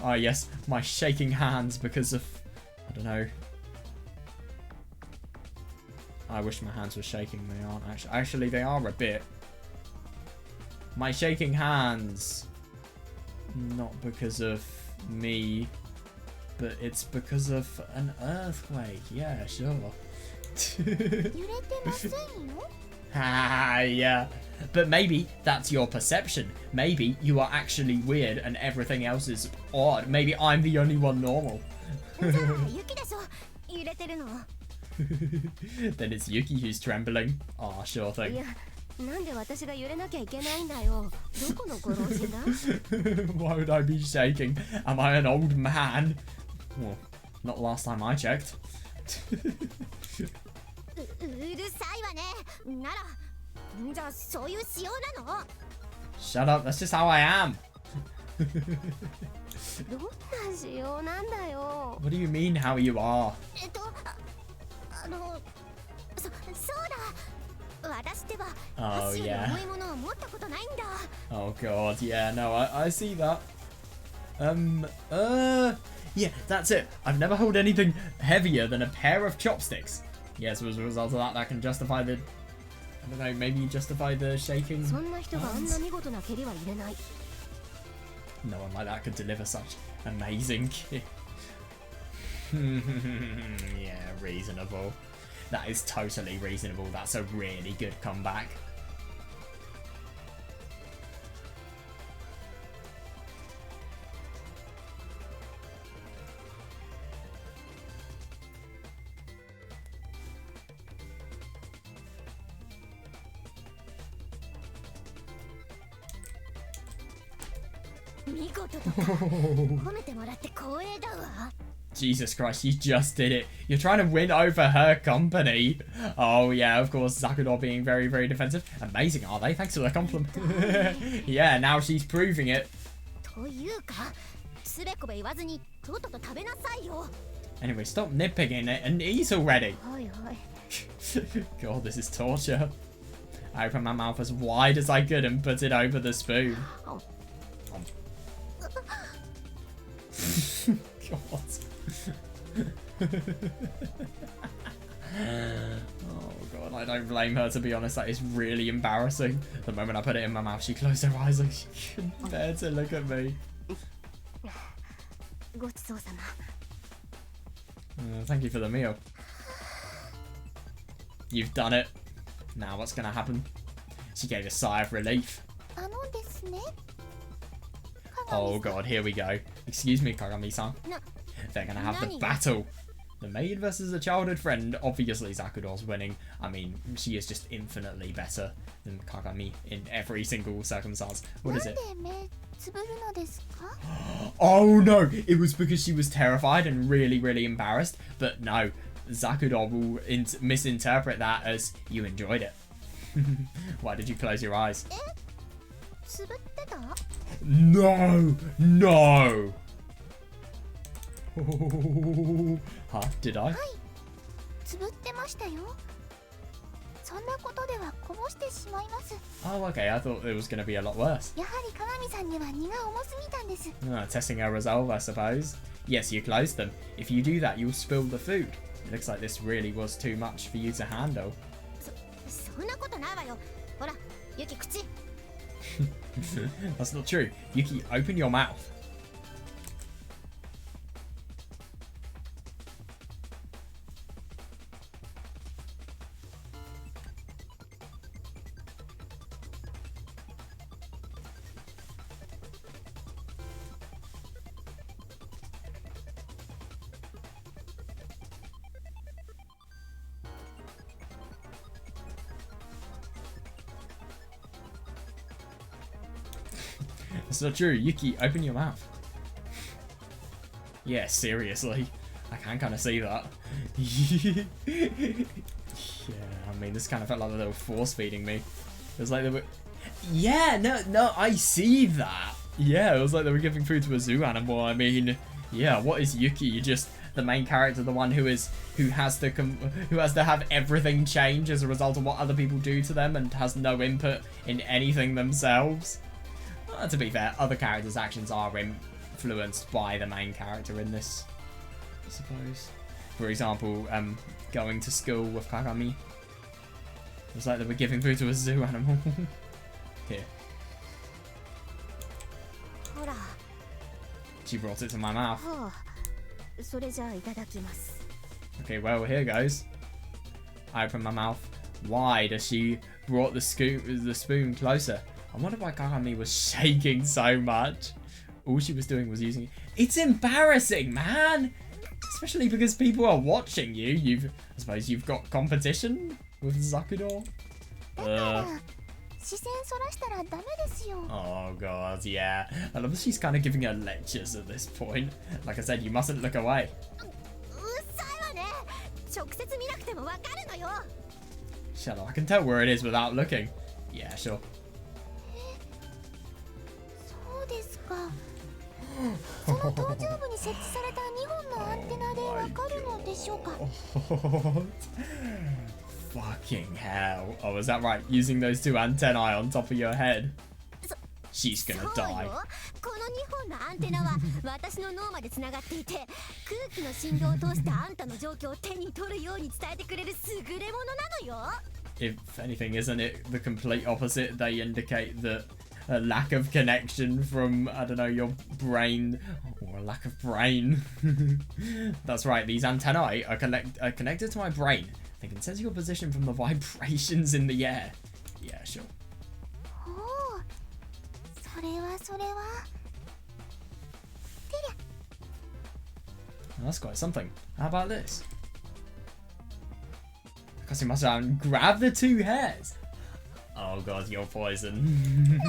Oh yes, my shaking hands because of... I don't know. I wish my hands were shaking. They aren't actually. Actually, they are a bit. My shaking hands. Not because of me, but it's because of an earthquake. Yeah, sure. 揺れてませんよ。 Ah, yeah. But maybe that's your perception. Maybe you are actually weird and everything else is odd. Maybe I'm the only one normal. じゃあ雪でしょ。揺れてるの。 Then it's Yuki who's trembling. Ah, sure い thing. や、なんで私が揺れなきゃいけないんだよ。どこのご老人だ？ Why would I be shaking? Am I an old man? Well, not last time I checked. うるさいわね。なら、じゃあそういう仕様なの？ Shut up, that's just how I am. どんな仕様なんだよ。 What do you mean how you are? そうだ。私ってば Oh, 箸より yeah. 重いものを持ったことないんだ。 Oh god, yeah, no, I see that. Yeah, that's it. I've never held anything heavier than a pair of chopsticks. Yes, as a result of that, that can justify the... I don't know, maybe justify the shaking そんな人があんな hands? 見事な蹴りは入れない。 No one like that could deliver such amazing kick. Yeah, reasonable. That is totally reasonable. That's a really good comeback. Jesus Christ, you just did it. You're trying to win over her company. Oh yeah, of course, Zakudor being very, very defensive. Amazing, are they? Thanks for the compliment. Yeah, now she's proving it. Anyway, stop nitpicking it and eat already. God, this is torture. I opened my mouth as wide as I could and put it over the spoon. God. Oh god, I don't blame her, to be honest. That is really embarrassing. The moment I put it in my mouth, she closed her eyes like she couldn't bear to look at me. Thank you for the meal. You've done it. Now what's gonna happen? She gave a sigh of relief. Oh god, here we go. Excuse me, Kagami-san. They're gonna have the battle. The maid versus a childhood friend. Obviously, Zakudor's winning. I mean, she is just infinitely better than Kagami in every single circumstance. What is it? Oh no! It was because she was terrified and really, really embarrassed. But no, Zakudor will misinterpret that as you enjoyed it. Why did you close your eyes? No! No! Huh? Did I? Oh, okay. I thought it was going to be a lot worse. Testing our resolve, I suppose. Yes, you closed them. If you do that, you'll spill the food. It looks like this really was too much for you to handle. That's not true. Yuki, open your mouth. That's not true. Yuki, open your mouth. Yeah, seriously. I can kind of see that. Yeah, I mean, this kind of felt like they were force feeding me. It was like they were... Yeah, no, I see that. Yeah, it was like they were giving food to a zoo animal. I mean, yeah, what is Yuki? You're just the main character, the one who has to have everything change as a result of what other people do to them and has no input in anything themselves. To be fair, other characters' actions are influenced by the main character in this, I suppose. For example, going to school with Kagami. It was like they were giving food to a zoo animal. Here. She brought it to my mouth. Okay, well, here goes. I open my mouth. Why does she brought the spoon closer? I wonder why Kagami was shaking so much. All she was doing was using it. It's embarrassing, man! Especially because people are watching you. I suppose you've got competition with Zakudor. Oh god, yeah. I love that she's kind of giving her lectures at this point. Like I said, you mustn't look away. Shut up, I can tell where it is without looking. Yeah, sure. Fucking hell. Oh, is that right? Using those two antennae on top of your head. She's gonna die. If anything, isn't it the complete opposite? They indicate that a lack of connection from, I don't know, your brain, or a lack of brain. That's right, these antennae are connected to my brain. They can sense your position from the vibrations in the air. Yeah, sure. That's quite something. How about this? Kasumasan, grab the 2 hairs. Oh god, you're poison.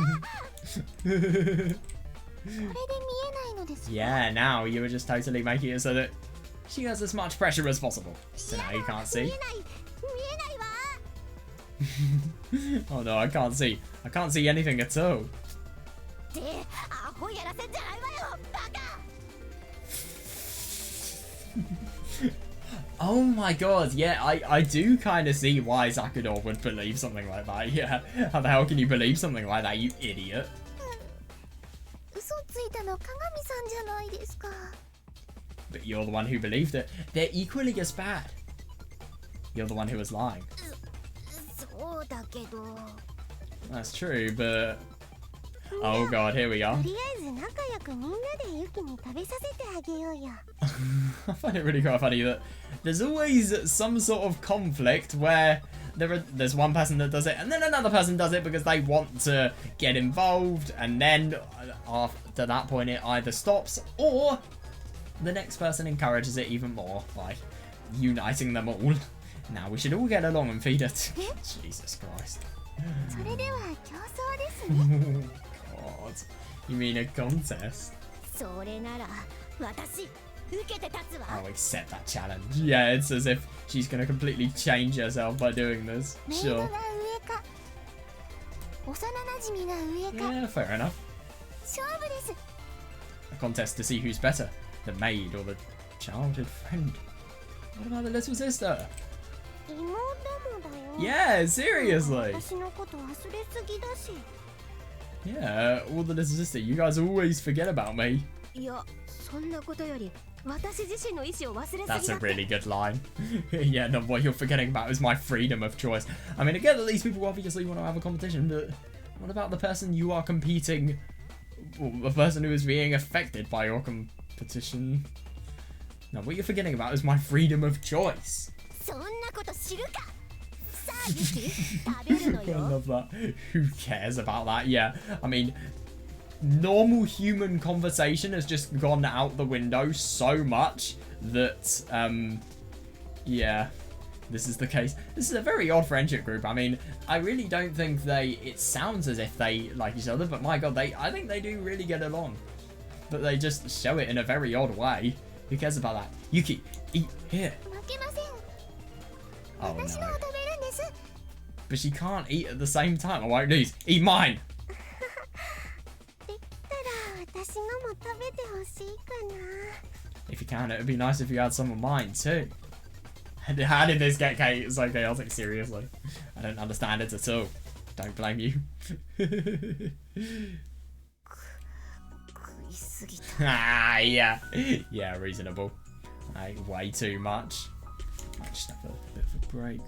Yeah, now you were just totally making it so that she has as much pressure as possible. So now you can't see. Oh no, I can't see. I can't see anything at all. Oh my god, yeah, I do kind of see why Zakudor would believe something like that. Yeah, how the hell can you believe something like that, you idiot? But you're the one who believed it. They're equally as bad. You're the one who was lying. That's true, but... Oh god, here we are. I find it really quite funny that there's always some sort of conflict where there's one person that does it and then another person does it because they want to get involved, and then after that point it either stops or the next person encourages it even more by uniting them all. Now we should all get along and feed it. Jesus Christ. God. You mean a contest? Oh, accept that challenge. Yeah, it's as if she's gonna completely change herself by doing this. Sure. Yeah, fair enough. A contest to see who's better, the maid or the childhood friend. What about the little sister? Yeah, seriously. Yeah, all the little sister, you guys always forget about me. That's a really good line. Yeah, no, what you're forgetting about is my freedom of choice. I mean, again, at least people obviously want to have a competition, but what about the person you are competing, or the person who is being affected by your competition? No, what you're forgetting about is my freedom of choice. I love that. Who cares about that? Yeah, I mean, normal human conversation has just gone out the window so much that, yeah, this is the case. This is a very odd friendship group. I mean, I really don't think it sounds as if they like each other, but my god, I think they do really get along. But they just show it in a very odd way. Who cares about that? Yuki, eat here. Oh no. But she can't eat at the same time. I won't lose. Eat mine! If you can, it would be nice if you had some of mine too. How did this get so chaotic? Seriously. I don't understand it at all. Don't blame you. Yeah. Yeah, reasonable. I ate way too much. Might just have a bit of a break.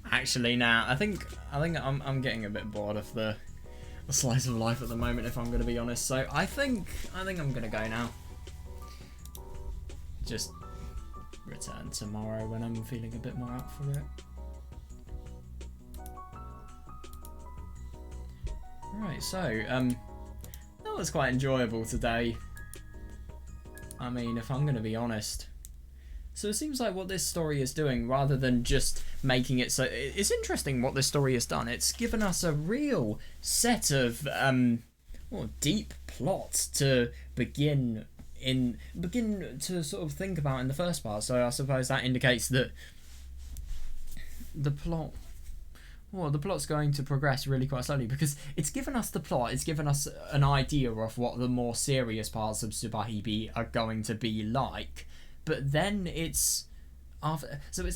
Actually, now I think I'm getting a bit bored of the slice of life at the moment, if I'm going to be honest. So I think I'm going to go now. Just return tomorrow when I'm feeling a bit more up for it. Right, so that was quite enjoyable today. I mean, if I'm going to be honest. So it seems like what this story is doing, rather than just making it so... It's interesting what this story has done. It's given us a real set of deep plots to begin to sort of think about in the first part. So I suppose that indicates that the plot's going to progress really quite slowly, because it's given us the plot, it's given us an idea of what the more serious parts of Subarashiki are going to be like. But then it's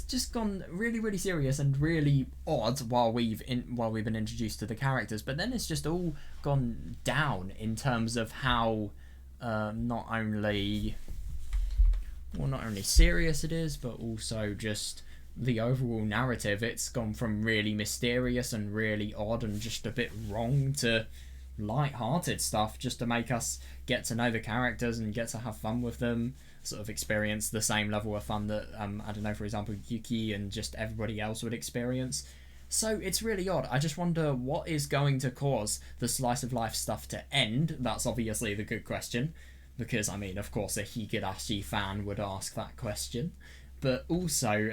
just gone really, really serious and really odd while we've been introduced to the characters. But then it's just all gone down in terms of how not only serious it is, but also just the overall narrative. It's gone from really mysterious and really odd and just a bit wrong to light-hearted stuff, just to make us get to know the characters and get to have fun with them. Sort of experience the same level of fun that I don't know, for example, Yuki and just everybody else would experience. So it's really odd. I just wonder what is going to cause the slice of life stuff to end. That's obviously the good question, because I mean, of course, a Higurashi fan would ask that question. But also,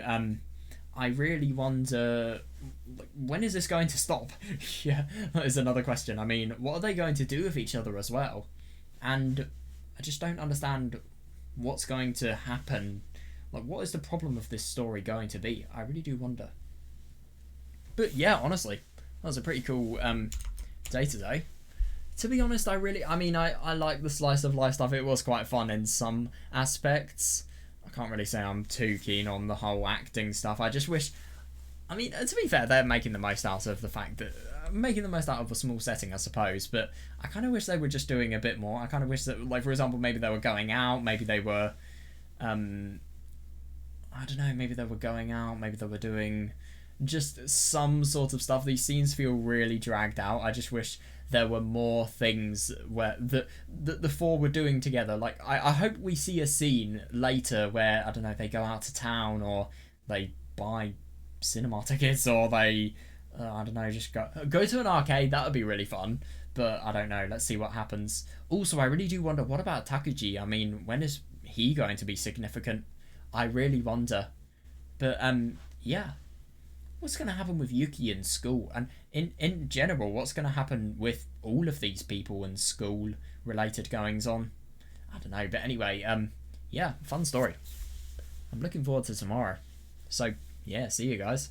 I really wonder, when is this going to stop? Yeah, that is another question. I mean, what are they going to do with each other as well? And I just don't understand what's going to happen. Like, what is the problem of this story going to be? I really do wonder. But yeah, honestly, that was a pretty cool day today. To be honest, I like the slice of life stuff. It was quite fun in some aspects. I can't really say I'm too keen on the whole acting stuff. I just wish... I mean, to be fair, they're making the most out of the fact that... making the most out of a small setting, I suppose, but I kind of wish they were just doing a bit more. I kind of wish that, like, for example, maybe they were going out, maybe they were, I don't know, maybe they were going out, maybe they were doing just some sort of stuff. These scenes feel really dragged out. I just wish there were more things where the four were doing together. Like, I hope we see a scene later where, I don't know, they go out to town, or they buy cinema tickets, or they... I don't know, just go to an arcade. That would be really fun. But I don't know. Let's see what happens. Also, I really do wonder, what about Takuji? I mean, when is he going to be significant? I really wonder. But, yeah. What's going to happen with Yuki in school? And in general, what's going to happen with all of these people in school-related goings-on? I don't know. But anyway, yeah, fun story. I'm looking forward to tomorrow. So, yeah, see you guys.